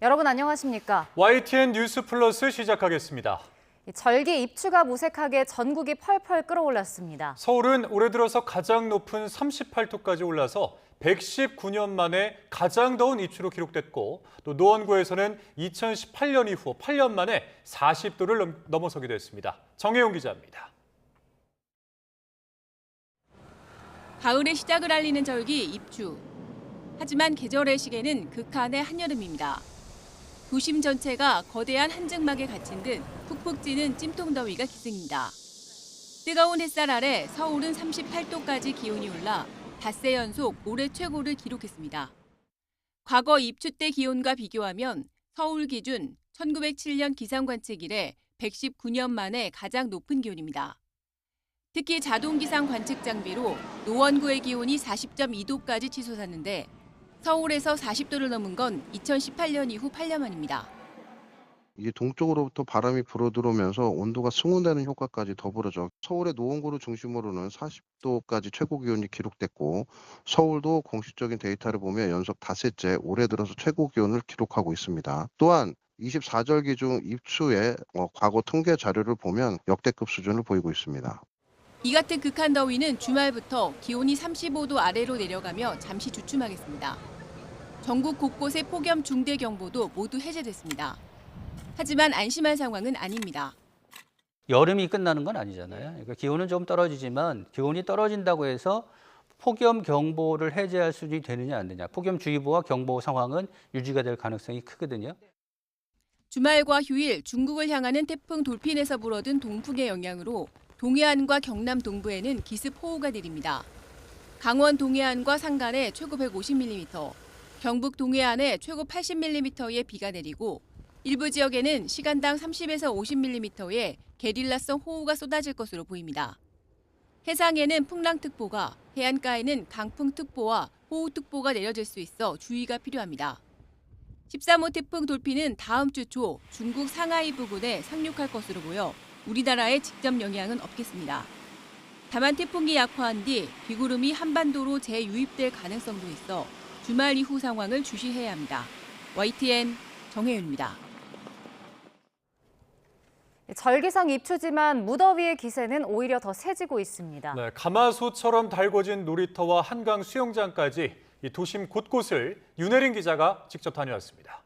여러분 안녕하십니까? YTN 뉴스 플러스 시작하겠습니다. 절기 입추가 무색하게 전국이 펄펄 끓어올랐습니다. 서울은 올해 들어서 가장 높은 38도까지 올라서 119년 만에 가장 더운 입추로 기록됐고, 또 노원구에서는 2018년 이후 8년 만에 40도를 넘어서기도 했습니다. 정혜용 기자입니다. 가을의 시작을 알리는 절기 입추. 하지만 계절의 시계는 극한의 한여름입니다. 도심 전체가 거대한 한증막에 갇힌 듯 푹푹 찌는 찜통더위가 기승입니다. 뜨거운 햇살 아래 서울은 38도까지 기온이 올라 닷새 연속 올해 최고를 기록했습니다. 과거 입추 때 기온과 비교하면 서울 기준 1907년 기상관측 이래 119년 만에 가장 높은 기온입니다. 특히 자동기상 관측 장비로 노원구의 기온이 40.2도까지 치솟았는데 서울에서 40도를 넘은 건 2018년 이후 8년 만입니다. 이게 동쪽으로부터 바람이 불어들어오면서 온도가 승온되는 효과까지 더불어져 서울의 노원구를 중심으로는 40도까지 최고 기온이 기록됐고, 서울도 공식적인 데이터를 보면 연속 닷새째 올해 들어서 최고 기온을 기록하고 있습니다. 또한 24절기 중 입추의 과거 통계 자료를 보면 역대급 수준을 보이고 있습니다. 이 같은 극한 더위는 주말부터 기온이 35도 아래로 내려가며 잠시 주춤하겠습니다. 전국 곳곳의 폭염 중대경보도 모두 해제됐습니다. 하지만 안심할 상황은 아닙니다. 여름이 끝나는 건 아니잖아요. 그러니까 기온은 좀 떨어지지만 기온이 떨어진다고 해서 폭염 경보를 해제할 수준이 되느냐 안 되느냐. 폭염주의보와 경보 상황은 유지가 될 가능성이 크거든요. 주말과 휴일 중국을 향하는 태풍 돌핀에서 불어든 동풍의 영향으로 동해안과 경남 동부에는 기습호우가 내립니다. 강원 동해안과 산간에 최고 150mm, 경북 동해안에 최고 80mm의 비가 내리고 일부 지역에는 시간당 30에서 50mm의 게릴라성 호우가 쏟아질 것으로 보입니다. 해상에는 풍랑특보가, 해안가에는 강풍특보와 호우특보가 내려질 수 있어 주의가 필요합니다. 13호 태풍 돌핀은 다음 주 초 중국 상하이 부근에 상륙할 것으로 보여 우리나라에 직접 영향은 없겠습니다. 다만 태풍이 약화한 뒤 비구름이 한반도로 재유입될 가능성도 있어 주말 이후 상황을 주시해야 합니다. YTN 정혜윤입니다. 절기상 입추지만 무더위의 기세는 오히려 더 세지고 있습니다. 네, 가마솥처럼 달궈진 놀이터와 한강 수영장까지 이 도심 곳곳을 윤혜린 기자가 직접 다녀왔습니다.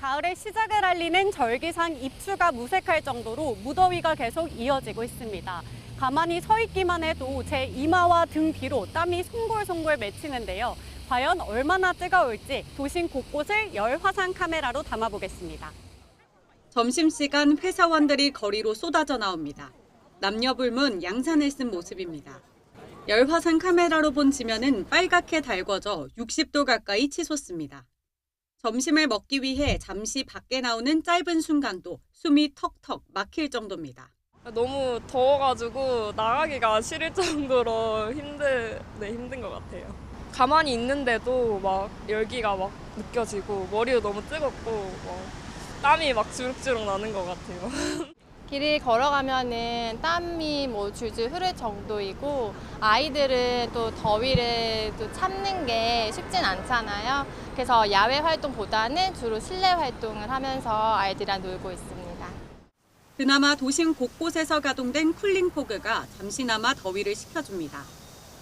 가을의 시작을 알리는 절기상 입추가 무색할 정도로 무더위가 계속 이어지고 있습니다. 가만히 서 있기만 해도 제 이마와 등 뒤로 땀이 송골송골 맺히는데요. 과연 얼마나 뜨거울지 도심 곳곳을 열화상 카메라로 담아보겠습니다. 점심시간 회사원들이 거리로 쏟아져 나옵니다. 남녀 불문 양산을 쓴 모습입니다. 열화상 카메라로 본 지면은 빨갛게 달궈져 60도 가까이 치솟습니다. 점심을 먹기 위해 잠시 밖에 나오는 짧은 순간도 숨이 턱턱 막힐 정도입니다. 너무 더워가지고 나가기가 싫을 정도로 힘든 것 같아요. 가만히 있는데도 막 열기가 막 느껴지고 머리도 너무 뜨겁고 땀이 막 주룩주룩 나는 것 같아요. 길을 걸어가면은 땀이 줄줄 흐를 정도이고, 아이들은 또 더위를 또 참는 게 쉽진 않잖아요. 그래서 야외 활동보다는 주로 실내 활동을 하면서 아이들이랑 놀고 있습니다. 그나마 도심 곳곳에서 가동된 쿨링포그가 잠시나마 더위를 식혀줍니다.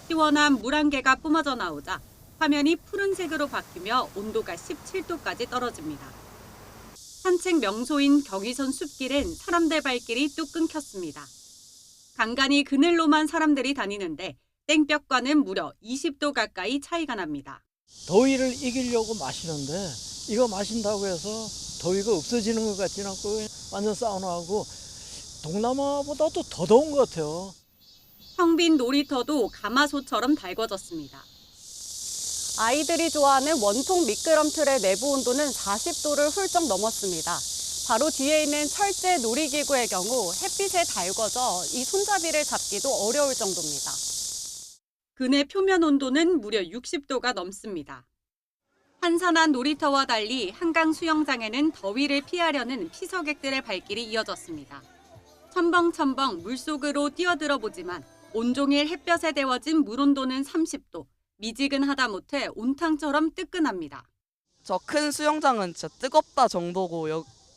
시원한 물 한 개가 뿜어져 나오자 화면이 푸른색으로 바뀌며 온도가 17도까지 떨어집니다. 산책 명소인 경의선 숲길엔 사람들 발길이 뚝 끊겼습니다. 간간히 그늘로만 사람들이 다니는데 땡볕과는 무려 20도 가까이 차이가 납니다. 더위를 이기려고 마시는데 이거 마신다고 해서 더위가 없어지는 것 같지는 않고 완전 사우나하고 동남아보다도 더 더운 것 같아요. 텅 빈 놀이터도 가마솥처럼 달궈졌습니다. 아이들이 좋아하는 원통 미끄럼틀의 내부 온도는 40도를 훌쩍 넘었습니다. 바로 뒤에 있는 철제 놀이기구의 경우 햇빛에 달궈져 이 손잡이를 잡기도 어려울 정도입니다. 그네 표면 온도는 무려 60도가 넘습니다. 한산한 놀이터와 달리 한강 수영장에는 더위를 피하려는 피서객들의 발길이 이어졌습니다. 첨벙첨벙 물속으로 뛰어들어 보지만 온종일 햇볕에 데워진 물 온도는 30도, 미지근하다 못해 온탕처럼 뜨끈합니다. 저 큰 수영장은 진짜 뜨겁다 정도고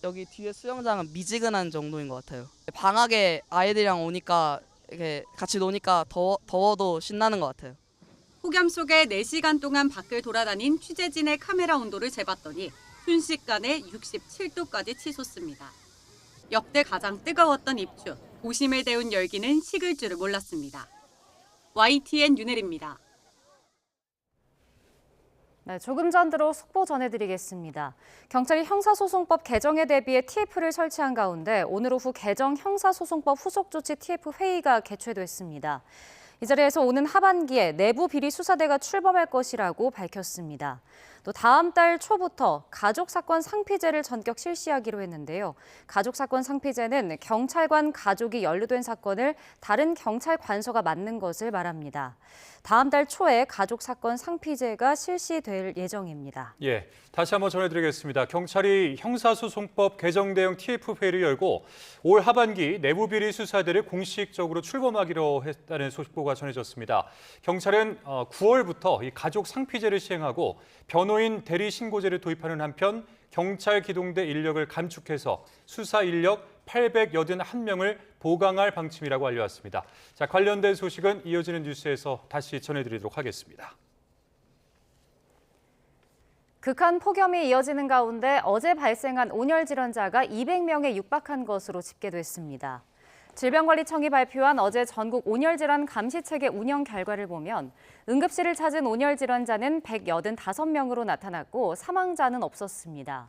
여기 뒤에 수영장은 미지근한 정도인 것 같아요. 방학에 아이들이랑 오니까 이렇게 같이 노니까 더워도 신나는 것 같아요. 폭염 속에 4시간 동안 밖을 돌아다닌 취재진의 카메라 온도를 재봤더니 순식간에 67도까지 치솟습니다. 역대 가장 뜨거웠던 입추, 도심을 데운 열기는 식을 줄을 몰랐습니다. YTN 윤혜리입니다. 네, 조금 전 들어 속보 전해드리겠습니다. 경찰이 형사소송법 개정에 대비해 TF를 설치한 가운데 오늘 오후 개정 형사소송법 후속조치 TF 회의가 개최됐습니다. 이 자리에서 오는 하반기에 내부 비리 수사대가 출범할 것이라고 밝혔습니다. 또 다음 달 초부터 가족사건 상피제를 전격 실시하기로 했는데요. 가족사건 상피제는 경찰관 가족이 연루된 사건을 다른 경찰 관서가 맡는 것을 말합니다. 다음 달 초에 가족사건 상피제가 실시될 예정입니다. 예, 다시 한번 전해드리겠습니다. 경찰이 형사소송법 개정 대응 TF 회의를 열고 올 하반기 내부비리 수사대를 공식적으로 출범하기로 했다는 소식보가 전해졌습니다. 경찰은 9월부터 이 가족 상피제를 시행하고 변호인 대리 신고제를 도입하는 한편 경찰 기동대 인력을 감축해서 수사 인력 881명을 보강할 방침이라고 알려왔습니다. 자, 관련된 소식은 이어지는 뉴스에서 다시 전해드리도록 하겠습니다. 극한 폭염이 이어지는 가운데 어제 발생한 온열 질환자가 200명에 육박한 것으로 집계됐습니다. 질병관리청이 발표한 어제 전국 온열질환 감시체계 운영 결과를 보면 응급실을 찾은 온열질환자는 185명으로 나타났고 사망자는 없었습니다.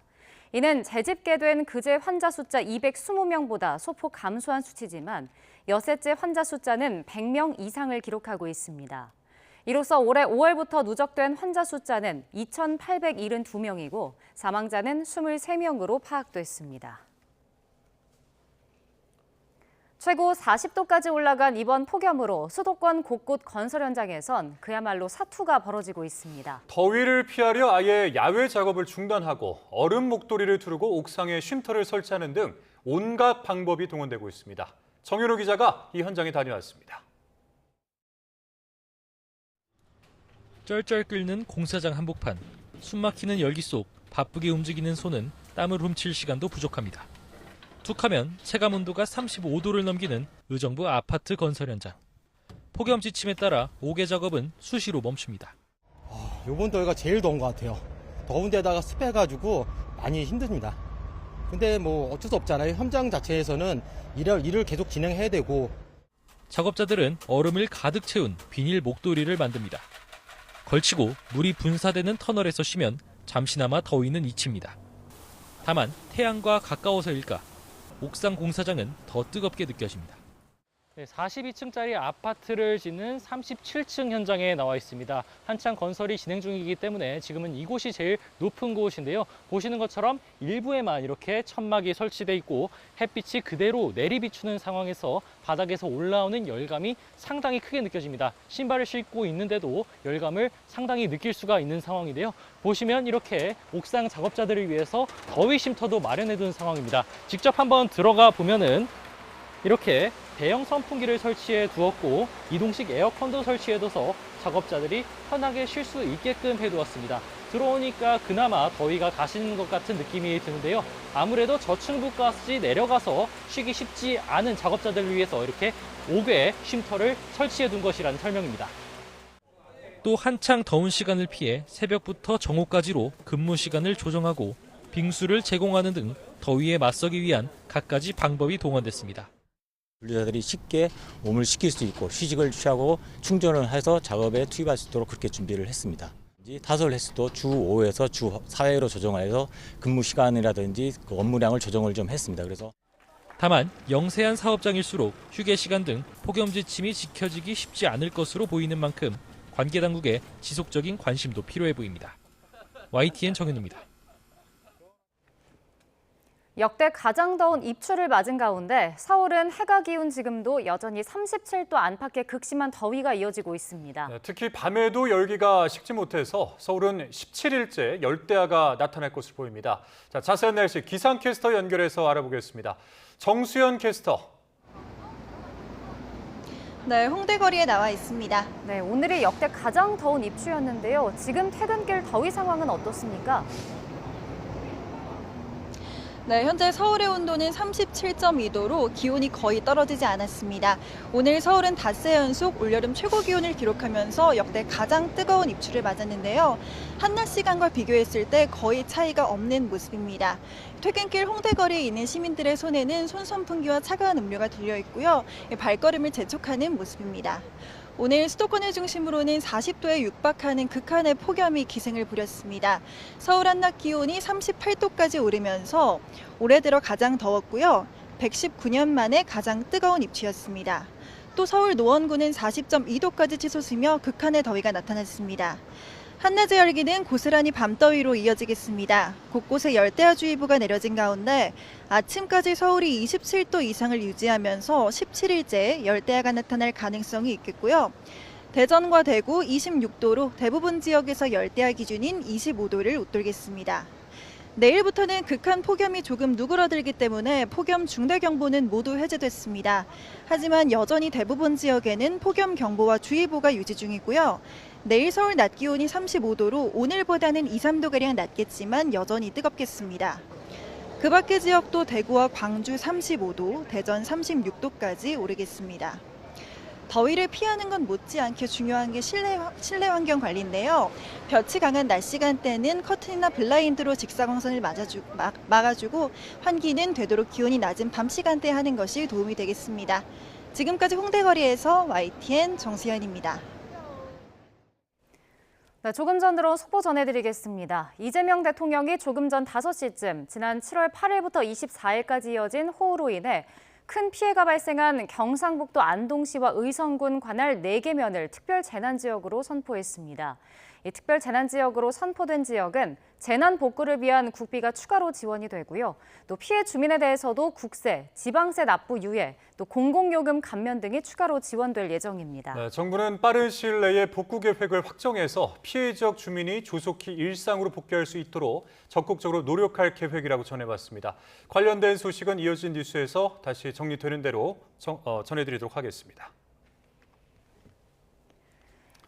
이는 재집계된 그제 환자 숫자 220명보다 소폭 감소한 수치지만 엿새째 환자 숫자는 100명 이상을 기록하고 있습니다. 이로써 올해 5월부터 누적된 환자 숫자는 2,872명이고 사망자는 23명으로 파악됐습니다. 최고 40도까지 올라간 이번 폭염으로 수도권 곳곳 건설 현장에선 그야말로 사투가 벌어지고 있습니다. 더위를 피하려 아예 야외 작업을 중단하고 얼음 목도리를 두르고 옥상에 쉼터를 설치하는 등 온갖 방법이 동원되고 있습니다. 정윤호 기자가 이 현장에 다녀왔습니다. 쩔쩔 끓는 공사장 한복판. 숨막히는 열기 속 바쁘게 움직이는 손은 땀을 훔칠 시간도 부족합니다. 툭하면 체감 온도가 35도를 넘기는 의정부 아파트 건설 현장. 폭염 지침에 따라 옥외 작업은 수시로 멈춥니다. 이번 더위가 제일 더운 것 같아요. 더운 데다가 습해가지고 많이 힘듭니다. 근데 뭐 어쩔 수 없잖아요. 현장 자체에서는 일을 계속 진행해야 되고. 작업자들은 얼음을 가득 채운 비닐 목도리를 만듭니다. 걸치고 물이 분사되는 터널에서 쉬면 잠시나마 더위는 잊힙니다. 다만 태양과 가까워서일까 옥상 공사장은 더 뜨겁게 느껴집니다. 42층짜리 아파트를 짓는 37층 현장에 나와 있습니다. 한창 건설이 진행 중이기 때문에 지금은 이곳이 제일 높은 곳인데요. 보시는 것처럼 일부에만 이렇게 천막이 설치돼 있고 햇빛이 그대로 내리비추는 상황에서 바닥에서 올라오는 열감이 상당히 크게 느껴집니다. 신발을 신고 있는데도 열감을 상당히 느낄 수가 있는 상황인데요. 보시면 이렇게 옥상 작업자들을 위해서 더위 쉼터도 마련해 둔 상황입니다. 직접 한번 들어가 보면은 이렇게 대형 선풍기를 설치해 두었고 이동식 에어컨도 설치해둬서 작업자들이 편하게 쉴 수 있게끔 해두었습니다. 들어오니까 그나마 더위가 가시는 것 같은 느낌이 드는데요. 아무래도 저층부까지 내려가서 쉬기 쉽지 않은 작업자들을 위해서 이렇게 옥외 쉼터를 설치해 둔 것이라는 설명입니다. 또 한창 더운 시간을 피해 새벽부터 정오까지로 근무 시간을 조정하고 빙수를 제공하는 등 더위에 맞서기 위한 갖가지 방법이 동원됐습니다. 근로자들이 쉽게 몸을 식힐 수 있고 휴식을 취하고 충전을 해서 작업에 투입할 수 있도록 그렇게 준비를 했습니다. 타설 횟수도 주 5에서 주 4회로 조정해서 근무 시간이라든지 그 업무량을 조정을 좀 했습니다. 그래서 다만 영세한 사업장일수록 휴게 시간 등 폭염 지침이 지켜지기 쉽지 않을 것으로 보이는 만큼 관계 당국의 지속적인 관심도 필요해 보입니다. YTN 정윤우입니다. 역대 가장 더운 입추를 맞은 가운데 서울은 해가 기운 지금도 여전히 37도 안팎의 극심한 더위가 이어지고 있습니다. 특히 밤에도 열기가 식지 못해서 서울은 17일째 열대야가 나타날 것으로 보입니다. 자, 자세한 날씨 기상캐스터 연결해서 알아보겠습니다. 정수연 캐스터. 네, 홍대거리에 나와 있습니다. 네, 오늘이 역대 가장 더운 입추였는데요. 지금 퇴근길 더위 상황은 어떻습니까? 네, 현재 서울의 온도는 37.2도로 기온이 거의 떨어지지 않았습니다. 오늘 서울은 닷새 연속 올여름 최고 기온을 기록하면서 역대 가장 뜨거운 입추를 맞았는데요. 한낮 시간과 비교했을 때 거의 차이가 없는 모습입니다. 퇴근길 홍대거리에 있는 시민들의 손에는 손선풍기와 차가운 음료가 들려 있고요. 발걸음을 재촉하는 모습입니다. 오늘 수도권을 중심으로는 40도에 육박하는 극한의 폭염이 기승을 부렸습니다. 서울 한낮 기온이 38도까지 오르면서 올해 들어 가장 더웠고요. 119년 만에 가장 뜨거운 입추였습니다. 또 서울 노원구는 40.2도까지 치솟으며 극한의 더위가 나타났습니다. 한낮의 열기는 고스란히 밤더위로 이어지겠습니다. 곳곳에 열대야주의보가 내려진 가운데 아침까지 서울이 27도 이상을 유지하면서 17일째 열대야가 나타날 가능성이 있겠고요. 대전과 대구 26도로 대부분 지역에서 열대야 기준인 25도를 웃돌겠습니다. 내일부터는 극한 폭염이 조금 누그러들기 때문에 폭염 중대경보는 모두 해제됐습니다. 하지만 여전히 대부분 지역에는 폭염경보와 주의보가 유지 중이고요. 내일 서울 낮 기온이 35도로 오늘보다는 2, 3도가량 낮겠지만 여전히 뜨겁겠습니다. 그 밖의 지역도 대구와 광주 35도, 대전 36도까지 오르겠습니다. 더위를 피하는 건 못지않게 중요한 게 실내 환경 관리인데요. 볕이 강한 낮 시간대는 커튼이나 블라인드로 직사광선을 막아주고 환기는 되도록 기온이 낮은 밤 시간대에 하는 것이 도움이 되겠습니다. 지금까지 홍대거리에서 YTN 정수현입니다. 네, 조금 전 들어온 속보 전해드리겠습니다. 이재명 대통령이 조금 전 5시쯤 지난 7월 8일부터 24일까지 이어진 호우로 인해 큰 피해가 발생한 경상북도 안동시와 의성군 관할 4개면을 특별재난지역으로 선포했습니다. 이 특별재난지역으로 선포된 지역은 재난 복구를 위한 국비가 추가로 지원이 되고요. 또 피해 주민에 대해서도 국세, 지방세 납부 유예, 또 공공요금 감면 등이 추가로 지원될 예정입니다. 네, 정부는 빠른 시일 내에 복구 계획을 확정해서 피해 지역 주민이 조속히 일상으로 복귀할 수 있도록 적극적으로 노력할 계획이라고 전해봤습니다. 관련된 소식은 이어진 뉴스에서 다시 정리되는 대로 전해드리도록 하겠습니다.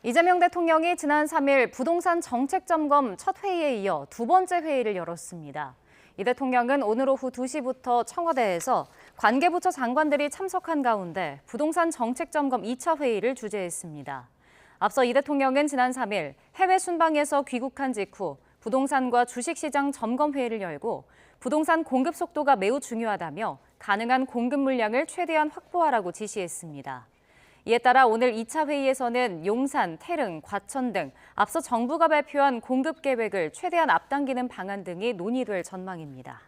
이재명 대통령이 지난 3일 부동산 정책점검 첫 회의에 이어 2번째 회의를 열었습니다. 이 대통령은 오늘 오후 2시부터 청와대에서 관계부처 장관들이 참석한 가운데 부동산 정책점검 2차 회의를 주재했습니다. 앞서 이 대통령은 지난 3일 해외 순방에서 귀국한 직후 부동산과 주식시장 점검회의를 열고 부동산 공급 속도가 매우 중요하다며 가능한 공급 물량을 최대한 확보하라고 지시했습니다. 이에 따라 오늘 2차 회의에서는 용산, 태릉, 과천 등 앞서 정부가 발표한 공급 계획을 최대한 앞당기는 방안 등이 논의될 전망입니다.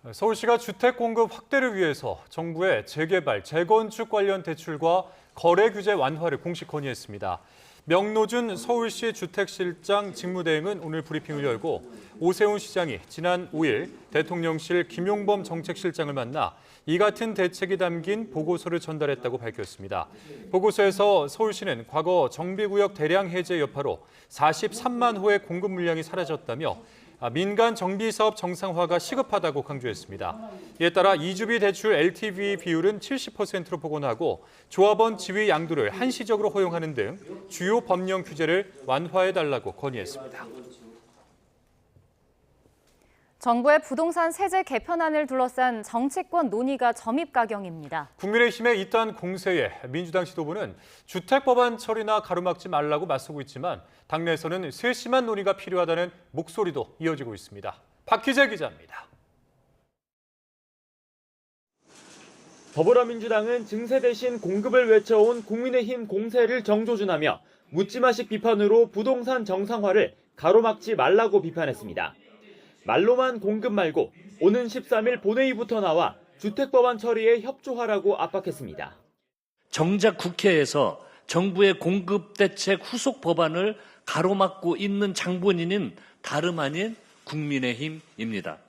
서울시가 주택 공급 확대를 위해서 정부의 재개발, 재건축 관련 대출과 거래 규제 완화를 공식 건의했습니다. 명노준 서울시 주택실장 직무대행은 오늘 브리핑을 열고 오세훈 시장이 지난 5일 대통령실 김용범 정책실장을 만나 이 같은 대책이 담긴 보고서를 전달했다고 밝혔습니다. 보고서에서 서울시는 과거 정비구역 대량 해제 여파로 43만 호의 공급 물량이 사라졌다며 민간 정비사업 정상화가 시급하다고 강조했습니다. 이에 따라 이주비 대출 LTV 비율은 70%로 복원하고 조합원 지위 양도를 한시적으로 허용하는 등 주요 법령 규제를 완화해달라고 건의했습니다. 정부의 부동산 세제 개편안을 둘러싼 정치권 논의가 점입가경입니다. 국민의힘의 이딴 공세에 민주당 지도부는 주택법안 처리나 가로막지 말라고 맞서고 있지만 당내에서는 세심한 논의가 필요하다는 목소리도 이어지고 있습니다. 박희재 기자입니다. 더불어민주당은 증세 대신 공급을 외쳐온 국민의힘 공세를 정조준하며 묻지마식 비판으로 부동산 정상화를 가로막지 말라고 비판했습니다. 말로만 공급 말고 오는 13일 본회의부터 나와 주택법안 처리에 협조하라고 압박했습니다. 정작 국회에서 정부의 공급대책 후속 법안을 가로막고 있는 장본인은 다름 아닌 국민의힘입니다.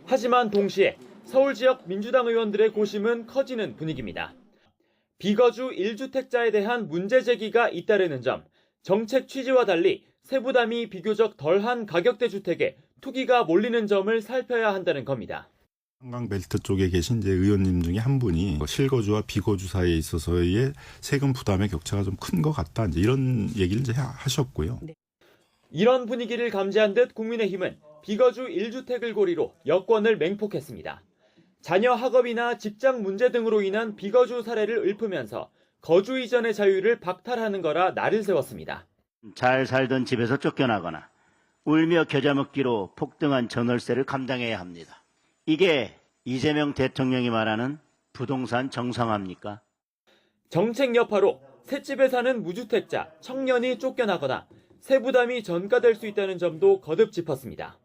하지만 동시에 서울 지역 민주당 의원들의 고심은 커지는 분위기입니다. 비거주 1주택자에 대한 문제 제기가 잇따르는 점, 정책 취지와 달리 세부담이 비교적 덜한 가격대 주택에 투기가 몰리는 점을 살펴야 한다는 겁니다. 한강벨트 쪽에 계신 이제 의원님 중에 한 분이 실거주와 비거주 사이에 있어서의 세금 부담의 격차가 좀 큰 것 같다, 이제 이런 얘기를 이제 하셨고요. 이런 분위기를 감지한 듯 국민의힘은 비거주 1주택을 고리로 여권을 맹폭했습니다. 자녀 학업이나 직장 문제 등으로 인한 비거주 사례를 읊으면서 거주 이전의 자유를 박탈하는 거라 날을 세웠습니다. 잘 살던 집에서 쫓겨나거나 울며 겨자 먹기로 폭등한 전월세를 감당해야 합니다. 이게 이재명 대통령이 말하는 부동산 정상화입니까? 정책 여파로 셋집에 사는 무주택자, 청년이 쫓겨나거나 세부담이 전가될 수 있다는 점도 거듭 짚었습니다.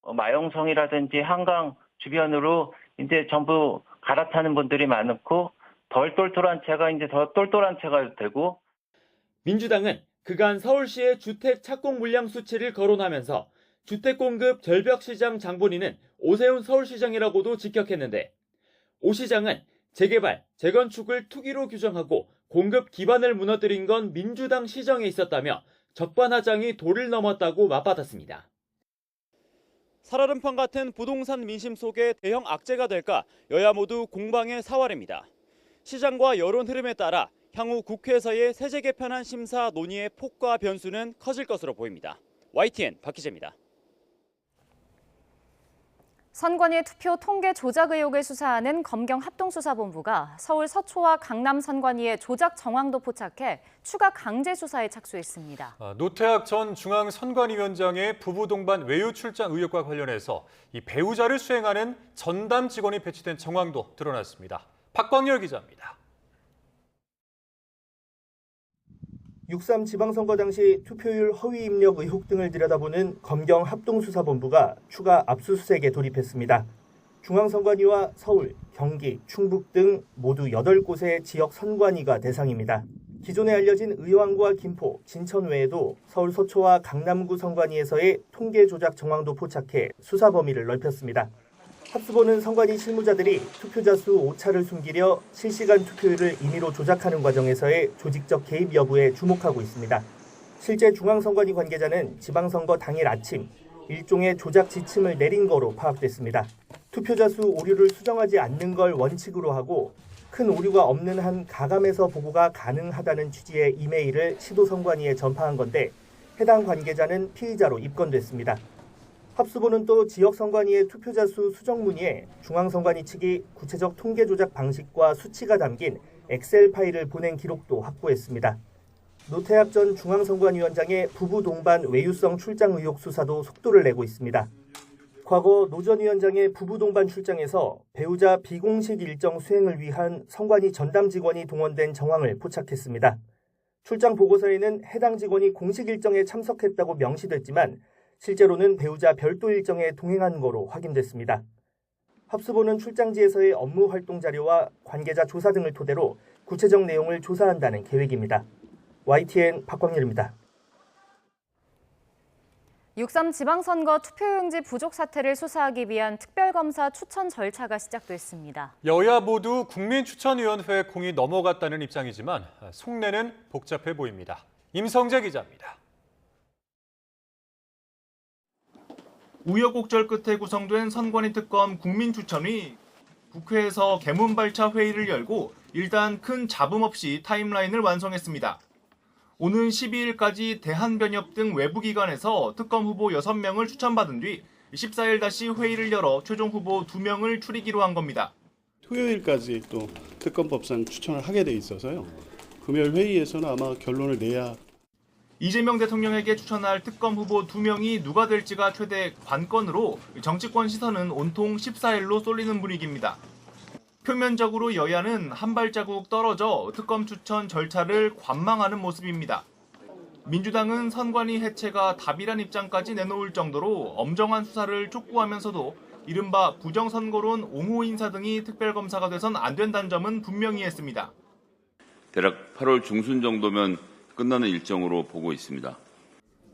마용성이라든지 한강 주변으로 이제 전부 갈아타는 분들이 많고 덜 똘똘한 채가 이제 더 똘똘한 채가 되고, 민주당은 그간 서울시의 주택 착공 물량 수치를 거론하면서 주택 공급 절벽 시장 장본인은 오세훈 서울시장이라고도 직격했는데, 오 시장은 재개발, 재건축을 투기로 규정하고 공급 기반을 무너뜨린 건 민주당 시정에 있었다며 적반하장이 도를 넘었다고 맞받았습니다. 살얼음판 같은 부동산 민심 속에 대형 악재가 될까 여야 모두 공방의 사활입니다. 시장과 여론 흐름에 따라 향후 국회에서의 세제 개편안 심사 논의의 폭과 변수는 커질 것으로 보입니다. YTN 박희재입니다. 선관위 투표 통계 조작 의혹을 수사하는 검경 합동수사본부가 서울 서초와 강남 선관위의 조작 정황도 포착해 추가 강제 수사에 착수했습니다. 노태학 전 중앙선관위원장의 부부 동반 외유 출장 의혹과 관련해서 이 배우자를 수행하는 전담 직원이 배치된 정황도 드러났습니다. 박광열 기자입니다. 6.3 지방선거 당시 투표율 허위 입력 의혹 등을 들여다보는 검경 합동수사본부가 추가 압수수색에 돌입했습니다. 중앙선관위와 서울, 경기, 충북 등 모두 8곳의 지역 선관위가 대상입니다. 기존에 알려진 의왕과 김포, 진천 외에도 서울 서초와 강남구 선관위에서의 통계 조작 정황도 포착해 수사 범위를 넓혔습니다. 합수본은 선관위 실무자들이 투표자 수 오차를 숨기려 실시간 투표율을 임의로 조작하는 과정에서의 조직적 개입 여부에 주목하고 있습니다. 실제 중앙선관위 관계자는 지방선거 당일 아침 일종의 조작 지침을 내린 거로 파악됐습니다. 투표자 수 오류를 수정하지 않는 걸 원칙으로 하고 큰 오류가 없는 한 가감해서 보고가 가능하다는 취지의 이메일을 시도선관위에 전파한 건데, 해당 관계자는 피의자로 입건됐습니다. 합수본은 또 지역선관위의 투표자 수 수정 문의에 중앙선관위 측이 구체적 통계 조작 방식과 수치가 담긴 엑셀 파일을 보낸 기록도 확보했습니다. 노태학 전 중앙선관위원장의 부부 동반 외유성 출장 의혹 수사도 속도를 내고 있습니다. 과거 노 전 위원장의 부부 동반 출장에서 배우자 비공식 일정 수행을 위한 선관위 전담 직원이 동원된 정황을 포착했습니다. 출장 보고서에는 해당 직원이 공식 일정에 참석했다고 명시됐지만 실제로는 배우자 별도 일정에 동행한 거로 확인됐습니다. 합수본은 출장지에서의 업무 활동 자료와 관계자 조사 등을 토대로 구체적 내용을 조사한다는 계획입니다. YTN 박광렬입니다. 6.3 지방선거 투표용지 부족 사태를 수사하기 위한 특별검사 추천 절차가 시작됐습니다. 여야 모두 국민추천위원회 공이 넘어갔다는 입장이지만 속내는 복잡해 보입니다. 임성재 기자입니다. 우여곡절 끝에 구성된 선관위 특검 국민추천위, 국회에서 개문발차 회의를 열고 일단 큰 잡음 없이 타임라인을 완성했습니다. 오는 12일까지 대한변협 등 외부기관에서 특검 후보 6명을 추천받은 뒤 14일 다시 회의를 열어 최종 후보 2명을 추리기로 한 겁니다. 토요일까지 또 특검법상 추천을 하게 돼 있어서요. 금요일 회의에서는 아마 결론을 내야. 이재명 대통령에게 추천할 특검 후보 2명이 누가 될지가 최대 관건으로 정치권 시선은 온통 14일로 쏠리는 분위기입니다. 표면적으로 여야는 한 발자국 떨어져 특검 추천 절차를 관망하는 모습입니다. 민주당은 선관위 해체가 답이란 입장까지 내놓을 정도로 엄정한 수사를 촉구하면서도 이른바 부정선거론 옹호 인사 등이 특별검사가 돼선 안 된다는 점은 분명히 했습니다. 대략 8월 중순 정도면 끝나는 일정으로 보고 있습니다.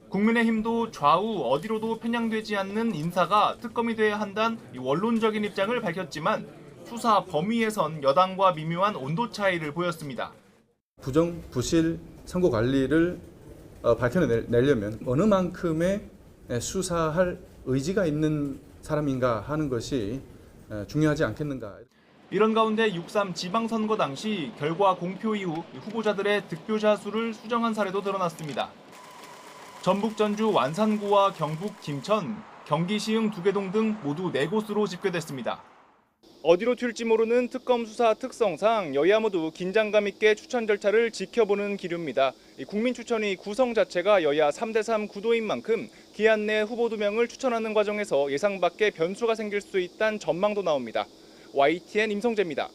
국민의힘도 좌우 어디로도 편향되지 않는 인사가 특검이 돼야 한다는 원론적인 입장을 밝혔지만 수사 범위에선 여당과 미묘한 온도 차이를 보였습니다. 부정, 부실 선거 관리를 밝혀내려면 어느 만큼의 수사할 의지가 있는 사람인가 하는 것이 중요하지 않겠는가. 이런 가운데 6.3 지방선거 당시 결과 공표 이후 후보자들의 득표자 수를 수정한 사례도 드러났습니다. 전북 전주 완산구와 경북 김천, 경기 시흥 두개동 등 모두 4곳으로 집계됐습니다. 어디로 튈지 모르는 특검 수사 특성상 여야 모두 긴장감 있게 추천 절차를 지켜보는 기류입니다. 국민 추천위 구성 자체가 여야 3대3 구도인 만큼 기한 내 후보 2명을 추천하는 과정에서 예상 밖의 변수가 생길 수 있다는 전망도 나옵니다. YTN 임성재입니다.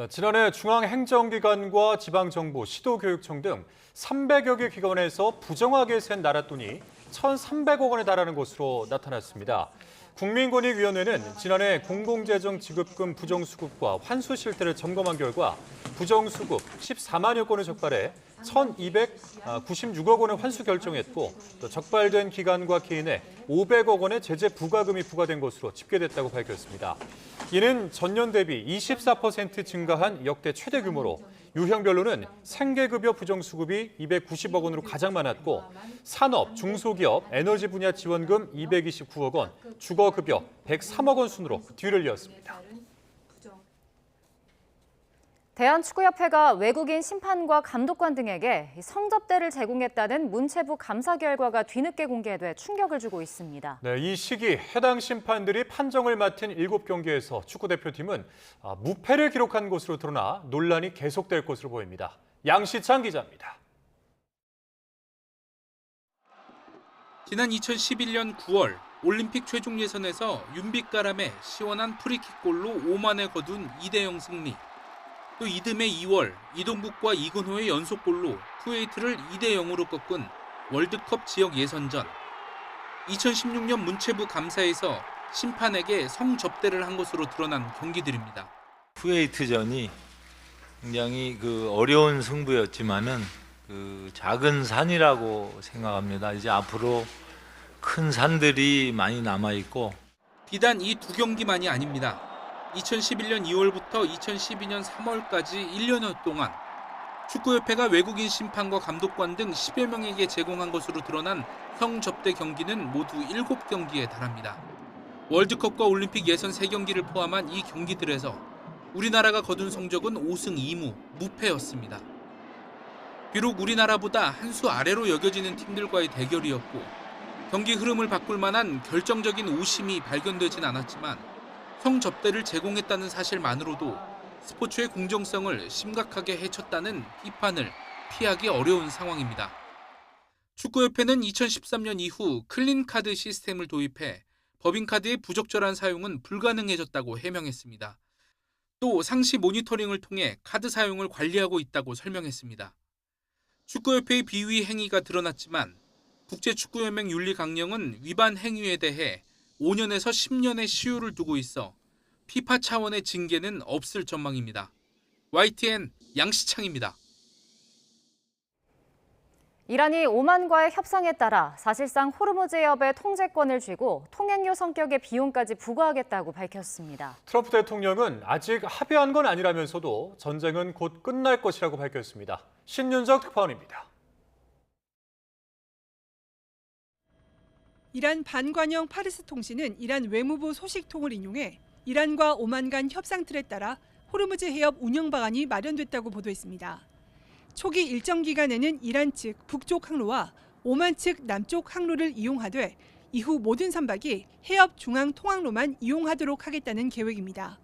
지난해 중앙행정기관과 지방정부, 시도교육청 등 300여 개 기관에서 부정하게 센 나랏돈이 1,300억 원에 달하는 것으로 나타났습니다. 국민권익위원회는 지난해 공공재정 지급금 부정수급과 환수 실태를 점검한 결과 부정수급 14만여 건을 적발해 1,296억 원의 환수 결정했고 또 적발된 기관과 개인에 500억 원의 제재 부과금이 부과된 것으로 집계됐다고 밝혔습니다. 이는 전년 대비 24% 증가한 역대 최대 규모로 유형별로는 생계급여 부정수급이 290억 원으로 가장 많았고 산업, 중소기업, 에너지 분야 지원금 229억 원, 주거급여 103억 원 순으로 뒤를 이었습니다. 대한축구협회가 외국인 심판과 감독관 등에게 성접대를 제공했다는 문체부 감사 결과가 뒤늦게 공개돼 충격을 주고 있습니다. 네, 이 시기 해당 심판들이 판정을 맡은 7경기에서 축구대표팀은 무패를 기록한 것으로 드러나 논란이 계속될 것으로 보입니다. 양시창 기자입니다. 지난 2011년 9월 올림픽 최종 예선에서 윤빛가람의 시원한 프리킥골로 오만에 거둔 2대0 승리. 또 이듬해 2월 이동국과 이근호의 연속골로 쿠웨이트를 2대0으로 꺾은 월드컵 지역 예선전. 2016년 문체부 감사에서 심판에게 성접대를 한 것으로 드러난 경기들입니다. 쿠웨이트전이 굉장히 어려운 승부였지만은 작은 산이라고 생각합니다. 이제 앞으로 큰 산들이 많이 남아 있고. 비단 이 두 경기만이 아닙니다. 2011년 2월부터 2012년 3월까지 1년여 동안 축구협회가 외국인 심판과 감독관 등 10여 명에게 제공한 것으로 드러난 성접대 경기는 모두 7경기에 달합니다. 월드컵과 올림픽 예선 3경기를 포함한 이 경기들에서 우리나라가 거둔 성적은 5승 2무, 무패였습니다. 비록 우리나라보다 한 수 아래로 여겨지는 팀들과의 대결이었고 경기 흐름을 바꿀 만한 결정적인 오심이 발견되진 않았지만 성접대를 제공했다는 사실만으로도 스포츠의 공정성을 심각하게 해쳤다는 비판을 피하기 어려운 상황입니다. 축구협회는 2013년 이후 클린카드 시스템을 도입해 법인카드의 부적절한 사용은 불가능해졌다고 해명했습니다. 또 상시 모니터링을 통해 카드 사용을 관리하고 있다고 설명했습니다. 축구협회의 비위 행위가 드러났지만 국제축구연맹 윤리 강령은 위반 행위에 대해 5년에서 10년의 시효를 두고 있어 피파 차원의 징계는 없을 전망입니다. YTN 양시창입니다. 이란이 오만과의 협상에 따라 사실상 호르무즈 해협의 통제권을 쥐고 통행료 성격의 비용까지 부과하겠다고 밝혔습니다. 트럼프 대통령은 아직 합의한 건 아니라면서도 전쟁은 곧 끝날 것이라고 밝혔습니다. 신윤정 특파원입니다. 이란 반관영 파르스 통신은 이란 외무부 소식통을 인용해 이란과 오만 간 협상 틀에 따라 호르무즈 해협 운영 방안이 마련됐다고 보도했습니다. 초기 일정 기간에는 이란 측 북쪽 항로와 오만 측 남쪽 항로를 이용하되 이후 모든 선박이 해협 중앙 통항로만 이용하도록 하겠다는 계획입니다.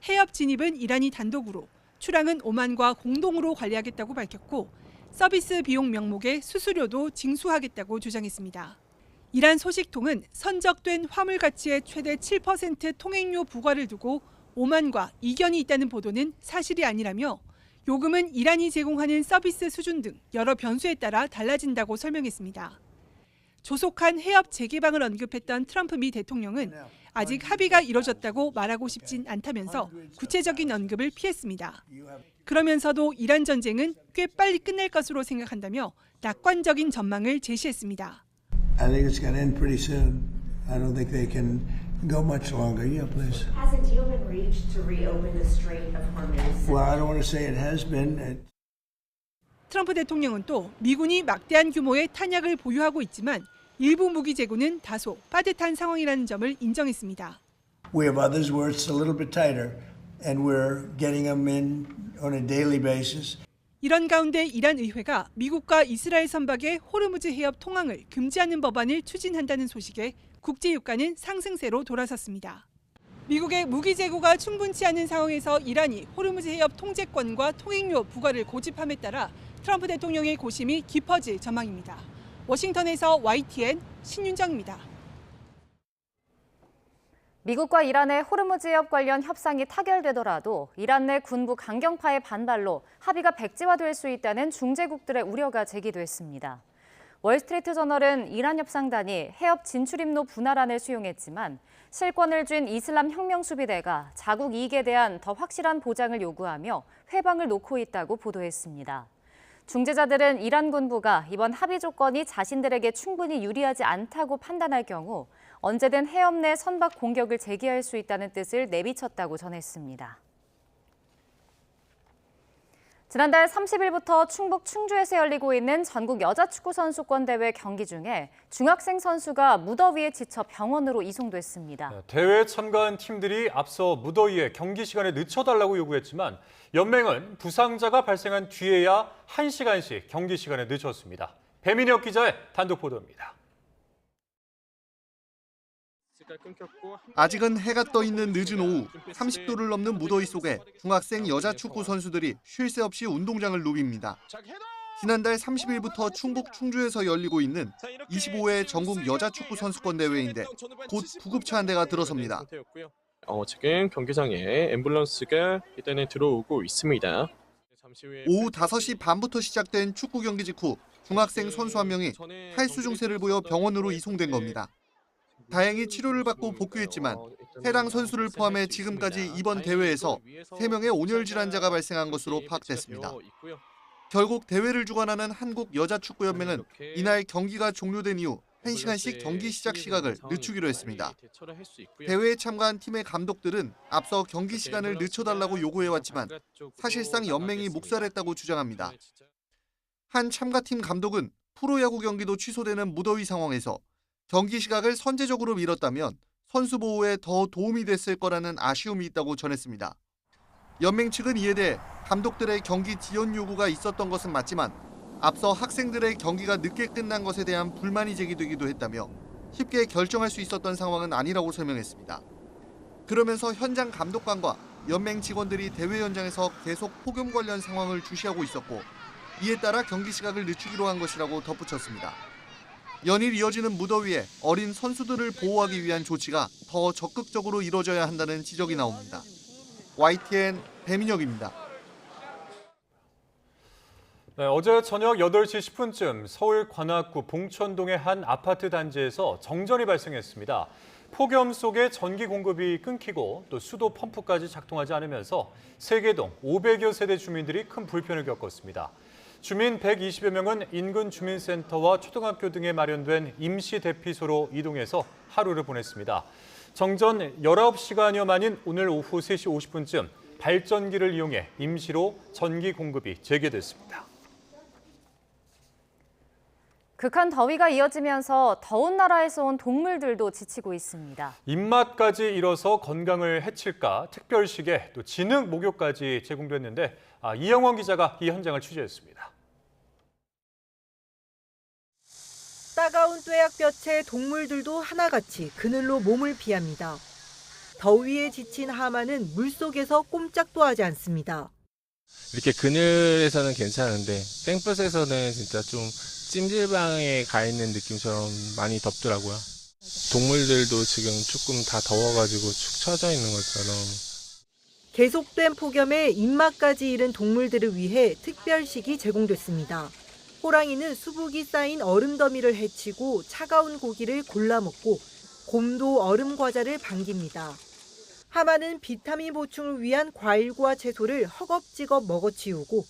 해협 진입은 이란이 단독으로, 출항은 오만과 공동으로 관리하겠다고 밝혔고 서비스 비용 명목의 수수료도 징수하겠다고 주장했습니다. 이란 소식통은 선적된 화물 가치의 최대 7% 통행료 부과를 두고 오만과 이견이 있다는 보도는 사실이 아니라며 요금은 이란이 제공하는 서비스 수준 등 여러 변수에 따라 달라진다고 설명했습니다. 조속한 해협 재개방을 언급했던 트럼프 미 대통령은 아직 합의가 이뤄졌다고 말하고 싶진 않다면서 구체적인 언급을 피했습니다. 그러면서도 이란 전쟁은 꽤 빨리 끝날 것으로 생각한다며 낙관적인 전망을 제시했습니다. I think it's going to end pretty soon. I don't think they can go much longer. Yeah, please. Has a deal been reached to reopen the Strait of Hormuz? Well, I don't want to say it has been. 트럼프 대통령은 또 미군이 막대한 규모의 탄약을 보유하고 있지만 일부 무기 재고는 다소 빠듯한 상황이라는 점을 인정했습니다. We have others where it's a little bit tighter, and we're getting them in on a daily basis. 이런 가운데 이란 의회가 미국과 이스라엘 선박의 호르무즈 해협 통항을 금지하는 법안을 추진한다는 소식에 국제 유가는 상승세로 돌아섰습니다. 미국의 무기 재고가 충분치 않은 상황에서 이란이 호르무즈 해협 통제권과 통행료 부과를 고집함에 따라 트럼프 대통령의 고심이 깊어질 전망입니다. 워싱턴에서 YTN 신윤정입니다. 미국과 이란의 호르무즈 해협 관련 협상이 타결되더라도 이란 내 군부 강경파의 반발로 합의가 백지화될 수 있다는 중재국들의 우려가 제기됐습니다. 월스트리트저널은 이란 협상단이 해협 진출입로 분할안을 수용했지만 실권을 쥔 이슬람 혁명수비대가 자국 이익에 대한 더 확실한 보장을 요구하며 회방을 놓고 있다고 보도했습니다. 중재자들은 이란 군부가 이번 합의 조건이 자신들에게 충분히 유리하지 않다고 판단할 경우 언제든 해협 내 선박 공격을 재개할 수 있다는 뜻을 내비쳤다고 전했습니다. 지난달 30일부터 충북 충주에서 열리고 있는 전국 여자축구선수권 대회 경기 중에 중학생 선수가 무더위에 지쳐 병원으로 이송됐습니다. 대회에 참가한 팀들이 앞서 무더위에 경기 시간을 늦춰달라고 요구했지만 연맹은 부상자가 발생한 뒤에야 1시간씩 경기 시간을 늦췄습니다. 배민혁 기자의 단독 보도입니다. 아직은 해가 떠 있는 늦은 오후 30도를 넘는 무더위 속에 중학생 여자 축구 선수들이 쉴 새 없이 운동장을 누빕니다. 지난달 30일부터 충북 충주에서 열리고 있는 25회 전국 여자 축구 선수권 대회인데 곧 구급차 한 대가 들어섭니다. 지금 경기장에 앰뷸런스가 일단은 들어오고 있습니다. 오후 5시 반부터 시작된 축구 경기 직후 중학생 선수 한 명이 탈수 증세를 보여 병원으로 이송된 겁니다. 다행히 치료를 받고 복귀했지만 해당 선수를 포함해 지금까지 이번 대회에서 3명의 온열 질환자가 발생한 것으로 파악됐습니다. 결국 대회를 주관하는 한국여자축구연맹은 이날 경기가 종료된 이후 1시간씩 경기 시작 시각을 늦추기로 했습니다. 대회에 참가한 팀의 감독들은 앞서 경기 시간을 늦춰달라고 요구해왔지만 사실상 연맹이 묵살했다고 주장합니다. 한 참가팀 감독은 프로야구 경기도 취소되는 무더위 상황에서 경기 시각을 선제적으로 미뤘다면 선수 보호에 더 도움이 됐을 거라는 아쉬움이 있다고 전했습니다. 연맹 측은 이에 대해 감독들의 경기 지연 요구가 있었던 것은 맞지만 앞서 학생들의 경기가 늦게 끝난 것에 대한 불만이 제기되기도 했다며 쉽게 결정할 수 있었던 상황은 아니라고 설명했습니다. 그러면서 현장 감독관과 연맹 직원들이 대회 현장에서 계속 폭염 관련 상황을 주시하고 있었고 이에 따라 경기 시각을 늦추기로 한 것이라고 덧붙였습니다. 연일 이어지는 무더위에 어린 선수들을 보호하기 위한 조치가 더 적극적으로 이뤄져야 한다는 지적이 나옵니다. YTN 배민혁입니다. 네, 어제 저녁 8시 10분쯤 서울 관악구 봉천동의 한 아파트 단지에서 정전이 발생했습니다. 폭염 속에 전기 공급이 끊기고 또 수도 펌프까지 작동하지 않으면서 세계동 500여 세대 주민들이 큰 불편을 겪었습니다. 주민 120여 명은 인근 주민센터와 초등학교 등에 마련된 임시 대피소로 이동해서 하루를 보냈습니다. 정전 19시간여 만인 오늘 오후 3시 50분쯤 발전기를 이용해 임시로 전기 공급이 재개됐습니다. 극한 더위가 이어지면서 더운 나라에서 온 동물들도 지치고 있습니다. 입맛까지 잃어서 건강을 해칠까 특별식에 또 진흙 목욕까지 제공됐는데 이영원 기자가 이 현장을 취재했습니다. 따가운 뙤약볕에 동물들도 하나같이 그늘로 몸을 피합니다. 더위에 지친 하마는 물속에서 꼼짝도 하지 않습니다. 이렇게 그늘에서는 괜찮은데 땡볕에서는 진짜 좀 찜질방에 가 있는 느낌처럼 많이 덥더라고요. 동물들도 지금 조금 다 더워가지고 축 처져 있는 것처럼. 계속된 폭염에 입맛까지 잃은 동물들을 위해 특별식이 제공됐습니다. 호랑이는 수북이 쌓인 얼음 더미를 헤치고 차가운 고기를 골라 먹고 곰도 얼음 과자를 반깁니다. 하마는 비타민 보충을 위한 과일과 채소를 허겁지겁 먹어치우고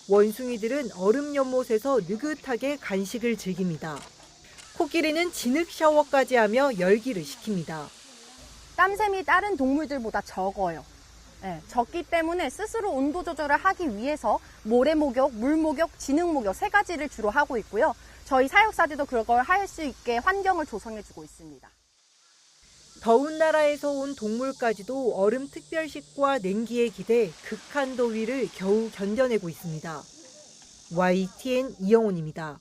원숭이들은 얼음 연못에서 느긋하게 간식을 즐깁니다. 코끼리는 진흙 샤워까지 하며 열기를 식힙니다. 땀샘이 다른 동물들보다 적어요. 적기 때문에 스스로 온도 조절을 하기 위해서 모래 목욕, 물 목욕, 진흙 목욕 3가지를 주로 하고 있고요. 저희 사육사들도 그걸 할 수 있게 환경을 조성해주고 있습니다. 더운 나라에서 온 동물까지도 얼음 특별식과 냉기에 기대 극한 더위를 겨우 견뎌내고 있습니다. YTN 이영훈입니다.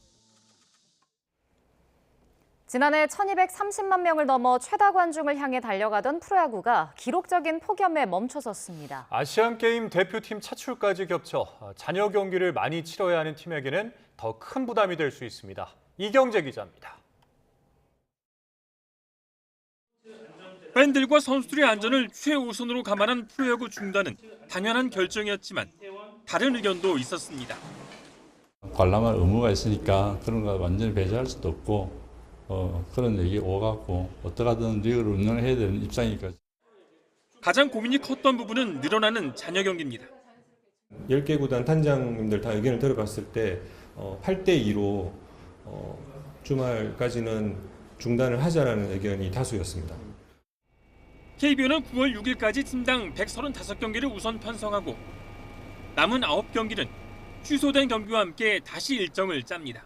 지난해 1230만 명을 넘어 최다 관중을 향해 달려가던 프로야구가 기록적인 폭염에 멈춰섰습니다. 아시안게임 대표팀 차출까지 겹쳐 잔여 경기를 많이 치러야 하는 팀에게는 더 큰 부담이 될 수 있습니다. 이경재 기자입니다. 팬들과 선수들의 안전을 최우선으로 감안한 프로야구 중단은 당연한 결정이었지만 다른 의견도 있었습니다. 관람할 의무가 있으니까 그런 거 완전히 배제할 수도 없고 그런 얘기 오가고 어떻게든 리그를 운영해야 되는 입장이니까. 가장 고민이 컸던 부분은 늘어나는 잔여 경기입니다. 10개 구단 단장님들 다 의견을 들어봤을 때 8대2로 주말까지는 중단을 하자라는 의견이 다수였습니다. KBO는 9월 6일까지 팀당 135경기를 우선 편성하고 남은 9경기는 취소된 경기와 함께 다시 일정을 짭니다.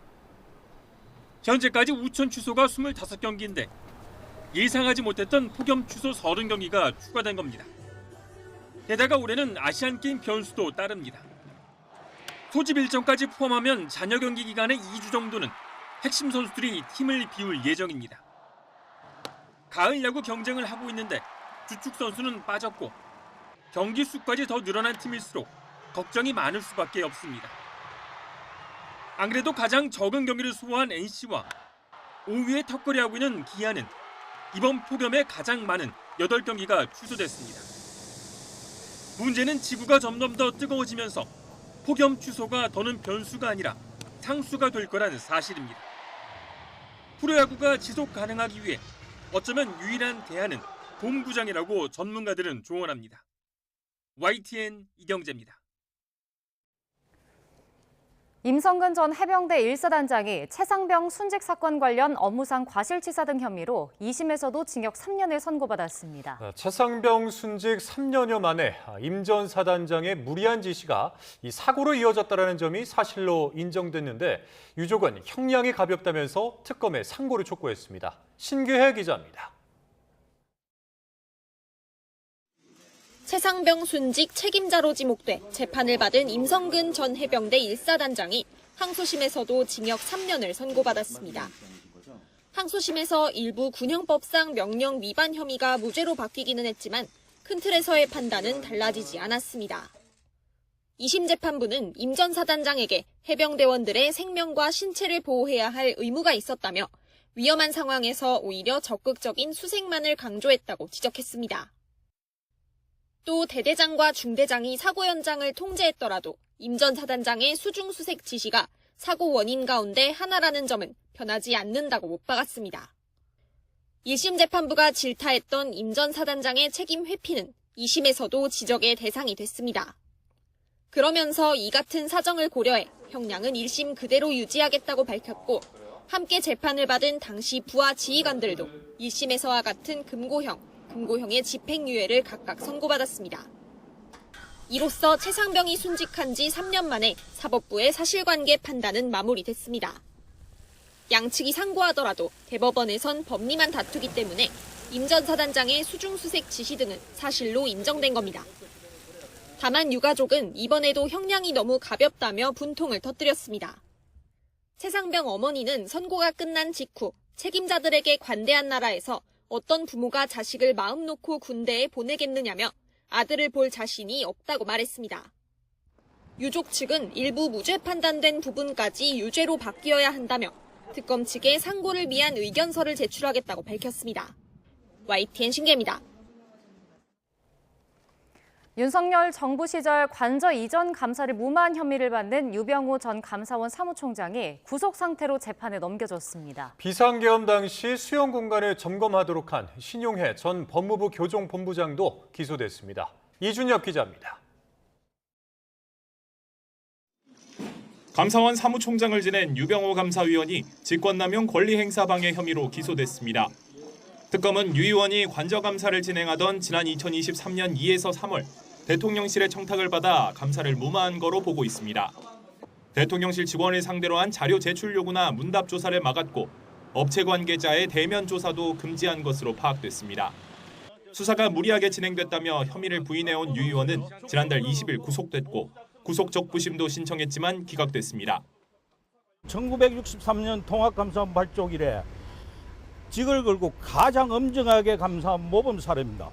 현재까지 우천 취소가 25경기인데 예상하지 못했던 폭염 취소 30경기가 추가된 겁니다. 게다가 올해는 아시안게임 변수도 따릅니다. 소집 일정까지 포함하면 잔여 경기 기간의 2주 정도는 핵심 선수들이 팀을 비울 예정입니다. 가을 야구 경쟁을 하고 있는데 주축 선수는 빠졌고 경기 수까지 더 늘어난 팀일수록 걱정이 많을 수밖에 없습니다. 안 그래도 가장 적은 경기를 소화한 NC와 5위에 턱걸이하고 있는 기아는 이번 폭염에 가장 많은 8경기가 취소됐습니다. 문제는 지구가 점점 더 뜨거워지면서 폭염 취소가 더는 변수가 아니라 상수가 될 거라는 사실입니다. 프로야구가 지속 가능하기 위해 어쩌면 유일한 대안은 봄구장이라고 전문가들은 조언합니다. YTN 이경재입니다. 임성근 전 해병대 1사단장이 최상병 순직 사건 관련 업무상 과실치사 등 혐의로 2심에서도 징역 3년을 선고받았습니다. 최상병 순직 3년여 만에 임 전 사단장의 무리한 지시가 이 사고로 이어졌다는 점이 사실로 인정됐는데 유족은 형량이 가볍다면서 특검에 상고를 촉구했습니다. 신규혜 기자입니다. 최상병 순직 책임자로 지목돼 재판을 받은 임성근 전 해병대 1사단장이 항소심에서도 징역 3년을 선고받았습니다. 항소심에서 일부 군형법상 명령 위반 혐의가 무죄로 바뀌기는 했지만 큰 틀에서의 판단은 달라지지 않았습니다. 2심 재판부는 임 전 사단장에게 해병대원들의 생명과 신체를 보호해야 할 의무가 있었다며 위험한 상황에서 오히려 적극적인 수색만을 강조했다고 지적했습니다. 또 대대장과 중대장이 사고 현장을 통제했더라도 임 전 사단장의 수중 수색 지시가 사고 원인 가운데 하나라는 점은 변하지 않는다고 못 박았습니다. 1심 재판부가 질타했던 임 전 사단장의 책임 회피는 2심에서도 지적의 대상이 됐습니다. 그러면서 이 같은 사정을 고려해 형량은 1심 그대로 유지하겠다고 밝혔고 함께 재판을 받은 당시 부하 지휘관들도 1심에서와 같은 금고형의 집행유예를 각각 선고받았습니다. 이로써 최상병이 순직한 지 3년 만에 사법부의 사실관계 판단은 마무리됐습니다. 양측이 상고하더라도 대법원에선 법리만 다투기 때문에 임 전 사단장의 수중수색 지시 등은 사실로 인정된 겁니다. 다만 유가족은 이번에도 형량이 너무 가볍다며 분통을 터뜨렸습니다. 최상병 어머니는 선고가 끝난 직후 책임자들에게 관대한 나라에서 어떤 부모가 자식을 마음 놓고 군대에 보내겠느냐며 아들을 볼 자신이 없다고 말했습니다. 유족 측은 일부 무죄 판단된 부분까지 유죄로 바뀌어야 한다며 특검 측에 상고를 위한 의견서를 제출하겠다고 밝혔습니다. YTN 신계입니다. 윤석열 정부 시절 관저 이전 감사를 무마한 혐의를 받는 유병우 전 감사원 사무총장이 구속 상태로 재판에 넘겨졌습니다. 비상계엄 당시 수용 공간을 점검하도록 한 신용해 전 법무부 교정본부장도 기소됐습니다. 이준혁 기자입니다. 감사원 사무총장을 지낸 유병우 감사위원이 직권남용 권리행사방해 혐의로 기소됐습니다. 특검은 유 의원이 관저감사를 진행하던 지난 2023년 2에서 3월 대통령실의 청탁을 받아 감사를 무마한 거로 보고 있습니다. 대통령실 직원을 상대로 한 자료 제출 요구나 문답 조사를 막았고 업체 관계자의 대면 조사도 금지한 것으로 파악됐습니다. 수사가 무리하게 진행됐다며 혐의를 부인해온 유 의원은 지난달 20일 구속됐고 구속 적부심도 신청했지만 기각됐습니다. 1963년 통합감사원 발족 이래 직을 걸고 가장 엄정하게 감사한 모범 사례입니다.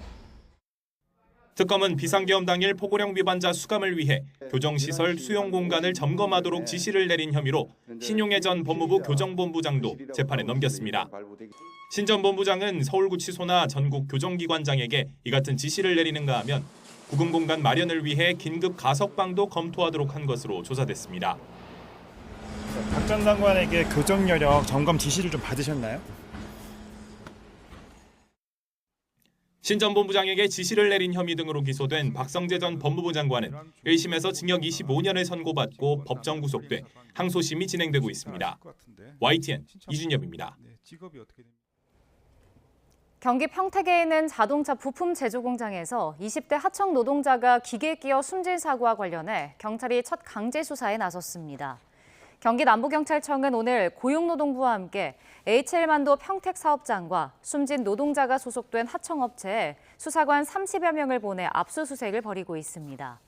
특검은 비상계엄 당일 포고령 위반자 수감을 위해 교정시설 수용 공간을 점검하도록 지시를 내린 혐의로 신용해 전 법무부 교정본부장도 재판에 넘겼습니다. 신 전 본부장은 서울구치소나 전국 교정기관장에게 이 같은 지시를 내리는가 하면 구금 공간 마련을 위해 긴급 가석방도 검토하도록 한 것으로 조사됐습니다. 박 전 장관에게 교정 여력 점검 지시를 좀 받으셨나요? 신 전 본부장에게 지시를 내린 혐의 등으로 기소된 박성재 전 법무부 장관은 1심에서 징역 25년을 선고받고 법정 구속돼 항소심이 진행되고 있습니다. YTN 이준엽입니다. 경기 평택에 있는 자동차 부품 제조 공장에서 20대 하청 노동자가 기계에 끼어 숨진 사고와 관련해 경찰이 첫 강제 수사에 나섰습니다. 경기 남부경찰청은 오늘 고용노동부와 함께 HL만도 평택 사업장과 숨진 노동자가 소속된 하청업체에 수사관 30여 명을 보내 압수수색을 벌이고 있습니다.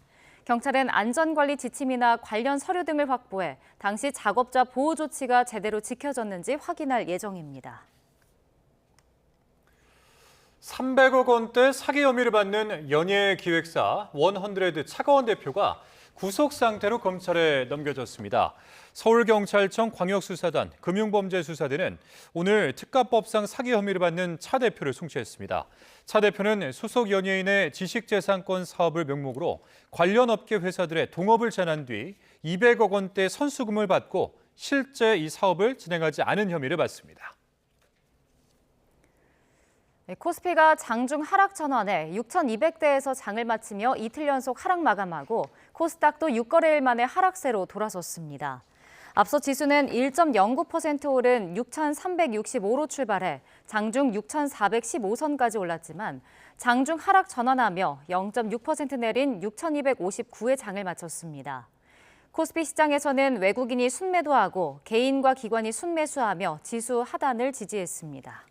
경찰은 안전관리 지침이나 관련 서류 등을 확보해 당시 작업자 보호 조치가 제대로 지켜졌는지 확인할 예정입니다. 300억 원대 사기 혐의를 받는 연예기획사 100 차가원 대표가 구속 상태로 검찰에 넘겨졌습니다. 서울경찰청 광역수사단, 금융범죄수사대는 오늘 특가법상 사기 혐의를 받는 차 대표를 송치했습니다. 차 대표는 소속 연예인의 지식재산권 사업을 명목으로 관련 업계 회사들의 동업을 제한 뒤 200억 원대 선수금을 받고 실제 이 사업을 진행하지 않은 혐의를 받습니다. 코스피가 장중 하락 전환에 6,200대에서 장을 마치며 이틀 연속 하락 마감하고 코스닥도 6거래일 만에 하락세로 돌아섰습니다. 앞서 지수는 1.09% 오른 6,365로 출발해 장중 6,415선까지 올랐지만 장중 하락 전환하며 0.6% 내린 6,259의 장을 마쳤습니다. 코스피 시장에서는 외국인이 순매도하고 개인과 기관이 순매수하며 지수 하단을 지지했습니다.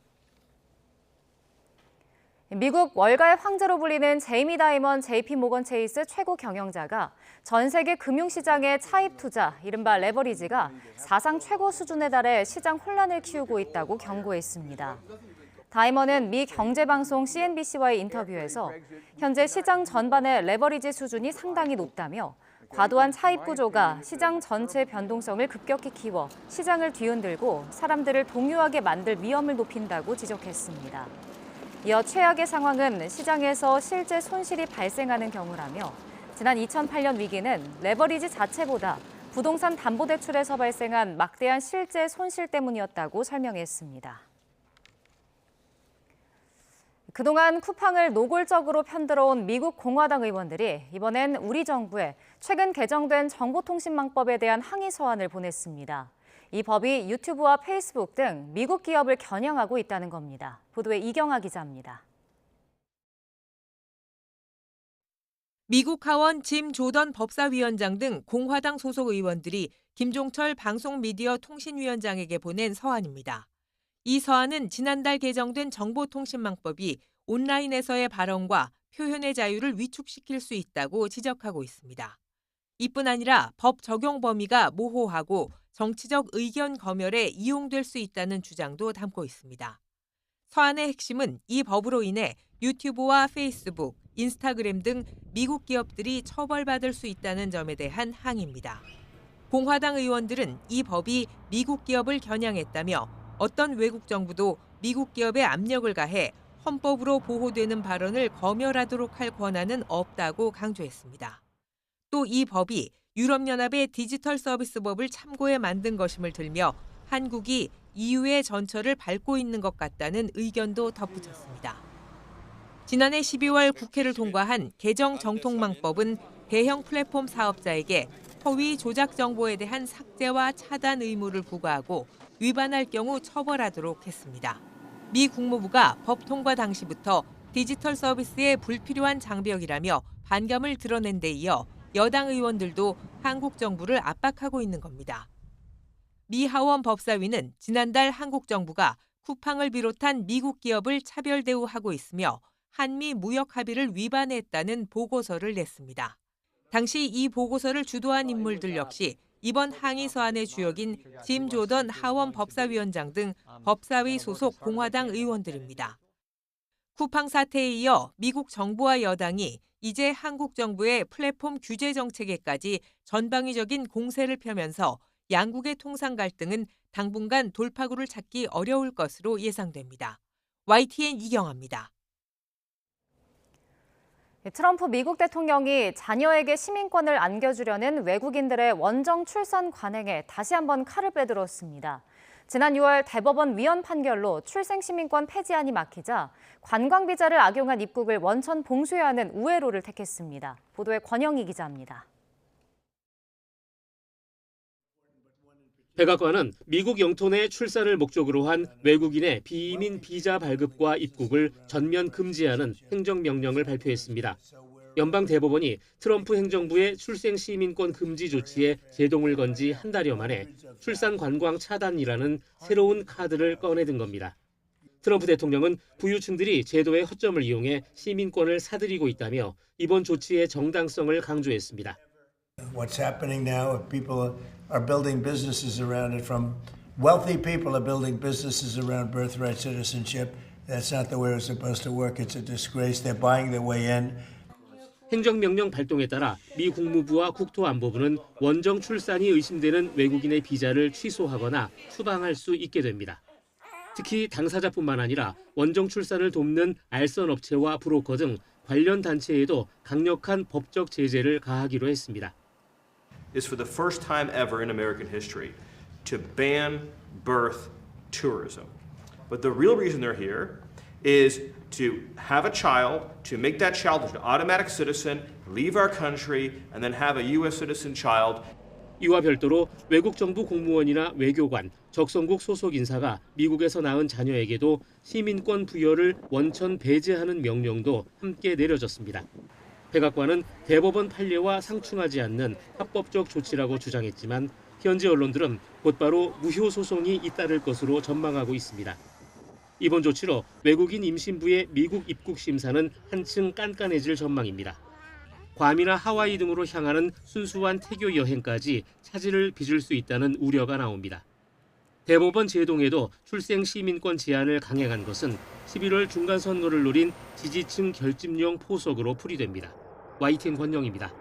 미국 월가의 황제로 불리는 제이미 다이먼 JP모건 체이스 최고 경영자가 전 세계 금융시장의 차입 투자, 이른바 레버리지가 사상 최고 수준에 달해 시장 혼란을 키우고 있다고 경고했습니다. 다이먼은 미 경제방송 CNBC와의 인터뷰에서 현재 시장 전반의 레버리지 수준이 상당히 높다며 과도한 차입 구조가 시장 전체 변동성을 급격히 키워 시장을 뒤흔들고 사람들을 동요하게 만들 위험을 높인다고 지적했습니다. 이어 최악의 상황은 시장에서 실제 손실이 발생하는 경우라며 지난 2008년 위기는 레버리지 자체보다 부동산 담보대출에서 발생한 막대한 실제 손실 때문이었다고 설명했습니다. 그동안 쿠팡을 노골적으로 편들어온 미국 공화당 의원들이 이번엔 우리 정부에 최근 개정된 정보통신망법에 대한 항의 서한을 보냈습니다. 이 법이 유튜브와 페이스북 등 미국 기업을 겨냥하고 있다는 겁니다. 보도에 이경아 기자입니다. 미국 하원 짐 조던 법사위원장 등 공화당 소속 의원들이 김종철 방송미디어통신위원장에게 보낸 서한입니다. 이 서한은 지난달 개정된 정보통신망법이 온라인에서의 발언과 표현의 자유를 위축시킬 수 있다고 지적하고 있습니다. 이뿐 아니라 법 적용 범위가 모호하고 정치적 의견 검열에 이용될 수 있다는 주장도 담고 있습니다. 서한의 핵심은 이 법으로 인해 유튜브와 페이스북, 인스타그램 등 미국 기업들이 처벌받을 수 있다는 점에 대한 항의입니다. 공화당 의원들은 이 법이 미국 기업을 겨냥했다며 어떤 외국 정부도 미국 기업에 압력을 가해 헌법으로 보호되는 발언을 검열하도록 할 권한은 없다고 강조했습니다. 또 이 법이 유럽연합의 디지털 서비스법을 참고해 만든 것임을 들며 한국이 EU의 전철을 밟고 있는 것 같다는 의견도 덧붙였습니다. 지난해 12월 국회를 통과한 개정 정통망법은 대형 플랫폼 사업자에게 허위 조작 정보에 대한 삭제와 차단 의무를 부과하고 위반할 경우 처벌하도록 했습니다. 미 국무부가 법 통과 당시부터 디지털 서비스의 불필요한 장벽이라며 반감을 드러낸 데 이어 여당 의원들도 한국 정부를 압박하고 있는 겁니다. 미 하원 법사위는 지난달 한국 정부가 쿠팡을 비롯한 미국 기업을 차별 대우하고 있으며 한미 무역 합의를 위반했다는 보고서를 냈습니다. 당시 이 보고서를 주도한 인물들 역시 이번 항의 서한의 주역인 짐 조던 하원 법사위원장 등 법사위 소속 공화당 의원들입니다. 쿠팡 사태에 이어 미국 정부와 여당이 이제 한국 정부의 플랫폼 규제 정책에까지 전방위적인 공세를 펴면서 양국의 통상 갈등은 당분간 돌파구를 찾기 어려울 것으로 예상됩니다. YTN 이경아입니다. 트럼프 미국 대통령이 자녀에게 시민권을 안겨주려는 외국인들의 원정 출산 관행에 다시 한번 칼을 빼들었습니다. 지난 6월 대법원 위헌 판결로 출생 시민권 폐지안이 막히자 관광 비자를 악용한 입국을 원천 봉쇄해야 하는 우회로를 택했습니다. 보도에 권영희 기자입니다. 백악관은 미국 영토 내 출산을 목적으로 한 외국인의 비이민 비자 발급과 입국을 전면 금지하는 행정명령을 발표했습니다. 연방 대법원이 트럼프 행정부의 출생 시민권 금지 조치에 제동을 건 지 한 달여 만에 출산 관광 차단이라는 새로운 카드를 꺼내든 겁니다. 트럼프 대통령은 부유층들이 제도의 허점을 이용해 시민권을 사들이고 있다며 이번 조치의 정당성을 강조했습니다. What's happening now if people are building businesses around it, from wealthy people are building businesses around birthright citizenship. That's not the way it's supposed to work. It's a disgrace. They're buying their way in. 행정명령 발동에 따라 미 국무부와 국토안보부는 원정 출산이 의심되는 외국인의 비자를 취소하거나 추방할 수 있게 됩니다. 특히 당사자뿐만 아니라 원정 출산을 돕는 알선 업체와 브로커 등 관련 단체에도 강력한 법적 제재를 가하기로 했습니다. is for the first time ever in American history to ban birth tourism. But the real reason they're here is to have a child, to make that child an automatic citizen, leave our country, and then have a U.S. citizen child. 이와 별도로 외국 정부 공무원이나 외교관, 적성국 소속 인사가 미국에서 낳은 자녀에게도 시민권 부여를 원천 배제하는 명령도 함께 내려졌습니다. 백악관은 대법원 판례와 상충하지 않는 합법적 조치라고 주장했지만 현지 언론들은 곧바로 무효 소송이 잇따를 것으로 전망하고 있습니다. 이번 조치로 외국인 임신부의 미국 입국 심사는 한층 깐깐해질 전망입니다. 괌이나 하와이 등으로 향하는 순수한 태교 여행까지 차질을 빚을 수 있다는 우려가 나옵니다. 대법원 제동에도 출생 시민권 제한을 강행한 것은 11월 중간 선거를 노린 지지층 결집용 포석으로 풀이됩니다. YTN 권영입니다.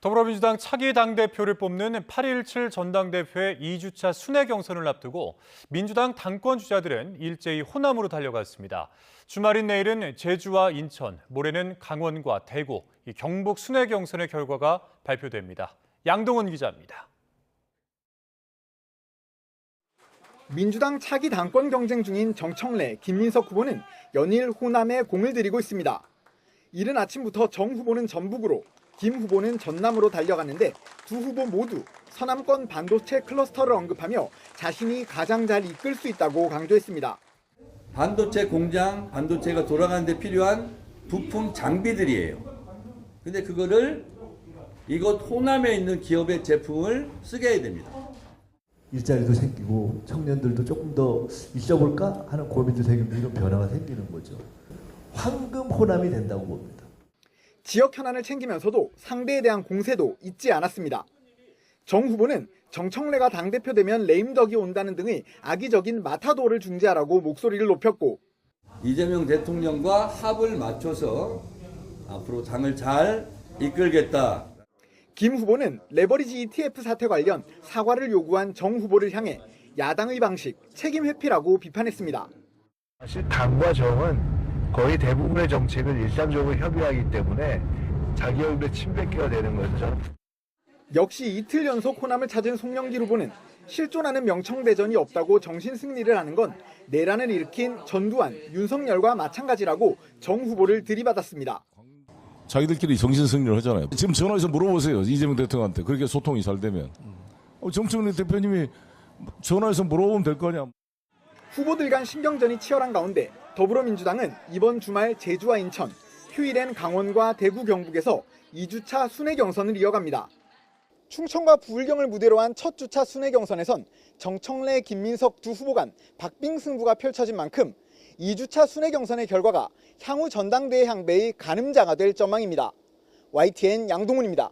더불어민주당 차기 당대표를 뽑는 8.17 전당대회 2주차 순회 경선을 앞두고 민주당 당권 주자들은 일제히 호남으로 달려갔습니다. 주말인 내일은 제주와 인천, 모레는 강원과 대구, 경북 순회 경선의 결과가 발표됩니다. 양동훈 기자입니다. 민주당 차기 당권 경쟁 중인 정청래, 김민석 후보는 연일 호남에 공을 들이고 있습니다. 이른 아침부터 정 후보는 전북으로, 김 후보는 전남으로 달려갔는데 두 후보 모두 서남권 반도체 클러스터를 언급하며 자신이 가장 잘 이끌 수 있다고 강조했습니다. 반도체 공장, 반도체가 돌아가는 데 필요한 부품 장비들이에요. 근데 그거를 이곳 호남에 있는 기업의 제품을 쓰게 해야 됩니다. 일자리도 생기고 청년들도 조금 더 있어볼까 하는 고민도 생기고 이런 변화가 생기는 거죠. 황금 호남이 된다고 봅니다. 지역 현안을 챙기면서도 상대에 대한 공세도 잊지 않았습니다. 정 후보는 정청래가 당대표 되면 레임덕이 온다는 등의 악의적인 마타도를 중재하라고 목소리를 높였고, 이재명 대통령과 합을 맞춰서 앞으로 당을 잘 이끌겠다. 김 후보는 레버리지 ETF 사태 관련 사과를 요구한 정 후보를 향해 야당의 방식, 책임 회피라고 비판했습니다. 사실 당과 정은 거의 대부분의 정책을 일상적으로 협의하기 때문에 자기 얼굴에 침 뱉기가 되는 거죠. 역시 이틀 연속 호남을 찾은 송영길 후보는 실존하는 명청대전이 없다고 정신승리를 하는 건 내란을 일으킨 전두환, 윤석열과 마찬가지라고 정 후보를 들이받았습니다. 자기들끼리 정신승리를 하잖아요. 지금 전화해서 물어보세요. 이재명 대통령한테. 그렇게 소통이 잘 되면. 정청래 대표님이 전화해서 물어보면 될 거 아니야. 후보들 간 신경전이 치열한 가운데 더불어민주당은 이번 주말 제주와 인천, 휴일엔 강원과 대구, 경북에서 2주차 순회 경선을 이어갑니다. 충청과 부울경을 무대로 한 첫 주차 순회 경선에선 정청래, 김민석 두 후보 간 박빙 승부가 펼쳐진 만큼 2주차 순회 경선의 결과가 향후 전당대회 향배의 가늠자가 될 전망입니다. YTN 양동훈입니다.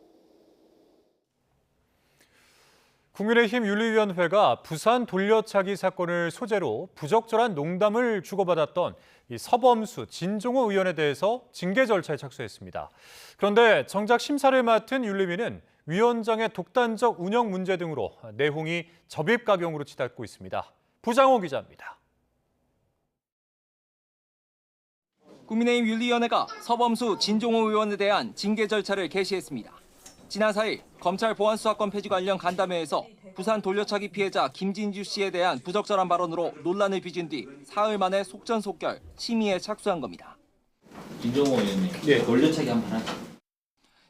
국민의힘 윤리위원회가 부산 돌려차기 사건을 소재로 부적절한 농담을 주고받았던 이 서범수, 진종호 의원에 대해서 징계 절차에 착수했습니다. 그런데 정작 심사를 맡은 윤리위는 위원장의 독단적 운영 문제 등으로 내홍이 접입가경으로 치닫고 있습니다. 부장호 기자입니다. 국민의힘 윤리위원회가 서범수, 진종호 의원에 대한 징계 절차를 개시했습니다. 지난 4일 검찰 보안수사권 폐지 관련 간담회에서 부산 돌려차기 피해자 김진주 씨에 대한 부적절한 발언으로 논란을 빚은 뒤 사흘 만에 속전속결 심의에 착수한 겁니다. 진종호 의원님, 돌려차기 한번 하죠.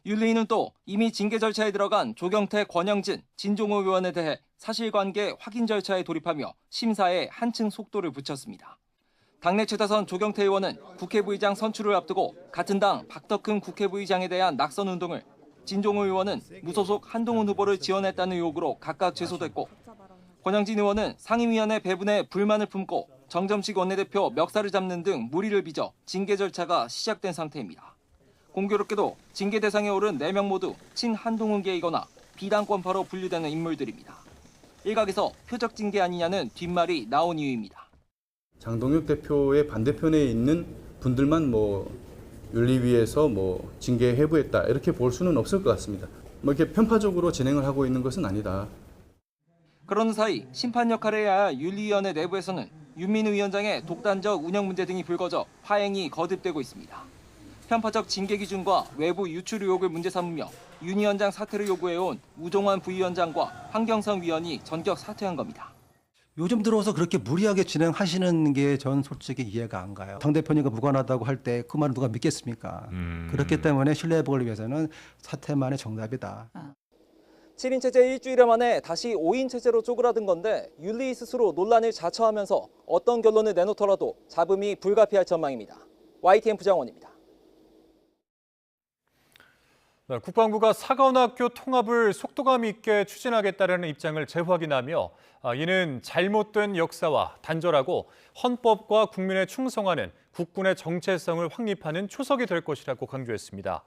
윤리위는 또 이미 징계 절차에 들어간 조경태, 권영진, 진종호 의원에 대해 사실관계 확인 절차에 돌입하며 심사에 한층 속도를 붙였습니다. 당내 최다선 조경태 의원은 국회부의장 선출을 앞두고 같은 당 박덕흠 국회부의장에 대한 낙선 운동을, 진종호 의원은 무소속 한동훈 후보를 지원했다는 의혹으로 각각 제소됐고, 권영진 의원은 상임위원회 배분에 불만을 품고 정점식 원내대표 멱살을 잡는 등 물의를 빚어 징계 절차가 시작된 상태입니다. 공교롭게도 징계 대상에 오른 4명 모두 친한동훈계이거나 비당권파로 분류되는 인물들입니다. 일각에서 표적 징계 아니냐는 뒷말이 나온 이유입니다. 장동혁 대표의 반대편에 있는 분들만 윤리위에서 징계 회부했다 이렇게 볼 수는 없을 것 같습니다. 이렇게 편파적으로 진행을 하고 있는 것은 아니다. 그런 사이 심판 역할을 해야 할 윤리위원회 내부에서는 윤민우 위원장의 독단적 운영 문제 등이 불거져 파행이 거듭되고 있습니다. 편파적 징계 기준과 외부 유출 의혹을 문제 삼으며 윤 위원장 사퇴를 요구해온 우종환 부위원장과 황경성 위원이 전격 사퇴한 겁니다. 요즘 들어서 그렇게 무리하게 진행하시는 게 전 솔직히 이해가 안 가요. 당대표님과 무관하다고 할 때 그 말을 누가 믿겠습니까? 그렇기 때문에 신뢰 회복을 위해서는 사퇴만의 정답이다. 7인 체제 일주일 만에 다시 5인 체제로 쪼그라든 건데 윤리 스스로 논란을 자처하면서 어떤 결론을 내놓더라도 잡음이 불가피할 전망입니다. YTN 부장원입니다. 국방부가 사관학교 통합을 속도감 있게 추진하겠다는 입장을 재확인하며 이는 잘못된 역사와 단절하고 헌법과 국민에 충성하는 국군의 정체성을 확립하는 초석이 될 것이라고 강조했습니다.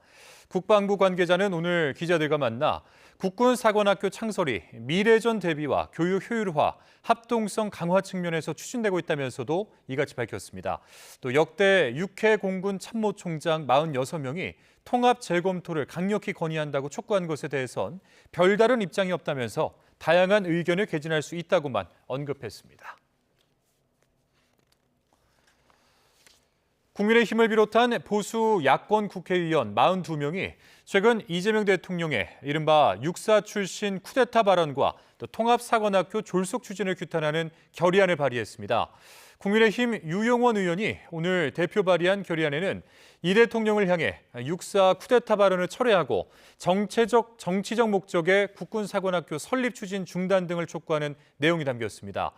국방부 관계자는 오늘 기자들과 만나 국군 사관학교 창설이 미래전 대비와 교육 효율화, 합동성 강화 측면에서 추진되고 있다면서도 이같이 밝혔습니다. 또 역대 육해 공군 참모총장 46명이 통합 재검토를 강력히 건의한다고 촉구한 것에 대해선 별다른 입장이 없다면서 다양한 의견을 개진할 수 있다고만 언급했습니다. 국민의힘을 비롯한 보수 야권 국회의원 42명이 최근 이재명 대통령의 이른바 육사 출신 쿠데타 발언과 또 통합사관학교 졸속 추진을 규탄하는 결의안을 발의했습니다. 국민의힘 유용원 의원이 오늘 대표 발의한 결의안에는 이 대통령을 향해 육사 쿠데타 발언을 철회하고 정치적 목적의 국군사관학교 설립 추진 중단 등을 촉구하는 내용이 담겼습니다.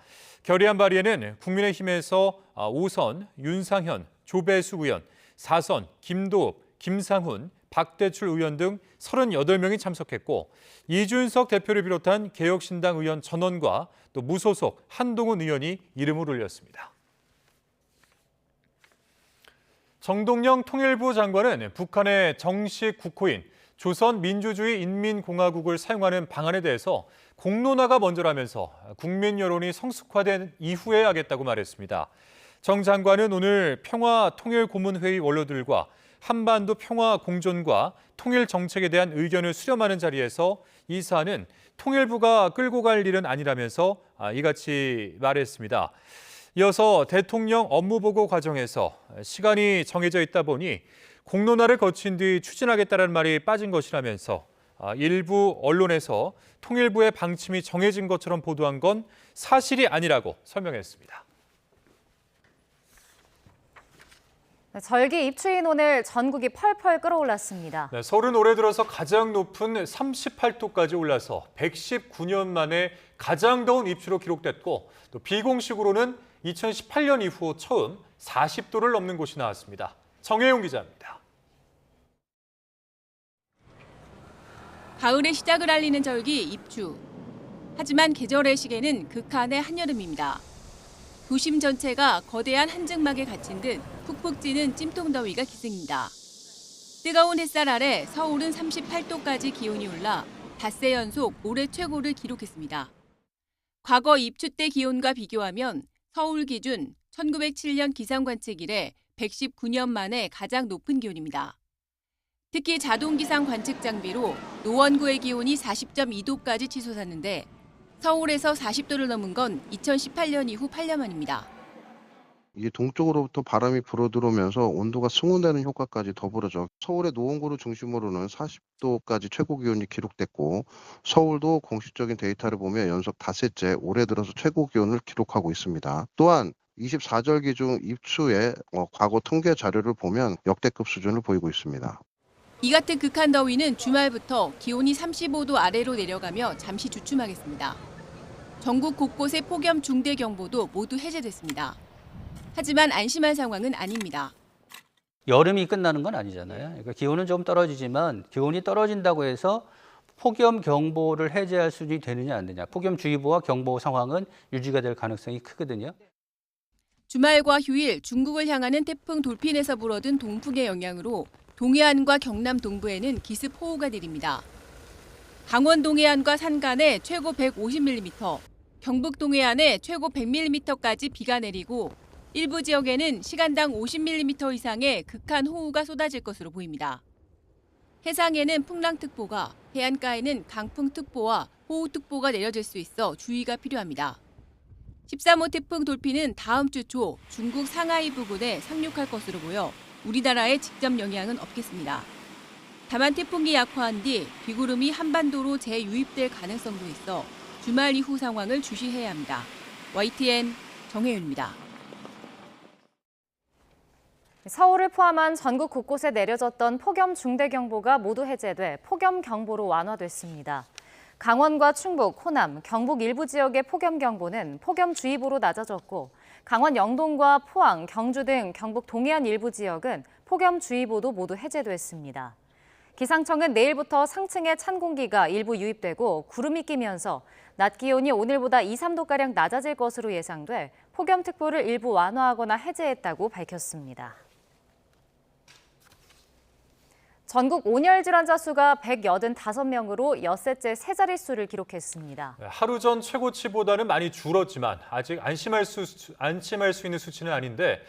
결의안 발의에는 국민의힘에서 5선 윤상현, 조배수 의원, 4선 김도읍, 김상훈, 박대출 의원 등 38명이 참석했고 이준석 대표를 비롯한 개혁신당 의원 전원과 또 무소속 한동훈 의원이 이름을 올렸습니다. 정동영 통일부 장관은 북한의 정식 국호인 조선민주주의인민공화국을 사용하는 방안에 대해서 공론화가 먼저라면서 국민 여론이 성숙화된 이후에 하겠다고 말했습니다. 정 장관은 오늘 평화통일고문회의 원로들과 한반도 평화 공존과 통일 정책에 대한 의견을 수렴하는 자리에서 이 사안은 통일부가 끌고 갈 일은 아니라면서 이같이 말했습니다. 이어서 대통령 업무보고 과정에서 시간이 정해져 있다 보니 공론화를 거친 뒤 추진하겠다는 말이 빠진 것이라면서 일부 언론에서 통일부의 방침이 정해진 것처럼 보도한 건 사실이 아니라고 설명했습니다. 절기 입추인 오늘 전국이 펄펄 끓어올랐습니다. 서울은 올해 들어서 가장 높은 38도까지 올라서 119년 만에 가장 더운 입추로 기록됐고 또 비공식으로는 2018년 이후 처음 40도를 넘는 곳이 나왔습니다. 정혜용 기자입니다. 가을의 시작을 알리는 절기 입추. 하지만 계절의 시계는 극한의 한여름입니다. 도심 전체가 거대한 한증막에 갇힌 듯 푹푹 찌는 찜통더위가 기승입니다. 뜨거운 햇살 아래 서울은 38도까지 기온이 올라 닷새 연속 올해 최고를 기록했습니다. 과거 입추 때 기온과 비교하면 서울 기준 1907년 기상관측 이래 119년 만에 가장 높은 기온입니다. 특히 자동기상 관측 장비로 노원구의 기온이 40.2도까지 치솟았는데 서울에서 40도를 넘은 건 2018년 이후 8년 만입니다. 이게 동쪽으로부터 바람이 불어들어오면서 온도가 승온되는 효과까지 더불어져 서울의 노원구를 중심으로는 40도까지 최고 기온이 기록됐고 서울도 공식적인 데이터를 보면 연속 닷새째 올해 들어서 최고 기온을 기록하고 있습니다. 또한 24절 기준 입추의 과거 통계 자료를 보면 역대급 수준을 보이고 있습니다. 이 같은 극한 더위는 주말부터 기온이 35도 아래로 내려가며 잠시 주춤하겠습니다. 전국 곳곳의 폭염 중대경보도 모두 해제됐습니다. 하지만 안심할 상황은 아닙니다. 여름이 끝나는 건 아니잖아요. 그러니까 기온은 좀 떨어지지만 기온이 떨어진다고 해서 폭염 경보를 해제할 수준이 되느냐 안 되느냐. 폭염주의보와 경보 상황은 유지가 될 가능성이 크거든요. 주말과 휴일 중국을 향하는 태풍 돌핀에서 불어든 동풍의 영향으로 동해안과 경남 동부에는 기습 호우가 내립니다. 강원 동해안과 산간에 최고 150mm, 경북 동해안에 최고 100mm까지 비가 내리고 일부 지역에는 시간당 50mm 이상의 극한 호우가 쏟아질 것으로 보입니다. 해상에는 풍랑특보가, 해안가에는 강풍특보와 호우특보가 내려질 수 있어 주의가 필요합니다. 13호 태풍 돌핀은 다음 주 초 중국 상하이 부근에 상륙할 것으로 보여 우리나라에 직접 영향은 없겠습니다. 다만 태풍이 약화한 뒤 비구름이 한반도로 재유입될 가능성도 있어 주말 이후 상황을 주시해야 합니다. YTN 정혜윤입니다. 서울을 포함한 전국 곳곳에 내려졌던 폭염 중대경보가 모두 해제돼 폭염경보로 완화됐습니다. 강원과 충북, 호남, 경북 일부 지역의 폭염경보는 폭염주의보로 낮아졌고 강원 영동과 포항, 경주 등 경북 동해안 일부 지역은 폭염주의보도 모두 해제됐습니다. 기상청은 내일부터 상층에 찬 공기가 일부 유입되고 구름이 끼면서 낮 기온이 오늘보다 2, 3도가량 낮아질 것으로 예상돼 폭염특보를 일부 완화하거나 해제했다고 밝혔습니다. 전국 온열 질환자 수가 185명으로 엿새째 세 자릿수를 기록했습니다. 하루 전 최고치보다는 많이 줄었지만 아직 안심할 수 있는 수치는 아닌데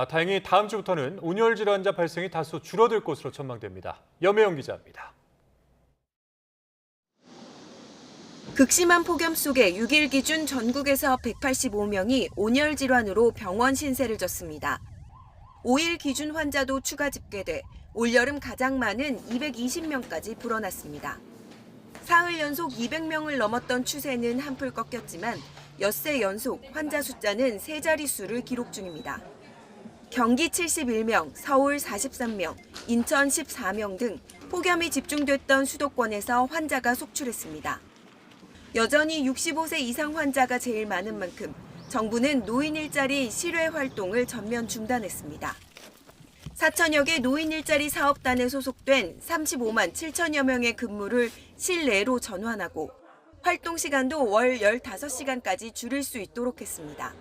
다행히 다음 주부터는 온열 질환자 발생이 다소 줄어들 것으로 전망됩니다. 염혜영 기자입니다. 극심한 폭염 속에 6일 기준 전국에서 185명이 온열 질환으로 병원 신세를 졌습니다. 5일 기준 환자도 추가 집계돼 올여름 가장 많은 220명까지 불어났습니다. 사흘 연속 200명을 넘었던 추세는 한풀 꺾였지만 엿새 연속 환자 숫자는 세 자릿수를 기록 중입니다. 경기 71명, 서울 43명, 인천 14명 등 폭염이 집중됐던 수도권에서 환자가 속출했습니다. 여전히 65세 이상 환자가 제일 많은 만큼 정부는 노인 일자리 실외 활동을 전면 중단했습니다. 4천여 개 노인 일자리 사업단에 소속된 35만 7천여 명의 근무를 실내로 전환하고 활동 시간도 월 15시간까지 줄일 수 있도록 했습니다.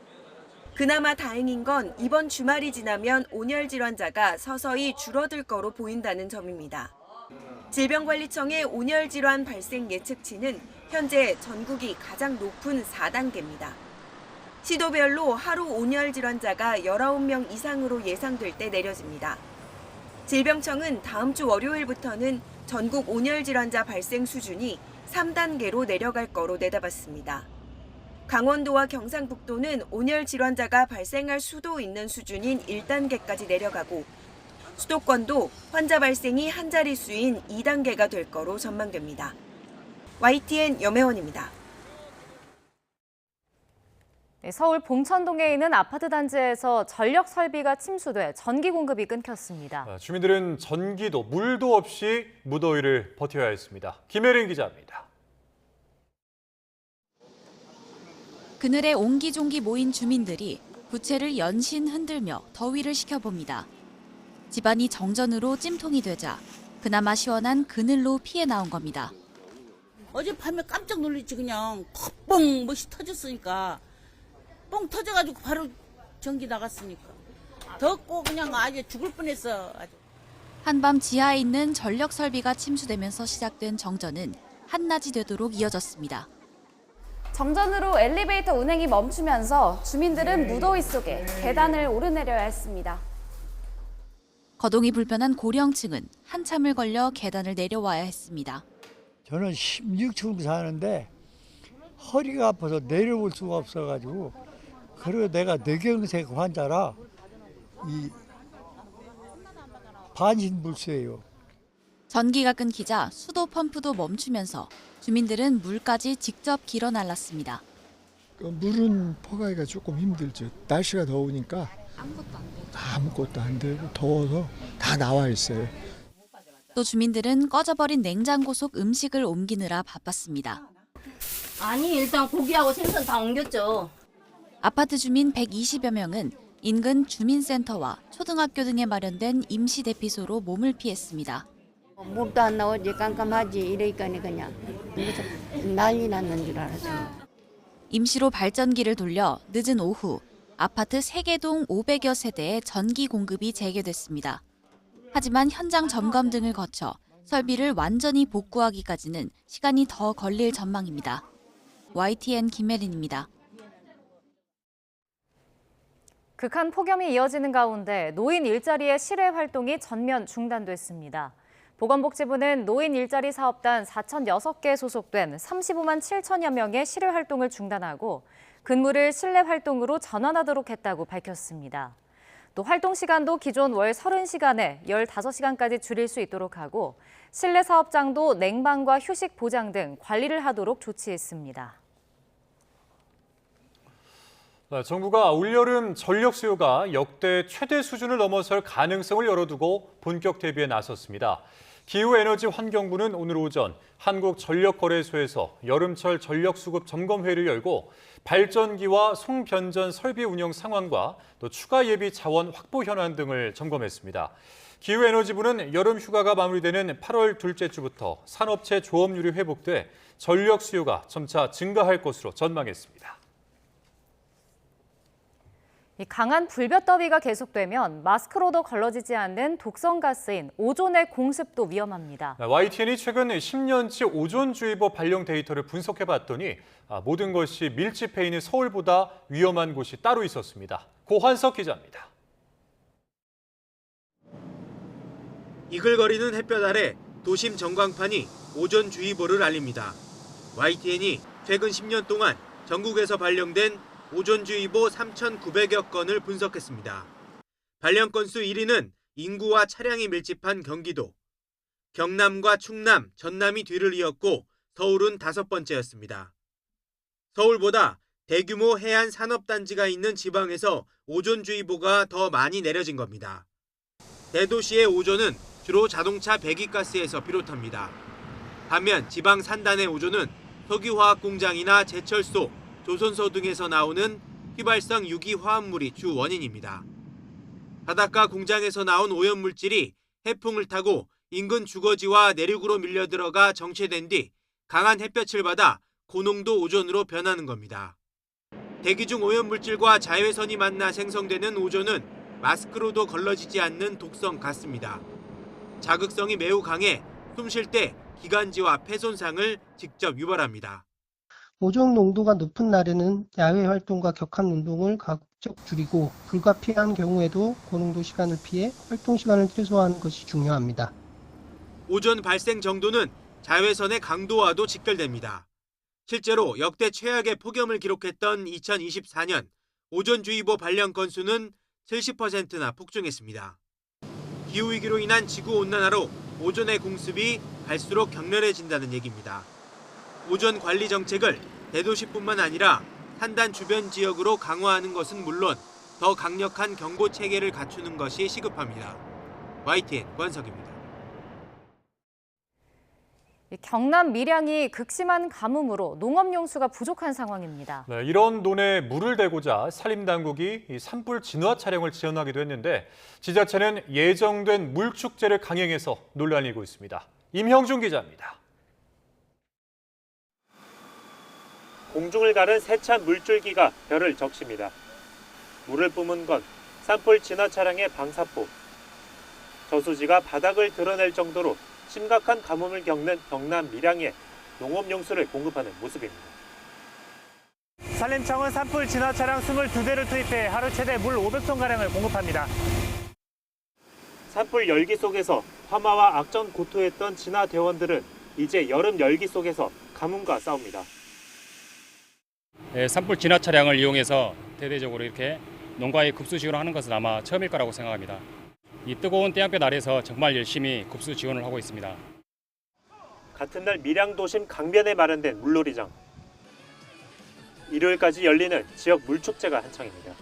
그나마 다행인 건 이번 주말이 지나면 온열 질환자가 서서히 줄어들 거로 보인다는 점입니다. 질병관리청의 온열 질환 발생 예측치는 현재 전국이 가장 높은 4단계입니다. 시도별로 하루 온열 질환자가 19명 이상으로 예상될 때 내려집니다. 질병청은 다음 주 월요일부터는 전국 온열 질환자 발생 수준이 3단계로 내려갈 거로 내다봤습니다. 강원도와 경상북도는 온열 질환자가 발생할 수도 있는 수준인 1단계까지 내려가고 수도권도 환자 발생이 한 자릿수인 2단계가 될 거로 전망됩니다. YTN 염혜원입니다. 서울 봉천동에 있는 아파트 단지에서 전력 설비가 침수돼 전기 공급이 끊겼습니다. 주민들은 전기도 물도 없이 무더위를 버텨야 했습니다. 김혜린 기자입니다. 그늘에 옹기종기 모인 주민들이 부채를 연신 흔들며 더위를 식혀봅니다. 집안이 정전으로 찜통이 되자 그나마 시원한 그늘로 피해 나온 겁니다. 어젯밤에 깜짝 놀랐지. 그냥 뻥 멋이 터졌으니까 뻥 터져가지고 바로 전기 나갔으니까 덥고 그냥 아주 죽을 뻔했어. 아주. 한밤 지하에 있는 전력 설비가 침수되면서 시작된 정전은 한낮이 되도록 이어졌습니다. 정전으로 엘리베이터 운행이 멈추면서 주민들은 무더위 속에 계단을 오르내려야 했습니다. 거동이 불편한 고령층은 한참을 걸려 계단을 내려와야 했습니다. 저는 16층 사는데 허리가 아파서 내려올 수가 없어가지고, 그리고 내가 뇌경색 환자라 이 반신불수예요. 전기가 끊기자 수도 펌프도 멈추면서 주민들은 물까지 직접 길어 날랐습니다. 물은 퍼가기가 조금 힘들죠. 날씨가 더우니까 아무것도 안 되고 더워서 다 나와 있어요. 또 주민들은 꺼져버린 냉장고 속 음식을 옮기느라 바빴습니다. 아니, 일단 고기하고 생선 다 옮겼죠. 아파트 주민 120여 명은 인근 주민센터와 초등학교 등에 마련된 임시 대피소로 몸을 피했습니다. 물도 안 나오지, 깜깜하지 이러니까 그냥 난리 났는 줄 알았어요. 임시로 발전기를 돌려 늦은 오후 아파트 3개 동 500여 세대에 전기 공급이 재개됐습니다. 하지만 현장 점검 등을 거쳐 설비를 완전히 복구하기까지는 시간이 더 걸릴 전망입니다. YTN 김혜린입니다. 극한 폭염이 이어지는 가운데 노인 일자리의 실외 활동이 전면 중단됐습니다. 보건복지부는 노인 일자리 사업단 4,006개 소속된 35만 7천여 명의 실외 활동을 중단하고 근무를 실내 활동으로 전환하도록 했다고 밝혔습니다. 또 활동 시간도 기존 월 30시간에 15시간까지 줄일 수 있도록 하고 실내 사업장도 냉방과 휴식 보장 등 관리를 하도록 조치했습니다. 정부가 올여름 전력 수요가 역대 최대 수준을 넘어설 가능성을 열어두고 본격 대비에 나섰습니다. 기후에너지환경부는 오늘 오전 한국전력거래소에서 여름철 전력수급 점검회를 열고 발전기와 송변전 설비 운영 상황과 또 추가 예비 자원 확보 현안 등을 점검했습니다. 기후에너지부는 여름 휴가가 마무리되는 8월 둘째 주부터 산업체 조업률이 회복돼 전력 수요가 점차 증가할 것으로 전망했습니다. 강한 불볕더위가 계속되면 마스크로도 걸러지지 않는 독성가스인 오존의 공습도 위험합니다. YTN이 최근 10년치 오존주의보 발령 데이터를 분석해봤더니 모든 것이 밀집해 있는 서울보다 위험한 곳이 따로 있었습니다. 고환석 기자입니다. 이글거리는 햇볕 아래 도심 전광판이 오존주의보를 알립니다. YTN이 최근 10년 동안 전국에서 발령된 오존주의보 3,900여 건을 분석했습니다. 발령 건수 1위는 인구와 차량이 밀집한 경기도, 경남과 충남, 전남이 뒤를 이었고 서울은 5번째였습니다. 서울보다 대규모 해안 산업단지가 있는 지방에서 오존주의보가 더 많이 내려진 겁니다. 대도시의 오존은 주로 자동차 배기가스에서 비롯합니다. 반면 지방 산단의 오존은 석유화학 공장이나 제철소, 조선소 등에서 나오는 휘발성 유기화합물이 주 원인입니다. 바닷가 공장에서 나온 오염물질이 해풍을 타고 인근 주거지와 내륙으로 밀려 들어가 정체된 뒤 강한 햇볕을 받아 고농도 오존으로 변하는 겁니다. 대기 중 오염물질과 자외선이 만나 생성되는 오존은 마스크로도 걸러지지 않는 독성 가스입니다. 자극성이 매우 강해 숨 쉴 때 기관지와 폐 손상을 직접 유발합니다. 오존 농도가 높은 날에는 야외 활동과 격한 운동을 가급적 줄이고 불가피한 경우에도 고농도 시간을 피해 활동 시간을 최소화하는 것이 중요합니다. 오존 발생 정도는 자외선의 강도와도 직결됩니다. 실제로 역대 최악의 폭염을 기록했던 2024년 오존주의보 발령 건수는 70%나 폭증했습니다. 기후위기로 인한 지구온난화로 오존의 공습이 갈수록 격렬해진다는 얘기입니다. 오존 관리 정책을 대도시뿐만 아니라 산단 주변 지역으로 강화하는 것은 물론 더 강력한 경고 체계를 갖추는 것이 시급합니다. YTN 권석입니다. 경남 밀양이 극심한 가뭄으로 농업용수가 부족한 상황입니다. 네, 이런 논에 물을 대고자 산림당국이 이 산불 진화 차량을 지원하기도 했는데 지자체는 예정된 물축제를 강행해서 논란이 일고 있습니다. 임형준 기자입니다. 공중을 가른 세찬 물줄기가 별을 적십니다. 물을 뿜은 건 산불 진화 차량의 방사포. 저수지가 바닥을 드러낼 정도로 심각한 가뭄을 겪는 경남 밀양에 농업용수를 공급하는 모습입니다. 산림청은 산불 진화 차량 22대를 투입해 하루 최대 물 500톤가량을 공급합니다. 산불 열기 속에서 화마와 악전 고투했던 진화 대원들은 이제 여름 열기 속에서 가뭄과 싸웁니다. 산불 진화 차량을 이용해서 대대적으로 이렇게 농가에 급수 지원을 하는 것은 아마 처음일 거라고 생각합니다. 이 뜨거운 태양볕 아래서 정말 열심히 급수 지원을 하고 있습니다. 같은 날 밀양 도심 강변에 마련된 물놀이장. 일요일까지 열리는 지역 물축제가 한창입니다.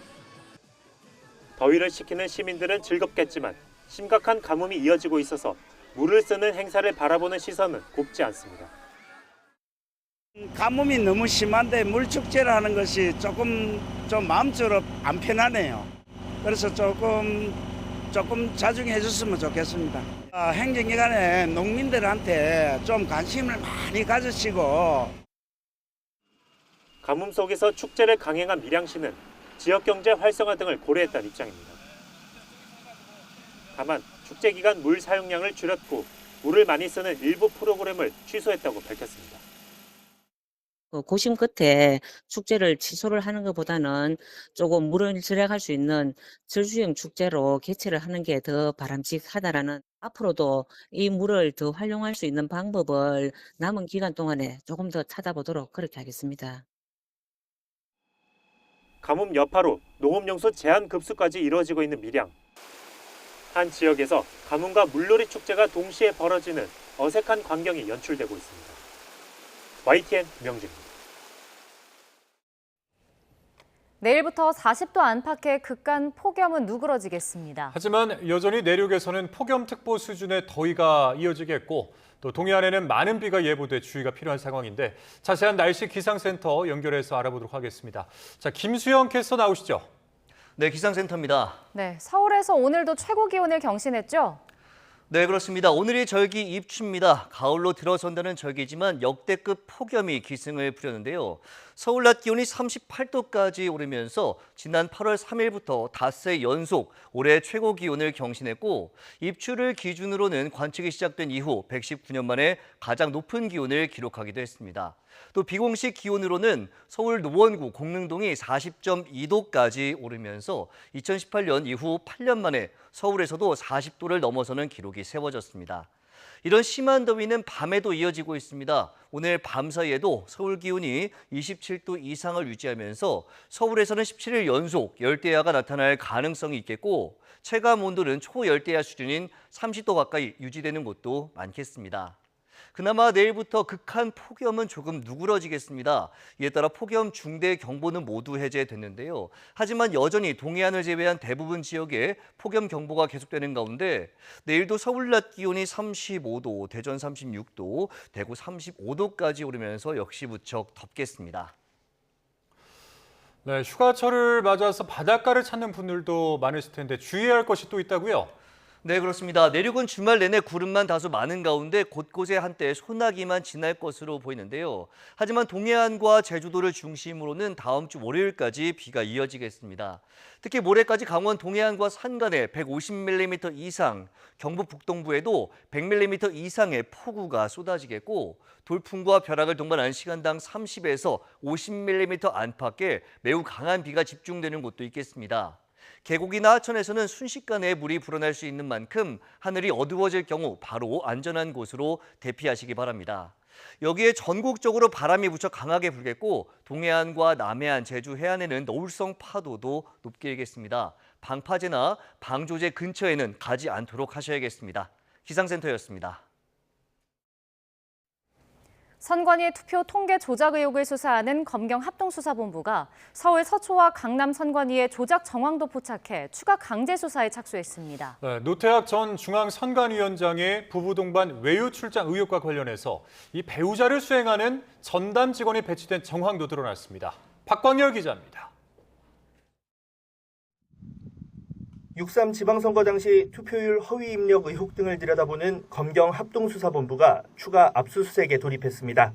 더위를 식히는 시민들은 즐겁겠지만 심각한 가뭄이 이어지고 있어서 물을 쓰는 행사를 바라보는 시선은 곱지 않습니다. 가뭄이 너무 심한데 물축제를 하는 것이 조금 좀 마음적으로 안 편하네요. 그래서 조금 자중해 줬으면 좋겠습니다. 행정기관에 농민들한테 좀 관심을 많이 가지시고. 가뭄 속에서 축제를 강행한 밀양시는 지역경제 활성화 등을 고려했다는 입장입니다. 다만 축제 기간 물 사용량을 줄였고 물을 많이 쓰는 일부 프로그램을 취소했다고 밝혔습니다. 고심 끝에 축제를 취소를 하는 것보다는 조금 물을 절약할 수 있는 절수형 축제로 개최를 하는 게 더 바람직하다라는, 앞으로도 이 물을 더 활용할 수 있는 방법을 남은 기간 동안에 조금 더 찾아보도록 그렇게 하겠습니다. 가뭄 여파로 농업용수 제한 급수까지 이루어지고 있는 밀양. 한 지역에서 가뭄과 물놀이 축제가 동시에 벌어지는 어색한 광경이 연출되고 있습니다. YTN 명진입니다. 내일부터 40도 안팎의 극간 폭염은 누그러지겠습니다. 하지만 여전히 내륙에서는 폭염특보 수준의 더위가 이어지겠고 또 동해안에는 많은 비가 예보돼 주의가 필요한 상황인데 자세한 날씨 기상센터 연결해서 알아보도록 하겠습니다. 자, 김수영 캐스터 나오시죠. 네, 기상센터입니다. 네, 서울에서 오늘도 최고 기온을 경신했죠? 네, 그렇습니다. 오늘이 절기 입추입니다. 가을로 들어선다는 절기지만 역대급 폭염이 기승을 부렸는데요. 서울 낮 기온이 38도까지 오르면서 지난 8월 3일부터 닷새 연속 올해 최고 기온을 경신했고 입추를 기준으로는 관측이 시작된 이후 119년 만에 가장 높은 기온을 기록하기도 했습니다. 또 비공식 기온으로는 서울 노원구 공릉동이 40.2도까지 오르면서 2018년 이후 8년 만에 서울에서도 40도를 넘어서는 기록이 세워졌습니다. 이런 심한 더위는 밤에도 이어지고 있습니다. 오늘 밤 사이에도 서울 기온이 27도 이상을 유지하면서 서울에서는 17일 연속 열대야가 나타날 가능성이 있겠고 체감 온도는 초열대야 수준인 30도 가까이 유지되는 곳도 많겠습니다. 그나마 내일부터 극한 폭염은 조금 누그러지겠습니다. 이에 따라 폭염 중대 경보는 모두 해제됐는데요. 하지만 여전히 동해안을 제외한 대부분 지역에 폭염 경보가 계속되는 가운데 내일도 서울 낮 기온이 35도, 대전 36도, 대구 35도까지 오르면서 역시 무척 덥겠습니다. 네, 휴가철을 맞아서 바닷가를 찾는 분들도 많으실 텐데 주의해야 할 것이 또 있다고요? 네, 그렇습니다. 내륙은 주말 내내 구름만 다소 많은 가운데 곳곳에 한때 소나기만 지날 것으로 보이는데요. 하지만 동해안과 제주도를 중심으로는 다음 주 월요일까지 비가 이어지겠습니다. 특히 모레까지 강원 동해안과 산간에 150mm 이상, 경북 북동부에도 100mm 이상의 폭우가 쏟아지겠고 돌풍과 벼락을 동반한 시간당 30에서 50mm 안팎의 매우 강한 비가 집중되는 곳도 있겠습니다. 계곡이나 하천에서는 순식간에 물이 불어날 수 있는 만큼 하늘이 어두워질 경우 바로 안전한 곳으로 대피하시기 바랍니다. 여기에 전국적으로 바람이 무척 강하게 불겠고 동해안과 남해안, 제주 해안에는 너울성 파도도 높게 일겠습니다. 방파제나 방조제 근처에는 가지 않도록 하셔야겠습니다. 기상센터였습니다. 선관위 투표 통계 조작 의혹을 수사하는 검경 합동수사본부가 서울 서초와 강남 선관위의 조작 정황도 포착해 추가 강제 수사에 착수했습니다. 노태학 전 중앙선관위원장의 부부 동반 외유 출장 의혹과 관련해서 이 배우자를 수행하는 전담 직원이 배치된 정황도 드러났습니다. 박광열 기자입니다. 6.3 지방선거 당시 투표율 허위 입력 의혹 등을 들여다보는 검경 합동수사본부가 추가 압수수색에 돌입했습니다.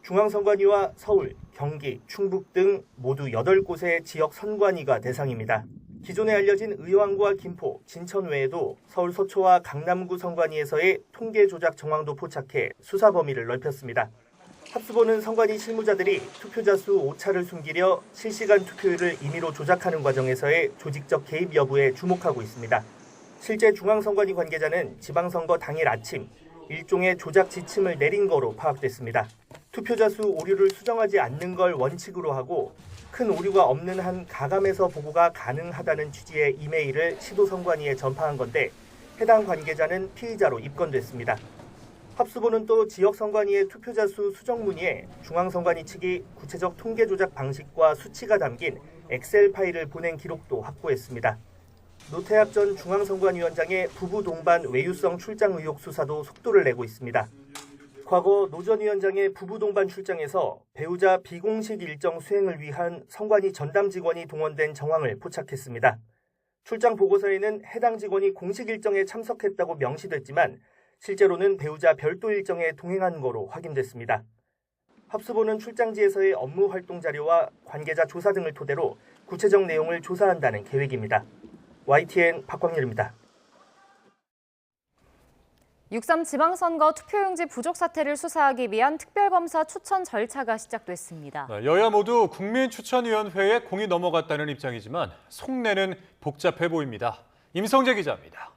중앙선관위와 서울, 경기, 충북 등 모두 8곳의 지역 선관위가 대상입니다. 기존에 알려진 의왕과 김포, 진천 외에도 서울 서초와 강남구 선관위에서의 통계 조작 정황도 포착해 수사 범위를 넓혔습니다. 합수본은 선관위 실무자들이 투표자 수 오차를 숨기려 실시간 투표율을 임의로 조작하는 과정에서의 조직적 개입 여부에 주목하고 있습니다. 실제 중앙선관위 관계자는 지방선거 당일 아침 일종의 조작 지침을 내린 거로 파악됐습니다. 투표자 수 오류를 수정하지 않는 걸 원칙으로 하고 큰 오류가 없는 한 가감해서 보고가 가능하다는 취지의 이메일을 시도선관위에 전파한 건데 해당 관계자는 피의자로 입건됐습니다. 합수본은 또 지역선관위의 투표자 수 수정 문의에 중앙선관위 측이 구체적 통계 조작 방식과 수치가 담긴 엑셀 파일을 보낸 기록도 확보했습니다. 노태학 전 중앙선관위원장의 부부 동반 외유성 출장 의혹 수사도 속도를 내고 있습니다. 과거 노 전 위원장의 부부 동반 출장에서 배우자 비공식 일정 수행을 위한 선관위 전담 직원이 동원된 정황을 포착했습니다. 출장 보고서에는 해당 직원이 공식 일정에 참석했다고 명시됐지만 실제로는 배우자 별도 일정에 동행한 거로 확인됐습니다. 합수본은 출장지에서의 업무 활동 자료와 관계자 조사 등을 토대로 구체적 내용을 조사한다는 계획입니다. YTN 박광렬입니다. 6.3 지방선거 투표용지 부족 사태를 수사하기 위한 특별검사 추천 절차가 시작됐습니다. 여야 모두 국민추천위원회에 공이 넘어갔다는 입장이지만 속내는 복잡해 보입니다. 임성재 기자입니다.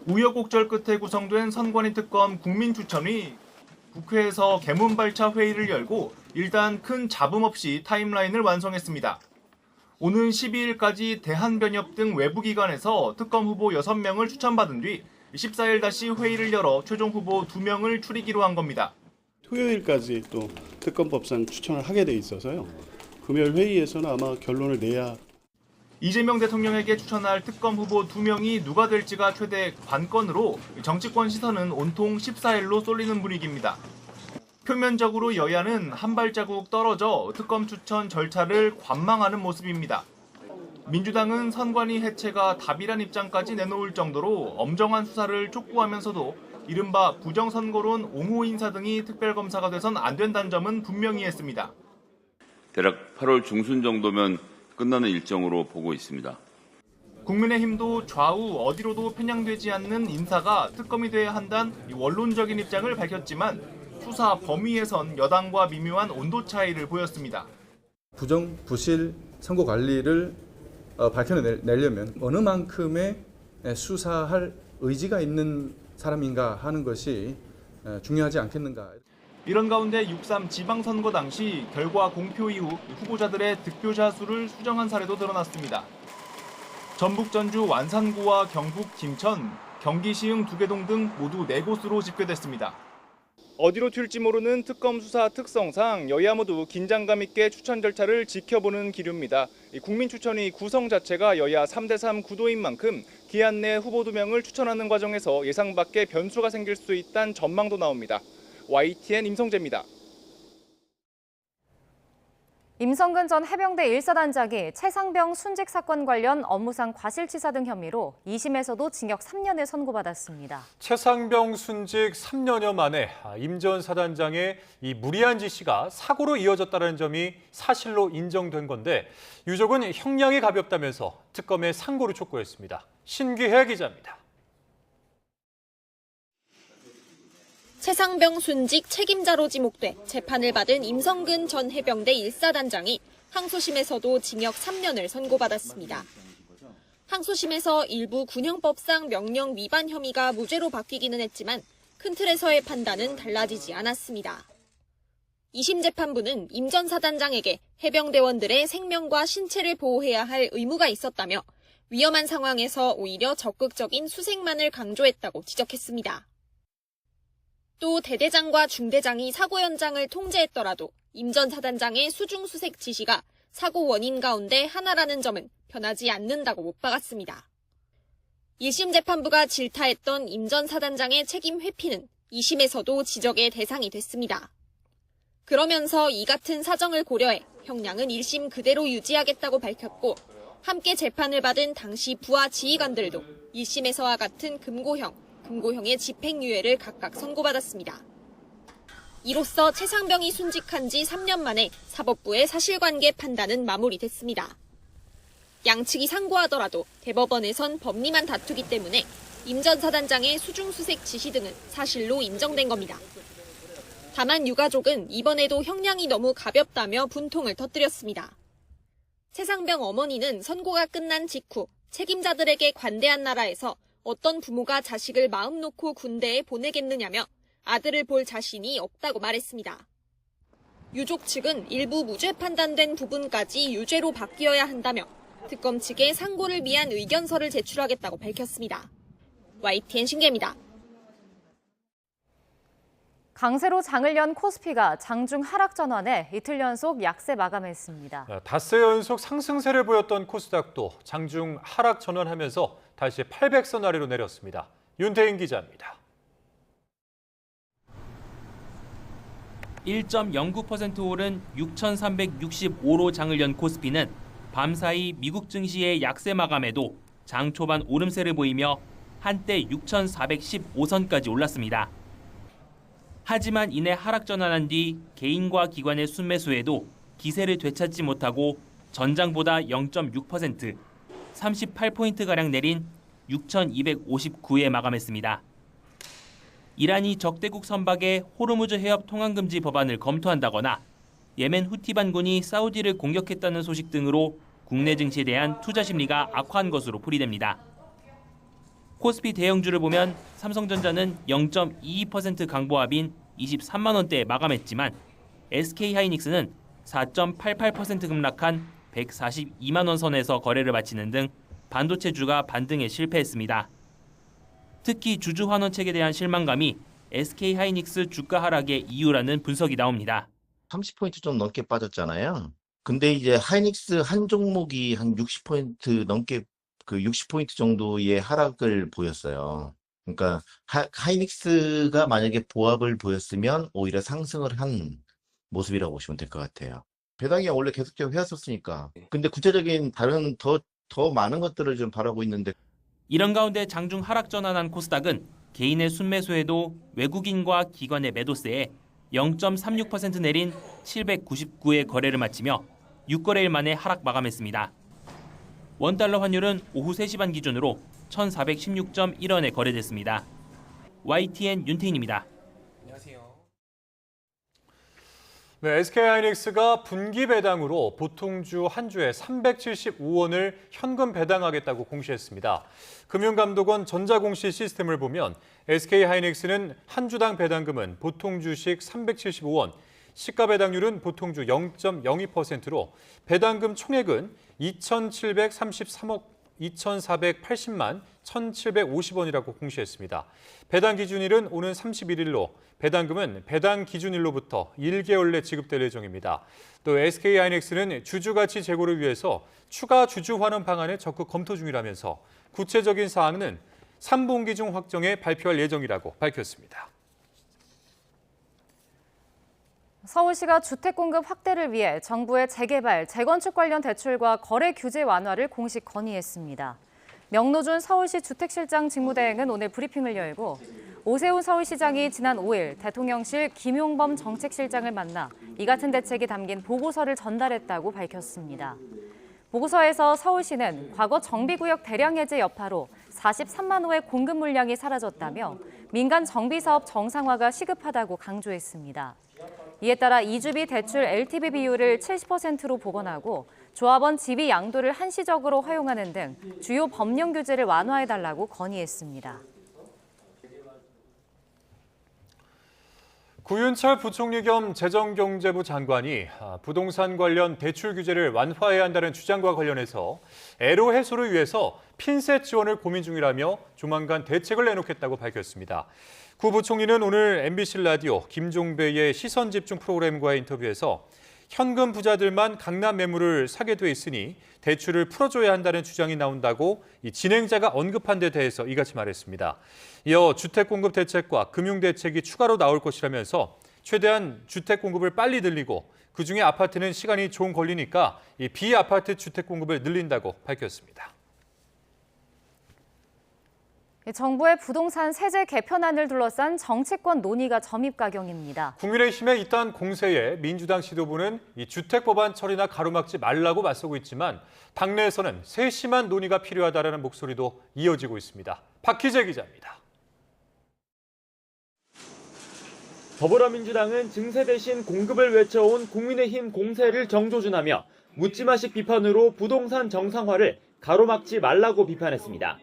우여곡절 끝에 구성된 선관위 특검 국민추천위 국회에서 개문발차 회의를 열고 일단 큰 잡음 없이 타임라인을 완성했습니다. 오는 12일까지 대한변협 등 외부기관에서 특검 후보 6명을 추천받은 뒤 14일 다시 회의를 열어 최종 후보 2명을 추리기로 한 겁니다. 토요일까지 또 특검법상 추천을 하게 돼 있어서요. 금요일 회의에서는 아마 결론을 내야. 이재명 대통령에게 추천할 특검 후보 2명이 누가 될지가 최대 관건으로 정치권 시선은 온통 14일로 쏠리는 분위기입니다. 표면적으로 여야는 한 발자국 떨어져 특검 추천 절차를 관망하는 모습입니다. 민주당은 선관위 해체가 답이란 입장까지 내놓을 정도로 엄정한 수사를 촉구하면서도 이른바 부정선거론 옹호 인사 등이 특별검사가 돼선 안 된다는 점은 분명히 했습니다. 대략 8월 중순 정도면 끝나는 일정으로 보고 있습니다. 국민의힘도 좌우 어디로도 편향되지 않는 인사가 특검이 돼야 한다는 원론적인 입장을 밝혔지만 수사 범위에선 여당과 미묘한 온도 차이를 보였습니다. 부정, 부실 선거 관리를 밝혀내려면 어느 만큼의 수사할 의지가 있는 사람인가 하는 것이 중요하지 않겠는가. 이런 가운데 6.3 지방선거 당시 결과 공표 이후 후보자들의 득표자 수를 수정한 사례도 드러났습니다. 전북 전주 완산구와 경북 김천, 경기 시흥 두개동 등 모두 4곳으로 집계됐습니다. 어디로 튈지 모르는 특검 수사 특성상 여야 모두 긴장감 있게 추천 절차를 지켜보는 기류입니다. 국민추천위 구성 자체가 여야 3대3 구도인 만큼 기한 내 후보 2명을 추천하는 과정에서 예상 밖의 변수가 생길 수 있다는 전망도 나옵니다. YTN 임성재입니다. 임성근 전 해병대 1사단장이 최상병 순직 사건 관련 업무상 과실치사 등 혐의로 2심에서도 징역 3년을 선고받았습니다. 최상병 순직 3년여 만에 임 전 사단장의 이 무리한 지시가 사고로 이어졌다는 점이 사실로 인정된 건데 유족은 형량이 가볍다면서 특검에 상고를 촉구했습니다. 신기혜 기자입니다. 최상병 순직 책임자로 지목돼 재판을 받은 임성근 전 해병대 1사단장이 항소심에서도 징역 3년을 선고받았습니다. 항소심에서 일부 군형법상 명령 위반 혐의가 무죄로 바뀌기는 했지만 큰 틀에서의 판단은 달라지지 않았습니다. 2심 재판부는 임 전 사단장에게 해병대원들의 생명과 신체를 보호해야 할 의무가 있었다며 위험한 상황에서 오히려 적극적인 수색만을 강조했다고 지적했습니다. 또 대대장과 중대장이 사고 현장을 통제했더라도 임 전 사단장의 수중수색 지시가 사고 원인 가운데 하나라는 점은 변하지 않는다고 못 박았습니다. 1심 재판부가 질타했던 임 전 사단장의 책임 회피는 2심에서도 지적의 대상이 됐습니다. 그러면서 이 같은 사정을 고려해 형량은 1심 그대로 유지하겠다고 밝혔고 함께 재판을 받은 당시 부하 지휘관들도 1심에서와 같은 금고형의 집행유예를 각각 선고받았습니다. 이로써 최상병이 순직한 지 3년 만에 사법부의 사실관계 판단은 마무리됐습니다. 양측이 상고하더라도 대법원에선 법리만 다투기 때문에 임 전 사단장의 수중수색 지시 등은 사실로 인정된 겁니다. 다만 유가족은 이번에도 형량이 너무 가볍다며 분통을 터뜨렸습니다. 최상병 어머니는 선고가 끝난 직후 책임자들에게 관대한 나라에서 어떤 부모가 자식을 마음 놓고 군대에 보내겠느냐며 아들을 볼 자신이 없다고 말했습니다. 유족 측은 일부 무죄 판단된 부분까지 유죄로 바뀌어야 한다며 특검 측에 상고를 위한 의견서를 제출하겠다고 밝혔습니다. YTN 신계입니다. 강세로 장을 연 코스피가 장중 하락 전환에 이틀 연속 약세 마감했습니다. 닷새 연속 상승세를 보였던 코스닥도 장중 하락 전환하면서 다시 800선 아래로 내렸습니다. 윤태인 기자입니다. 1.09% 오른 6,365로 장을 연 코스피는 밤사이 미국 증시의 약세 마감에도 장 초반 오름세를 보이며 한때 6,415선까지 올랐습니다. 하지만 이내 하락 전환한 뒤 개인과 기관의 순매수에도 기세를 되찾지 못하고 전장보다 0.6%, 38포인트가량 내린 6,259에 마감했습니다. 이란이 적대국 선박의 호르무즈 해협 통항금지 법안을 검토한다거나 예멘 후티 반군이 사우디를 공격했다는 소식 등으로 국내 증시에 대한 투자 심리가 악화한 것으로 풀이됩니다. 코스피 대형주를 보면 삼성전자는 0.22% 강보합인 23만 원대에 마감했지만 SK하이닉스는 4.88% 급락한 142만 원 선에서 거래를 마치는 등 반도체주가 반등에 실패했습니다. 특히 주주 환원책에 대한 실망감이 SK하이닉스 주가 하락의 이유라는 분석이 나옵니다. 30포인트 좀 넘게 빠졌잖아요. 근데 이제 하이닉스 한 종목이 한 60포인트 넘게 60포인트 정도의 하락을 보였어요. 그러니까 하이닉스가 만약에 보합을 보였으면 오히려 상승을 한 모습이라고 보시면 될 것 같아요. 배당이 원래 계속적으로 해왔었으니까. 근데 구체적인 다른 더 많은 것들을 좀 바라고 있는데. 이런 가운데 장중 하락 전환한 코스닥은 개인의 순매수에도 외국인과 기관의 매도세에 0.36% 내린 799의 거래를 마치며 6거래일 만에 하락 마감했습니다. 원달러 환율은 오후 3시 반 기준으로 1,416.1원에 거래됐습니다. YTN 윤태인입니다. 네, SK하이닉스가 분기 배당으로 보통주 한 주에 375원을 현금 배당하겠다고 공시했습니다. 금융감독원 전자공시 시스템을 보면 SK하이닉스는 한 주당 배당금은 보통주식 375원, 시가 배당률은 보통주 0.02%로 배당금 총액은 2,480만 1,750원이라고 공시했습니다. 배당 기준일은 오는 31일로 배당금은 배당 기준일로부터 1개월 내 지급될 예정입니다. 또 SK하이닉스는 주주가치 제고를 위해서 추가 주주 환원 방안을 적극 검토 중이라면서 구체적인 사항은 3분기 중 확정해 발표할 예정이라고 밝혔습니다. 서울시가 주택 공급 확대를 위해 정부의 재개발, 재건축 관련 대출과 거래 규제 완화를 공식 건의했습니다. 명노준 서울시 주택실장 직무대행은 오늘 브리핑을 열고 오세훈 서울시장이 지난 5일 대통령실 김용범 정책실장을 만나 이 같은 대책이 담긴 보고서를 전달했다고 밝혔습니다. 보고서에서 서울시는 과거 정비구역 대량 해제 여파로 43만 호의 공급 물량이 사라졌다며 민간 정비사업 정상화가 시급하다고 강조했습니다. 이에 따라 이주비 대출 LTV 비율을 70%로 복원하고 조합원 지위 양도를 한시적으로 허용하는 등 주요 법령 규제를 완화해달라고 건의했습니다. 구윤철 부총리 겸 재정경제부 장관이 부동산 관련 대출 규제를 완화해야 한다는 주장과 관련해서 애로 해소를 위해서 핀셋 지원을 고민 중이라며 조만간 대책을 내놓겠다고 밝혔습니다. 구 부총리는 오늘 MBC 라디오 김종배의 시선집중 프로그램과의 인터뷰에서 현금 부자들만 강남 매물을 사게 돼 있으니 대출을 풀어줘야 한다는 주장이 나온다고 이 진행자가 언급한 데 대해서 이같이 말했습니다. 이어 주택 공급 대책과 금융 대책이 추가로 나올 것이라면서 최대한 주택 공급을 빨리 늘리고 그중에 아파트는 시간이 좀 걸리니까 이 비아파트 주택 공급을 늘린다고 밝혔습니다. 정부의 부동산 세제 개편안을 둘러싼 정치권 논의가 점입가경입니다. 국민의힘의 이딴 공세에 민주당 지도부는 이 주택 법안 처리나 가로막지 말라고 맞서고 있지만 당내에서는 세심한 논의가 필요하다라는 목소리도 이어지고 있습니다. 박희재 기자입니다. 더불어민주당은 증세 대신 공급을 외쳐온 국민의힘 공세를 정조준하며 묻지마식 비판으로 부동산 정상화를 가로막지 말라고 비판했습니다.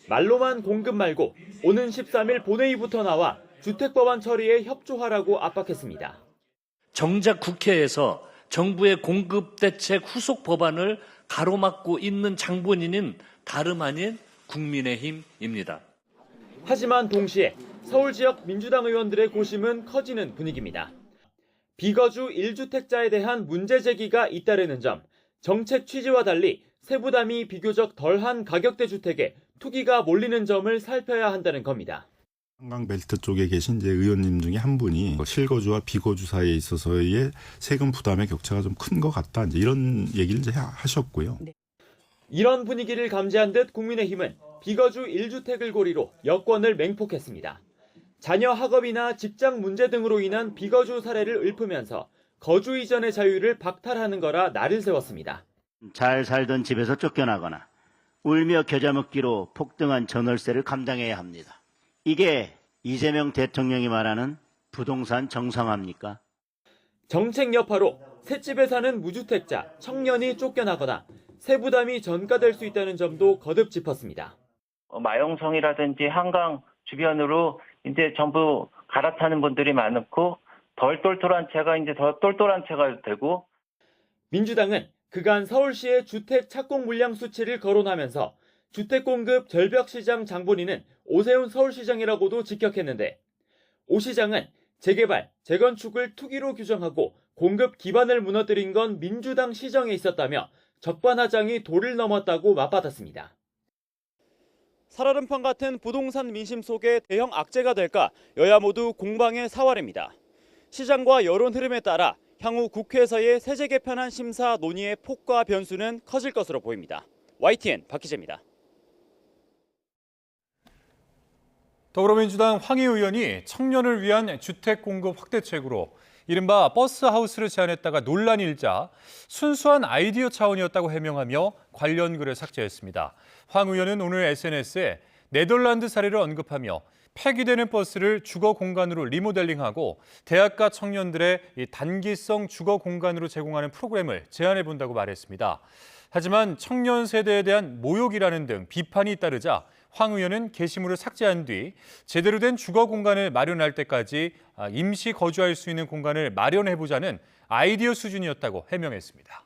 말로만 공급 말고 오는 13일 본회의부터 나와 주택법안 처리에 협조하라고 압박했습니다. 정작 국회에서 정부의 공급대책 후속 법안을 가로막고 있는 장본인은 다름 아닌 국민의힘입니다. 하지만 동시에 서울 지역 민주당 의원들의 고심은 커지는 분위기입니다. 비거주 1주택자에 대한 문제 제기가 잇따르는 점, 정책 취지와 달리 세부담이 비교적 덜한 가격대 주택에 투기가 몰리는 점을 살펴야 한다는 겁니다. 한강 벨트 쪽에 계신 이제 의원님 중에 한 분이 실거주와 비거주 사이에 있어서의 세금 부담의 격차가 좀 큰 것 같다. 이제 이런 얘기를 이제 하셨고요. 이런 분위기를 감지한 듯 국민의힘은 비거주 1주택을 고리로 여권을 맹폭했습니다. 자녀 학업이나 직장 문제 등으로 인한 비거주 사례를 읊으면서 거주 이전의 자유를 박탈하는 거라 날을 세웠습니다. 잘 살던 집에서 쫓겨나거나 울며 겨자 먹기로 폭등한 전월세를 감당해야 합니다. 이게 이재명 대통령이 말하는 부동산 정상화입니까? 정책 여파로 셋집에 사는 무주택자, 청년이 쫓겨나거나 세부담이 전가될 수 있다는 점도 거듭 짚었습니다. 마용성이라든지 한강 주변으로 이제 전부 갈아타는 분들이 많고 덜 똘똘한 채가 이제 더 똘똘한 채가 되고 민주당은 그간 서울시의 주택 착공 물량 수치를 거론하면서 주택 공급 절벽 시장 장본인은 오세훈 서울시장이라고도 직격했는데 오 시장은 재개발, 재건축을 투기로 규정하고 공급 기반을 무너뜨린 건 민주당 시정에 있었다며 적반하장이 도를 넘었다고 맞받았습니다. 살얼음판 같은 부동산 민심 속에 대형 악재가 될까 여야 모두 공방의 사활입니다. 시장과 여론 흐름에 따라 향후 국회에서의 세제 개편안 심사 논의의 폭과 변수는 커질 것으로 보입니다. YTN 박희재입니다. 더불어민주당 황희 의원이 청년을 위한 주택 공급 확대책으로 이른바 버스하우스를 제안했다가 논란이 일자 순수한 아이디어 차원이었다고 해명하며 관련 글을 삭제했습니다. 황 의원은 오늘 SNS에 네덜란드 사례를 언급하며 폐기되는 버스를 주거 공간으로 리모델링하고 대학가 청년들의 단기성 주거 공간으로 제공하는 프로그램을 제안해 본다고 말했습니다. 하지만 청년 세대에 대한 모욕이라는 등 비판이 따르자 황 의원은 게시물을 삭제한 뒤 제대로 된 주거 공간을 마련할 때까지 임시 거주할 수 있는 공간을 마련해보자는 아이디어 수준이었다고 해명했습니다.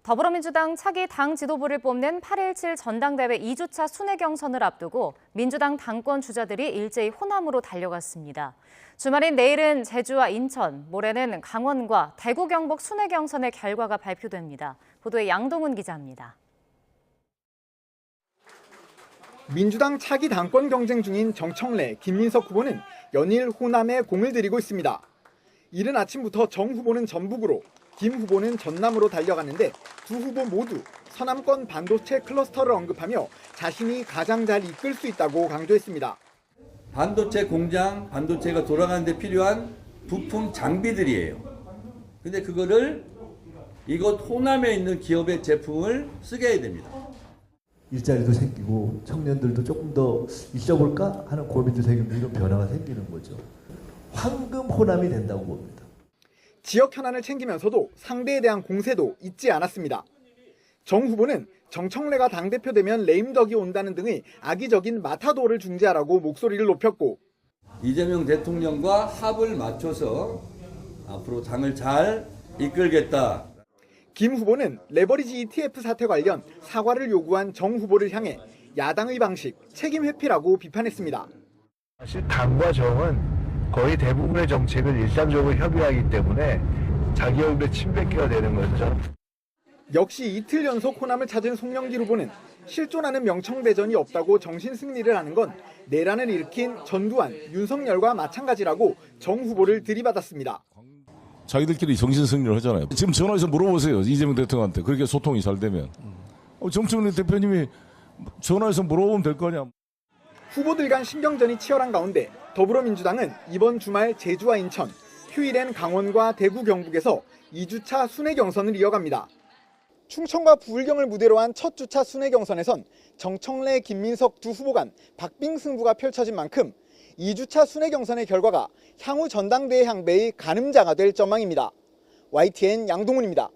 더불어민주당 차기 당 지도부를 뽑는 8.17 전당대회 2주차 순회 경선을 앞두고 민주당 당권 주자들이 일제히 호남으로 달려갔습니다. 주말인 내일은 제주와 인천, 모레는 강원과 대구 경북 순회 경선의 결과가 발표됩니다. 보도에 양동훈 기자입니다. 민주당 차기 당권 경쟁 중인 정청래, 김민석 후보는 연일 호남에 공을 들이고 있습니다. 이른 아침부터 정 후보는 전북으로, 김 후보는 전남으로 달려갔는데 두 후보 모두 서남권 반도체 클러스터를 언급하며 자신이 가장 잘 이끌 수 있다고 강조했습니다. 반도체 공장, 반도체가 돌아가는 데 필요한 부품 장비들이에요. 근데 그거를 이곳 호남에 있는 기업의 제품을 쓰게 해야 됩니다. 일자리도 생기고 청년들도 조금 더 있어볼까 하는 고민도 생기고 이런 변화가 생기는 거죠. 황금 호남이 된다고 봅니다. 지역 현안을 챙기면서도 상대에 대한 공세도 잊지 않았습니다. 정 후보는 정청래가 당대표 되면 레임덕이 온다는 등의 악의적인 마타도를 중지하라고 목소리를 높였고 이재명 대통령과 합을 맞춰서 앞으로 당을 잘 이끌겠다. 김 후보는 레버리지 ETF 사태 관련 사과를 요구한 정 후보를 향해 야당의 방식, 책임 회피라고 비판했습니다. 사실 당과 정은 거의 대부분의 정책을 일상적으로 협의하기 때문에 자기 얼굴에 침 뱉기가 되는 거죠. 저는. 역시 이틀 연속 호남을 찾은 송영길 후보는 실존하는 명청대전이 없다고 정신승리를 하는 건 내란을 일으킨 전두환, 윤석열과 마찬가지라고 정 후보를 들이받았습니다. 자기들끼리 정신승리를 하잖아요. 지금 전화해서 물어보세요. 이재명 대통령한테. 그렇게 소통이 잘 되면. 정청래 대표님이 전화해서 물어보면 될 거냐. 후보들 간 신경전이 치열한 가운데 더불어민주당은 이번 주말 제주와 인천, 휴일엔 강원과 대구, 경북에서 2주차 순회 경선을 이어갑니다. 충청과 부울경을 무대로 한 첫 주차 순회 경선에선 정청래, 김민석 두 후보 간 박빙 승부가 펼쳐진 만큼 2주차 순회 경선의 결과가 향후 전당대회 향배의 가늠자가 될 전망입니다. YTN 양동훈입니다.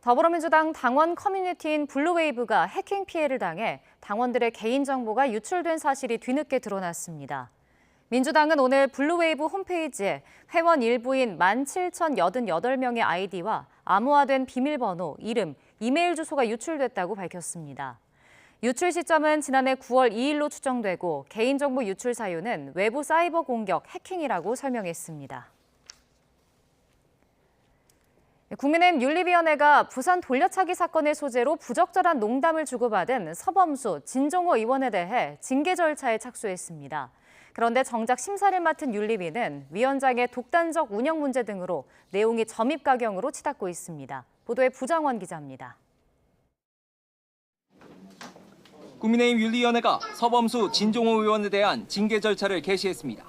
더불어민주당 당원 커뮤니티인 블루웨이브가 해킹 피해를 당해 당원들의 개인정보가 유출된 사실이 뒤늦게 드러났습니다. 민주당은 오늘 블루웨이브 홈페이지에 회원 일부인 17,088명의 아이디와 암호화된 비밀번호, 이름, 이메일 주소가 유출됐다고 밝혔습니다. 유출 시점은 지난해 9월 2일로 추정되고 개인정보 유출 사유는 외부 사이버 공격, 해킹이라고 설명했습니다. 국민의힘 윤리위원회가 부산 돌려차기 사건의 소재로 부적절한 농담을 주고받은 서범수, 진종호 의원에 대해 징계 절차에 착수했습니다. 그런데 정작 심사를 맡은 윤리위는 위원장의 독단적 운영 문제 등으로 내용이 점입가경으로 치닫고 있습니다. 보도에 부장원 기자입니다. 국민의힘 윤리위원회가 서범수, 진종호 의원에 대한 징계 절차를 개시했습니다.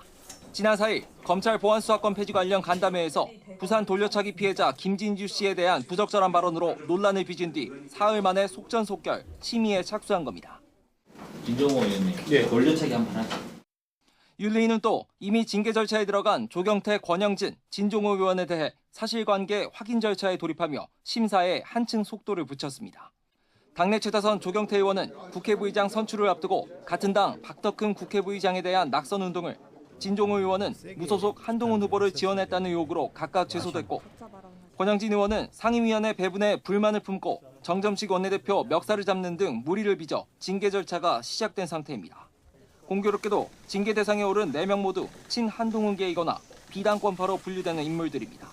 지난 4일 검찰 보안수사권 폐지 관련 간담회에서 부산 돌려차기 피해자 김진주 씨에 대한 부적절한 발언으로 논란을 빚은 뒤 사흘 만에 속전속결 심의에 착수한 겁니다. 진종호 의원님, 돌려차기 한번 하죠. 윤리위는 또 이미 징계 절차에 들어간 조경태, 권영진, 진종호 의원에 대해 사실관계 확인 절차에 돌입하며 심사에 한층 속도를 붙였습니다. 당내 최다선 조경태 의원은 국회부의장 선출을 앞두고 같은 당 박덕흠 국회부의장에 대한 낙선 운동을, 진종호 의원은 무소속 한동훈 후보를 지원했다는 의혹으로 각각 제소됐고, 권영진 의원은 상임위원회 배분에 불만을 품고 정점식 원내대표 멱살을 잡는 등 물의를 빚어 징계 절차가 시작된 상태입니다. 공교롭게도 징계 대상에 오른 4명 모두 친한동훈계이거나 비당권파로 분류되는 인물들입니다.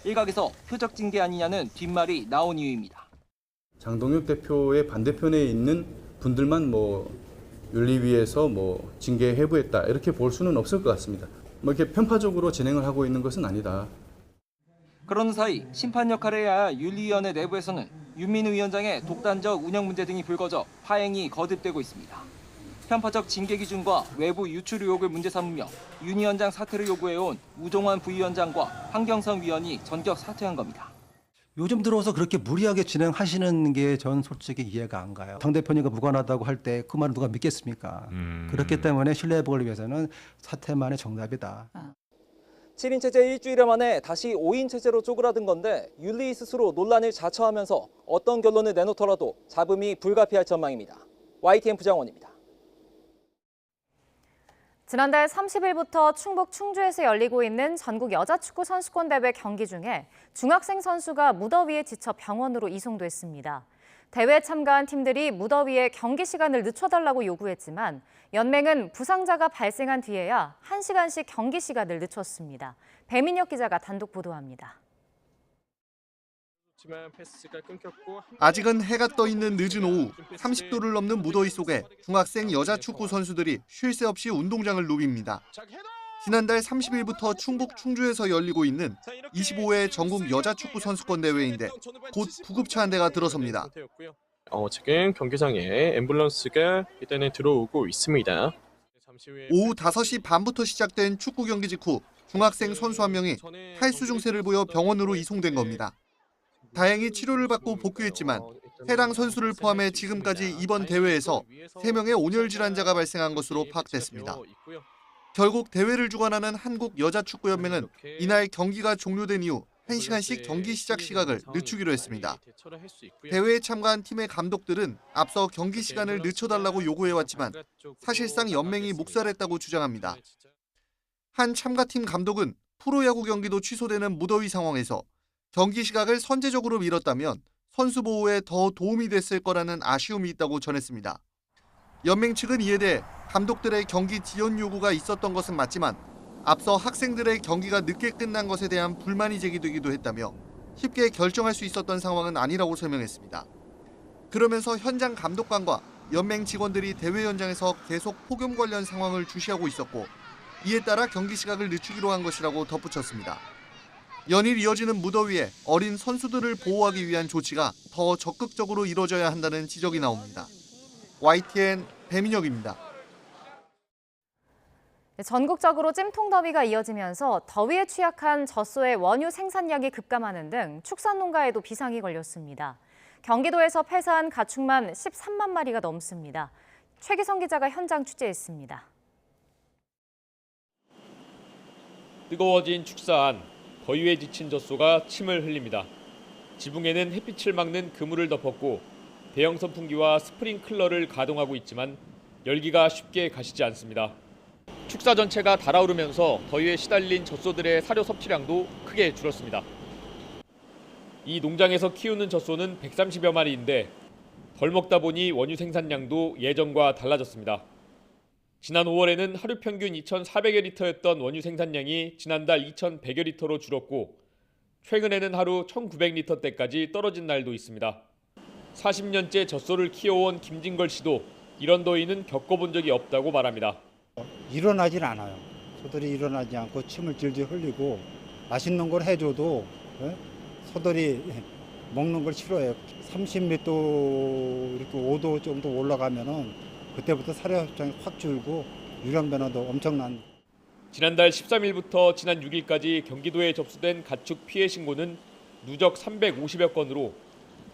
일각에서 표적 징계 아니냐는 뒷말이 나온 이유입니다. 장동혁 대표의 반대편에 있는 분들만 윤리위에서 징계 회부했다 이렇게 볼 수는 없을 것 같습니다. 이렇게 편파적으로 진행을 하고 있는 것은 아니다. 그런 사이 심판 역할을 해야 할 윤리위원회 내부에서는 윤민우 위원장의 독단적 운영 문제 등이 불거져 파행이 거듭되고 있습니다. 편파적 징계 기준과 외부 유출 의혹을 문제 삼으며 윤 위원장 사퇴를 요구해온 우종환 부위원장과 황경성 위원이 전격 사퇴한 겁니다. 요즘 들어서 그렇게 무리하게 진행하시는 게 전 솔직히 이해가 안 가요. 당대표님과 무관하다고 할 때 그 말을 누가 믿겠습니까? 그렇기 때문에 신뢰 회복을 위해서는 사퇴만의 정답이다. 7인 체제 일주일 만에 다시 5인 체제로 쪼그라든 건데 윤리 스스로 논란을 자처하면서 어떤 결론을 내놓더라도 잡음이 불가피할 전망입니다. YTN 부장원입니다. 지난달 30일부터 충북 충주에서 열리고 있는 전국 여자축구 선수권 대회 경기 중에 중학생 선수가 무더위에 지쳐 병원으로 이송됐습니다. 대회에 참가한 팀들이 무더위에 경기 시간을 늦춰달라고 요구했지만 연맹은 부상자가 발생한 뒤에야 1시간씩 경기 시간을 늦췄습니다. 배민혁 기자가 단독 보도합니다. 아직은 해가 떠 있는 늦은 오후 30도를 넘는 무더위 속에 중학생 여자 축구 선수들이 쉴 새 없이 운동장을 누빕니다. 지난달 30일부터 충북 충주에서 열리고 있는 25회 전국 여자 축구 선수권 대회인데 곧 구급차 한 대가 들어섭니다. 지금 경기장에 앰뷸런스가 일단은 들어오고 있습니다. 오후 5시 반부터 시작된 축구 경기 직후 중학생 선수 한 명이 탈수 증세를 보여 병원으로 이송된 겁니다. 다행히 치료를 받고 복귀했지만 해당 선수를 포함해 지금까지 이번 대회에서 3명의 온열 질환자가 발생한 것으로 파악됐습니다. 결국 대회를 주관하는 한국여자축구연맹은 이날 경기가 종료된 이후 1시간씩 경기 시작 시각을 늦추기로 했습니다. 대회에 참가한 팀의 감독들은 앞서 경기 시간을 늦춰달라고 요구해왔지만 사실상 연맹이 묵살했다고 주장합니다. 한 참가팀 감독은 프로야구 경기도 취소되는 무더위 상황에서 경기 시각을 선제적으로 미뤘다면 선수 보호에 더 도움이 됐을 거라는 아쉬움이 있다고 전했습니다. 연맹 측은 이에 대해 감독들의 경기 지연 요구가 있었던 것은 맞지만 앞서 학생들의 경기가 늦게 끝난 것에 대한 불만이 제기되기도 했다며 쉽게 결정할 수 있었던 상황은 아니라고 설명했습니다. 그러면서 현장 감독관과 연맹 직원들이 대회 현장에서 계속 폭염 관련 상황을 주시하고 있었고 이에 따라 경기 시각을 늦추기로 한 것이라고 덧붙였습니다. 연일 이어지는 무더위에 어린 선수들을 보호하기 위한 조치가 더 적극적으로 이뤄져야 한다는 지적이 나옵니다. YTN 배민혁입니다. 전국적으로 찜통 더위가 이어지면서 더위에 취약한 젖소의 원유 생산량이 급감하는 등 축산농가에도 비상이 걸렸습니다. 경기도에서 폐사한 가축만 13만 마리가 넘습니다. 최기성 기자가 현장 취재했습니다. 뜨거워진 축사안, 더위에 지친 젖소가 침을 흘립니다. 지붕에는 햇빛을 막는 그물을 덮었고 대형 선풍기와 스프링클러를 가동하고 있지만 열기가 쉽게 가시지 않습니다. 축사 전체가 달아오르면서 더위에 시달린 젖소들의 사료 섭취량도 크게 줄었습니다. 이 농장에서 키우는 젖소는 130여 마리인데 덜 먹다 보니 원유 생산량도 예전과 달라졌습니다. 지난 5월에는 하루 평균 2,400여 리터였던 원유 생산량이 지난달 2,100여 리터로 줄었고 최근에는 하루 1,900리터대까지 떨어진 날도 있습니다. 40년째 젖소를 키워온 김진걸 씨도 이런 더위는 겪어본 적이 없다고 말합니다. 일어나질 않아요. 소들이 일어나지 않고 침을 질질 흘리고 맛있는 걸 해줘도 소들이 먹는 걸 싫어해요. 30몇 도 이렇게 5도 정도 올라가면은 그때부터 사료 섭취량이 확 줄고 유령 변화도 엄청난. 지난달 13일부터 지난 6일까지 경기도에 접수된 가축 피해 신고는 누적 350여 건으로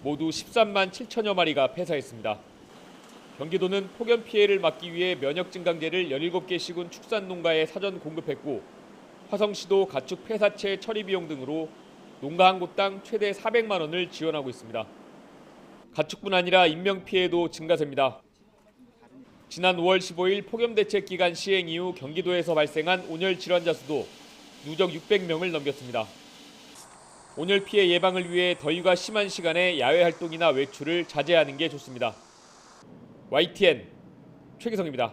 모두 13만 7천여 마리가 폐사했습니다. 경기도는 폭염 피해를 막기 위해 면역 증강제를 17개 시군 축산농가에 사전 공급했고 화성시도 가축 폐사체 처리 비용 등으로 농가 한 곳당 최대 400만 원을 지원하고 있습니다. 가축뿐 아니라 인명 피해도 증가세입니다. 지난 5월 15일 폭염대책기간 시행 이후 경기도에서 발생한 온열 질환자 수도 누적 600명을 넘겼습니다. 온열 피해 예방을 위해 더위가 심한 시간에 야외 활동이나 외출을 자제하는 게 좋습니다. YTN 최기성입니다.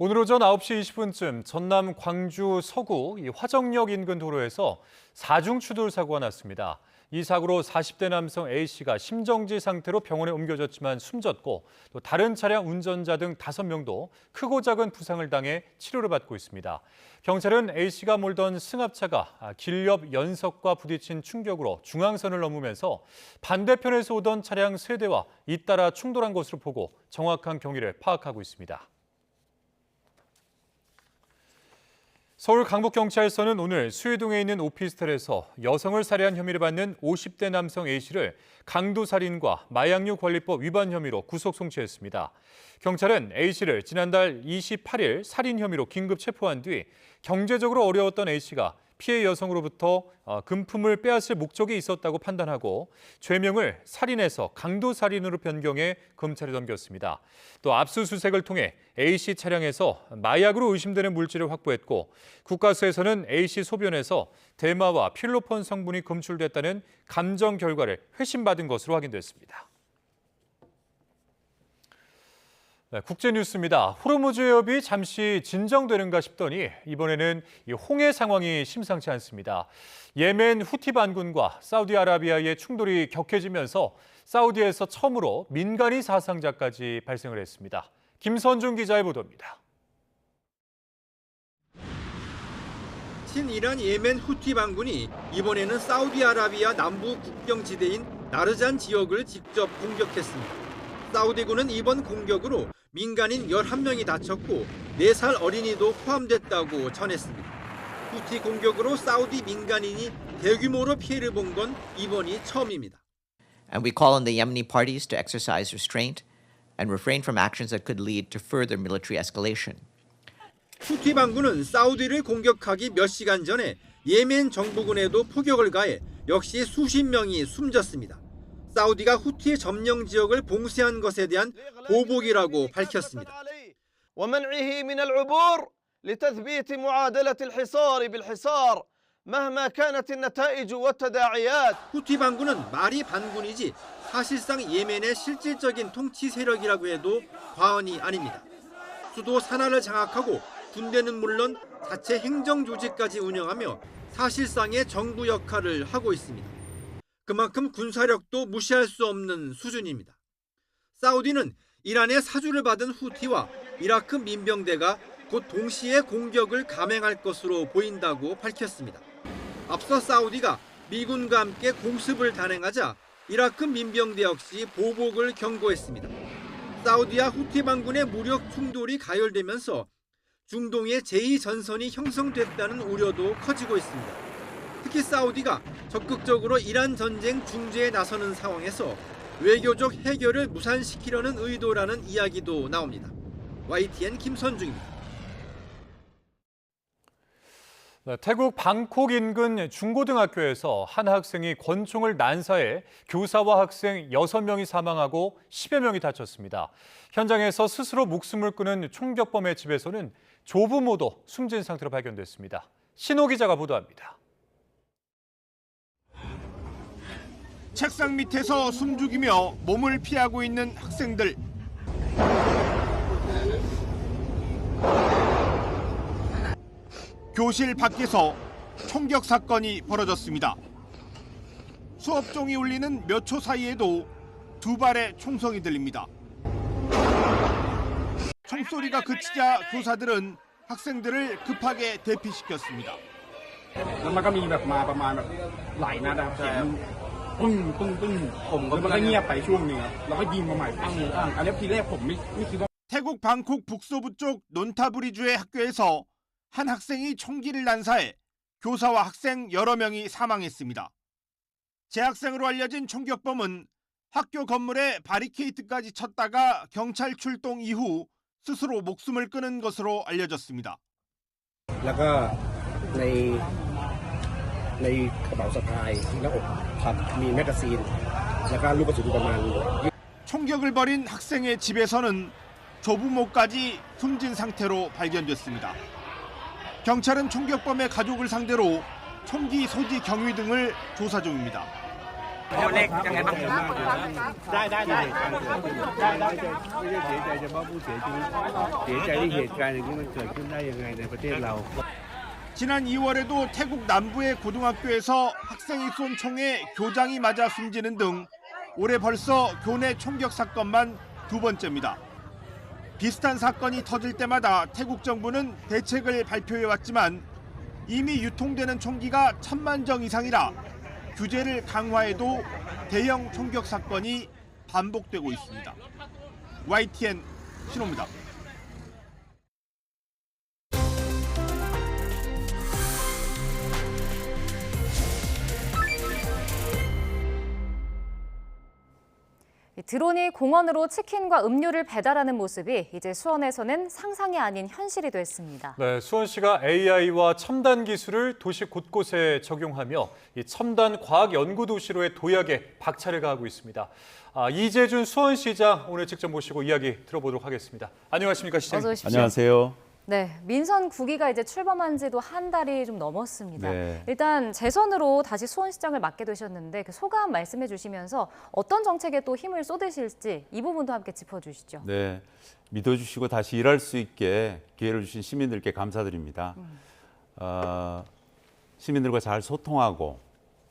오늘 오전 9시 20분쯤 전남 광주 서구 화정역 인근 도로에서 4중 추돌 사고가 났습니다. 이 사고로 40대 남성 A씨가 심정지 상태로 병원에 옮겨졌지만 숨졌고 또 다른 차량 운전자 등 5명도 크고 작은 부상을 당해 치료를 받고 있습니다. 경찰은 A씨가 몰던 승합차가 길 옆 연석과 부딪힌 충격으로 중앙선을 넘으면서 반대편에서 오던 차량 3대와 잇따라 충돌한 것으로 보고 정확한 경위를 파악하고 있습니다. 서울 강북경찰서는 오늘 수의동에 있는 오피스텔에서 여성을 살해한 혐의를 받는 50대 남성 A씨를 강도살인과 마약류 관리법 위반 혐의로 구속 송치했습니다. 경찰은 A씨를 지난달 28일 살인 혐의로 긴급 체포한 뒤 경제적으로 어려웠던 A씨가 피해 여성으로부터 금품을 빼앗을 목적이 있었다고 판단하고 죄명을 살인에서 강도살인으로 변경해 검찰에 넘겼습니다. 또 압수수색을 통해 A씨 차량에서 마약으로 의심되는 물질을 확보했고 국과수에서는 A씨 소변에서 대마와 필로폰 성분이 검출됐다는 감정 결과를 회신받은 것으로 확인됐습니다. 네, 국제 뉴스입니다. 호르무즈 해협이 잠시 진정되는가 싶더니 이번에는 홍해 상황이 심상치 않습니다. 예멘 후티 반군과 사우디아라비아의 충돌이 격해지면서 사우디에서 처음으로 민간인 사상자까지 발생을 했습니다. 김선중 기자의 보도입니다. 친이란 예멘 후티 반군이 이번에는 사우디아라비아 남부 국경지대인 나르잔 지역을 직접 공격했습니다. 사우디군은 이번 공격으로 민간인 11명이 다쳤고 4살 어린이도 포함됐다고 전했습니다. 후티 공격으로 사우디 민간인이 대규모로 피해를 본 건 이번이 처음입니다. And we call on the Yemeni parties to exercise restraint and refrain from actions that could lead to further military escalation. 후티 반군은 사우디를 공격하기 몇 시간 전에 예멘 정부군에도 포격을 가해 역시 수십 명이 숨졌습니다. 사우디가 후티의 점령 지역을 봉쇄한 것에 대한 보복이라고 밝혔습니다. ومنعه من العبور لتثبيت معادلة الحصار بالحصار مهما كانت النتائج والتداعيات. 후티 반군은 말이 반군이지 사실상 예멘의 실질적인 통치 세력이라고 해도 과언이 아닙니다. 수도 사나를 장악하고 군대는 물론 자체 행정 조직까지 운영하며 사실상의 정부 역할을 하고 있습니다. 그만큼 군사력도 무시할 수 없는 수준입니다. 사우디는 이란의 사주를 받은 후티와 이라크 민병대가 곧 동시에 공격을 감행할 것으로 보인다고 밝혔습니다. 앞서 사우디가 미군과 함께 공습을 단행하자 이라크 민병대 역시 보복을 경고했습니다. 사우디와 후티 반군의 무력 충돌이 가열되면서 중동의 제2전선이 형성됐다는 우려도 커지고 있습니다. 특히 사우디가 적극적으로 이란 전쟁 중재에 나서는 상황에서 외교적 해결을 무산시키려는 의도라는 이야기도 나옵니다. YTN 김선중입니다. 태국 방콕 인근 중고등학교에서 한 학생이 권총을 난사해 교사와 학생 6명이 사망하고 10여 명이 다쳤습니다. 현장에서 스스로 목숨을 끊은 총격범의 집에서는 조부모도 숨진 상태로 발견됐습니다. 신호 기자가 보도합니다. 책상 밑에서 숨죽이며 몸을 피하고 있는 학생들. 교실 밖에서 총격 사건이 벌어졌습니다. 수업종이 울리는 몇 초 사이에도 2발의 총성이 들립니다. 총소리가 그치자 교사들은 학생들을 급하게 대피시켰습니다. 태국 방콕 북서부 쪽 논타브리주의 학교에서 한 학생이 총기를 난사해 교사와 학생 여러 명이 사망했습니다. 재학생으로 알려진 총격범은 학교 건물에 바리케이트까지 쳤다가 경찰 출동 이후 스스로 목숨을 끊은 것으로 알려졌습니다. 총격을 벌인 학생의 집에서는 조부모까지 숨진 상태로 발견됐습니다. 경찰은 총격범의 가족을 상대로 총기 소지 경위 등을 조사 중입니다. 지난 2월에도 태국 남부의 고등학교에서 학생이 쏜 총에 교장이 맞아 숨지는 등 올해 벌써 교내 총격 사건만 2번째입니다. 비슷한 사건이 터질 때마다 태국 정부는 대책을 발표해왔지만 이미 유통되는 총기가 1000만 정 이상이라 규제를 강화해도 대형 총격 사건이 반복되고 있습니다. YTN 신호입니다. 드론이 공원으로 치킨과 음료를 배달하는 모습이 이제 수원에서는 상상이 아닌 현실이 됐습니다. 네, 수원시가 AI와 첨단 기술을 도시 곳곳에 적용하며 이 첨단 과학 연구 도시로의 도약에 박차를 가하고 있습니다. 이재준 수원시장 오늘 직접 모시고 이야기 들어보도록 하겠습니다. 안녕하십니까, 시장님. 어서 오십시오. 안녕하세요. 네, 민선 9기가 이제 출범한 지도 한 달이 좀 넘었습니다. 네. 일단 재선으로 다시 수원시장을 맡게 되셨는데 그 소감 말씀해 주시면서 어떤 정책에 또 힘을 쏟으실지 이 부분도 함께 짚어주시죠. 네, 믿어주시고 다시 일할 수 있게 기회를 주신 시민들께 감사드립니다. 시민들과 잘 소통하고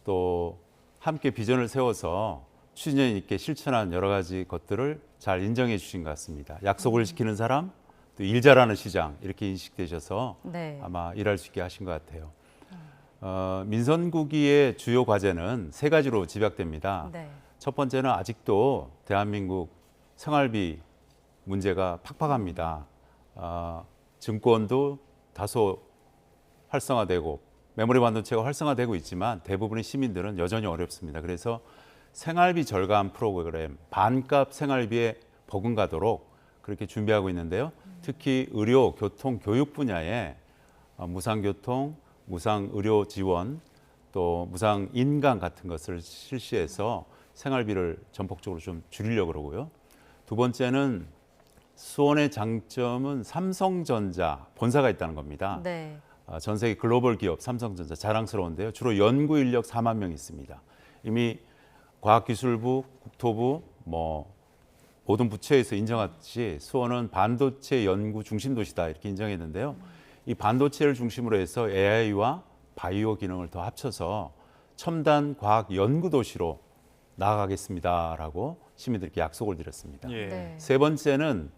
또 함께 비전을 세워서 추진력 있게 실천한 여러 가지 것들을 잘 인정해 주신 것 같습니다. 약속을 지키는 사람, 또 일 잘하는 시장 이렇게 인식되셔서 네. 아마 일할 수 있게 하신 것 같아요. 민선 9기의 주요 과제는 3가지로 집약됩니다. 네. 첫 번째는 아직도 대한민국 생활비 문제가 팍팍합니다. 증권도 다소 활성화되고 메모리 반도체가 활성화되고 있지만 대부분의 시민들은 여전히 어렵습니다. 그래서 생활비 절감 프로그램, 반값 생활비에 버금가도록 그렇게 준비하고 있는데요. 특히 의료, 교통, 교육 분야에 무상교통, 무상의료 지원, 또 무상인강 같은 것을 실시해서 생활비를 전폭적으로 좀 줄이려고 그러고요. 두 번째는 수원의 장점은 삼성전자 본사가 있다는 겁니다. 네. 전 세계 글로벌 기업 삼성전자 자랑스러운데요. 주로 연구 인력 4만 명 있습니다. 이미 과학기술부, 국토부, 모든 부처에서 인정했듯이 수원은 반도체 연구 중심 도시다 이렇게 인정했는데요. 이 반도체를 중심으로 해서 AI와 바이오 기능을 더 합쳐서 첨단 과학 연구 도시로 나아가겠습니다라고 시민들께 약속을 드렸습니다. 세 번째는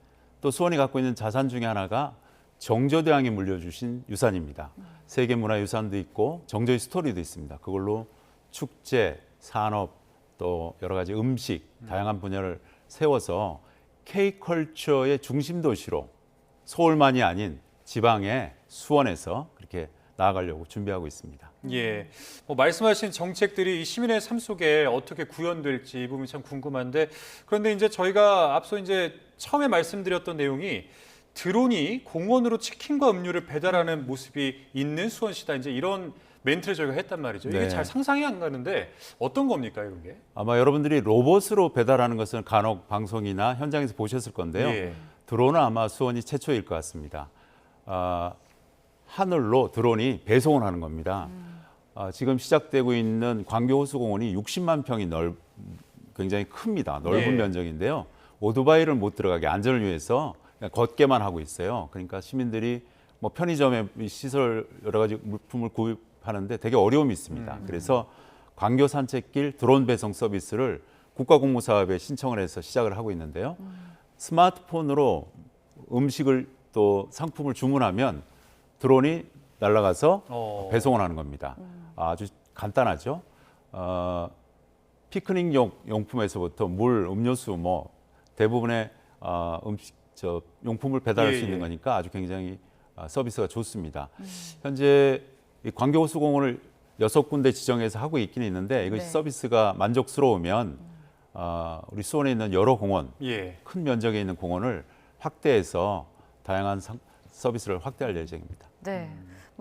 또 수원이 갖고 있는 자산 중에 하나가 정조대왕이 물려주신 유산입니다. 세계문화유산도 있고 정조의 스토리도 있습니다. 그걸로 축제, 산업, 또 여러 가지 음식, 다양한 분야를 세워서 K컬처의 중심 도시로 서울만이 아닌 지방의 수원에서 그렇게 나아가려고 준비하고 있습니다. 예, 말씀하신 정책들이 이 시민의 삶 속에 어떻게 구현될지 이 부분이 참 궁금한데, 그런데 이제 저희가 앞서 이제 처음에 말씀드렸던 내용이 드론이 공원으로 치킨과 음료를 배달하는 모습이 있는 수원시다, 이제 이런 멘트를 저희가 했단 말이죠. 이게 잘 상상이 안 가는데 어떤 겁니까, 이런 게? 아마 여러분들이 로봇으로 배달하는 것은 간혹 방송이나 현장에서 보셨을 건데요. 드론은 아마 수원이 최초일 것 같습니다. 하늘로 드론이 배송을 하는 겁니다. 지금 시작되고 있는 광교호수공원이 60만 평이 굉장히 큽니다. 넓은 면적인데요. 오토바이를 못 들어가게 안전을 위해서 그냥 걷게만 하고 있어요. 그러니까 시민들이 편의점에 시설 여러 가지 물품을 구입하는데 되게 어려움이 있습니다. 그래서 광교 산책길 드론 배송 서비스를 국가공무사업에 신청을 해서 시작을 하고 있는데요. 스마트폰으로 음식을 또 상품을 주문하면 드론이 날아가서 배송을 하는 겁니다. 아주 간단하죠. 피크닉 용품에서부터 물, 음료수 대부분의 용품을 배달할 수 있는 거니까 아주 굉장히 서비스가 좋습니다. 현재 광교호수공원을 6군데 지정해서 하고 있긴 있는데 이것이 서비스가 만족스러우면 우리 수원에 있는 여러 공원, 큰 면적에 있는 공원을 확대해서 다양한 서비스를 확대할 예정입니다. 네.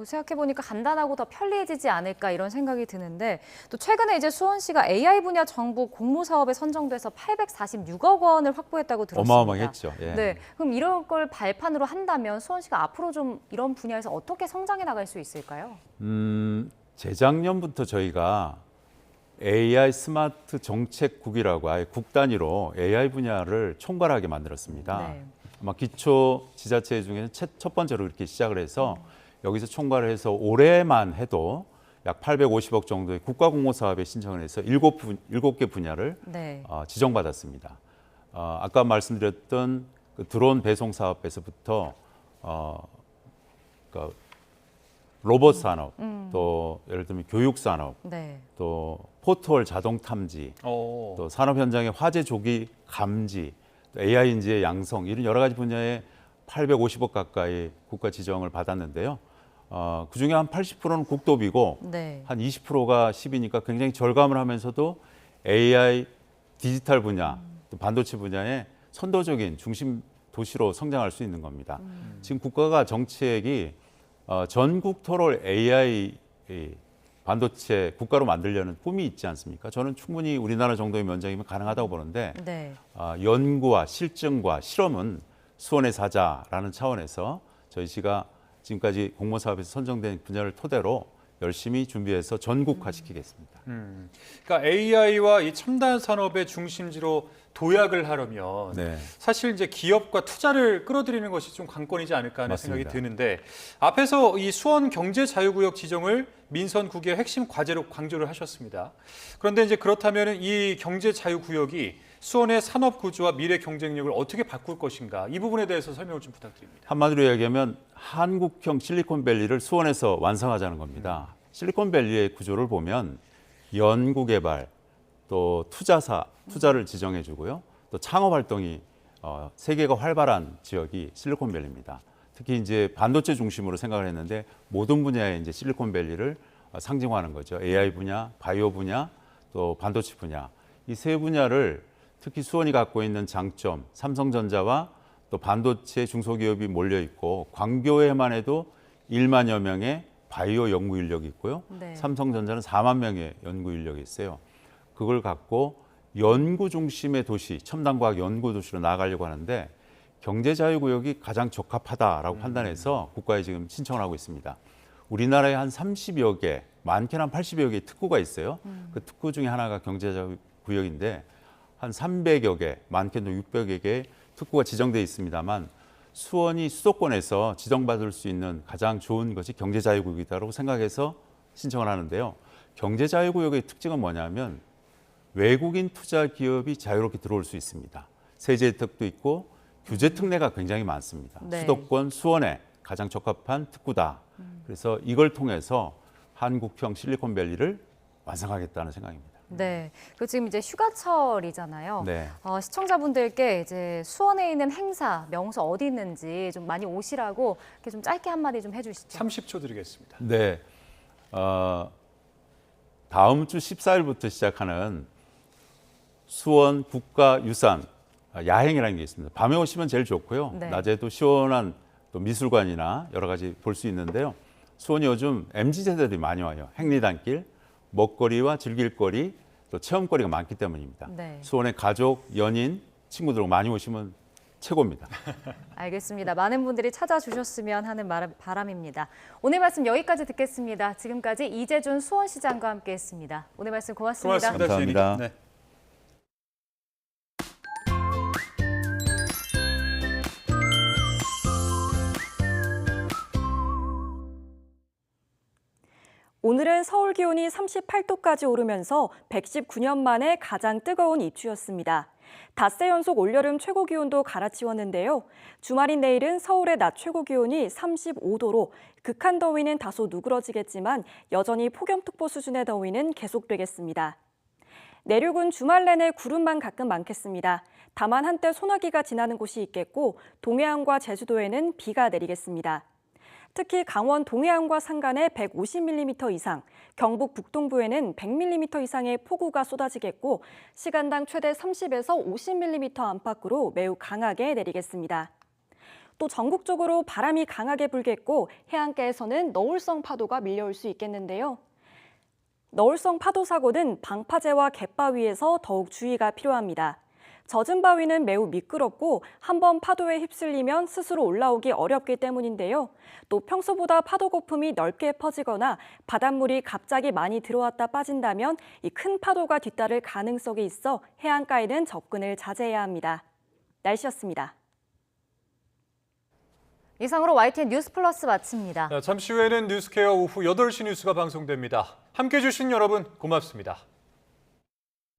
생각해보니까 간단하고 더 편리해지지 않을까 이런 생각이 드는데, 또 최근에 이제 수원시가 AI 분야 정부 공모 사업에 선정돼서 846억 원을 확보했다고 들었습니다. 어마어마했죠. 네. 그럼 이런 걸 발판으로 한다면 수원시가 앞으로 좀 이런 분야에서 어떻게 성장해 나갈 수 있을까요? 재작년부터 저희가 AI 스마트 정책국이라고 아예 국 단위로 AI 분야를 총괄하게 만들었습니다. 아마 기초 지자체 중에는 첫 번째로 이렇게 시작을 해서 여기서 총괄을 해서 올해만 해도 약 850억 정도의 국가공모사업에 신청을 해서 7개 분야를 지정받았습니다. 아까 말씀드렸던 그 드론 배송 사업에서부터 그러니까 로봇 산업, 또 예를 들면 교육 산업, 또 포털 자동 탐지, 또 산업 현장의 화재 조기 감지, 또 AI 인지의 양성, 이런 여러 가지 분야에 850억 가까이 국가 지정을 받았는데요. 그중에 한 80%는 국도비고 한 20%가 시비니까 굉장히 절감을 하면서도 AI 디지털 분야, 또 반도체 분야에 선도적인 중심 도시로 성장할 수 있는 겁니다. 지금 국가가 정책이 전국 토럴 AI 반도체 국가로 만들려는 꿈이 있지 않습니까? 저는 충분히 우리나라 정도의 면적이면 가능하다고 보는데 연구와 실증과 실험은 수원에서 하자라는 차원에서 저희 시가 지금까지 공모사업에서 선정된 분야를 토대로 열심히 준비해서 전국화시키겠습니다. 그러니까 AI와 이 첨단 산업의 중심지로 도약을 하려면 사실 이제 기업과 투자를 끌어들이는 것이 좀 관건이지 않을까 하는 생각이 드는데, 앞에서 이 수원 경제자유구역 지정을 민선국의 핵심 과제로 강조를 하셨습니다. 그런데 이제 그렇다면 이 경제자유구역이 수원의 산업 구조와 미래 경쟁력을 어떻게 바꿀 것인가, 이 부분에 대해서 설명을 좀 부탁드립니다. 한마디로 이야기하면 한국형 실리콘밸리를 수원에서 완성하자는 겁니다. 실리콘밸리의 구조를 보면 연구개발, 또 투자를 지정해 주고요. 또 창업 활동이 세계가 활발한 지역이 실리콘밸리입니다. 특히 이제 반도체 중심으로 생각을 했는데 모든 분야에 이제 실리콘밸리를 상징화하는 거죠. AI 분야, 바이오 분야, 또 반도체 분야. 이 세 분야를 특히 수원이 갖고 있는 장점, 삼성전자와 또 반도체 중소기업이 몰려 있고 광교에만 해도 1만여 명의 바이오 연구 인력이 있고요. 삼성전자는 4만 명의 연구 인력이 있어요. 그걸 갖고 연구 중심의 도시, 첨단과학 연구 도시로 나아가려고 하는데 경제자유구역이 가장 적합하다라고 판단해서 국가에 지금 신청을 하고 있습니다. 우리나라에 한 30여 개, 많게는 한 80여 개의 특구가 있어요. 그 특구 중에 하나가 경제자유구역인데 한 300여 개, 많게는 600여 개의 특구가 지정돼 있습니다만 수원이 수도권에서 지정받을 수 있는 가장 좋은 것이 경제자유구역이라고 생각해서 신청을 하는데요. 경제자유구역의 특징은 뭐냐면 외국인 투자 기업이 자유롭게 들어올 수 있습니다. 세제 혜택도 있고 규제 특례가 굉장히 많습니다. 네. 수도권 수원에 가장 적합한 특구다. 그래서 이걸 통해서 한국형 실리콘밸리를 완성하겠다는 생각입니다. 네, 그 지금 이제 휴가철이잖아요. 네. 시청자분들께 이제 수원에 있는 행사, 명소 어디 있는지 좀 많이 오시라고 이렇게 좀 짧게 한마디 좀 해주시죠. 30초 드리겠습니다. 네. 다음 주 14일부터 시작하는 수원 국가유산 야행이라는 게 있습니다. 밤에 오시면 제일 좋고요. 네. 낮에도 시원한 또 미술관이나 여러 가지 볼 수 있는데요. 수원이 요즘 MZ세대들이 많이 와요. 행리단길, 먹거리와 즐길거리, 또 체험거리가 많기 때문입니다. 네. 수원의 가족, 연인, 친구들 많이 오시면 최고입니다. 알겠습니다. 많은 분들이 찾아주셨으면 하는 바람입니다. 오늘 말씀 여기까지 듣겠습니다. 지금까지 이재준 수원시장과 함께했습니다. 오늘 말씀 고맙습니다. 감사합니다. 네. 오늘은 서울 기온이 38도까지 오르면서 119년 만에 가장 뜨거운 입추였습니다. 닷새 연속 올여름 최고 기온도 갈아치웠는데요. 주말인 내일은 서울의 낮 최고 기온이 35도로 극한 더위는 다소 누그러지겠지만 여전히 폭염특보 수준의 더위는 계속되겠습니다. 내륙은 주말 내내 구름만 가끔 많겠습니다. 다만 한때 소나기가 지나는 곳이 있겠고 동해안과 제주도에는 비가 내리겠습니다. 특히 강원 동해안과 산간에 150mm 이상, 경북 북동부에는 100mm 이상의 폭우가 쏟아지겠고 시간당 최대 30에서 50mm 안팎으로 매우 강하게 내리겠습니다. 또 전국적으로 바람이 강하게 불겠고 해안가에서는 너울성 파도가 밀려올 수 있겠는데요. 너울성 파도 사고는 방파제와 갯바위에서 더욱 주의가 필요합니다. 젖은 바위는 매우 미끄럽고 한번 파도에 휩쓸리면 스스로 올라오기 어렵기 때문인데요. 또 평소보다 파도 거품이 넓게 퍼지거나 바닷물이 갑자기 많이 들어왔다 빠진다면 이 큰 파도가 뒤따를 가능성이 있어 해안가에는 접근을 자제해야 합니다. 날씨였습니다. 이상으로 YTN 뉴스 플러스 마칩니다. 잠시 후에는 뉴스케어 오후 8시 뉴스가 방송됩니다. 함께해 주신 여러분 고맙습니다.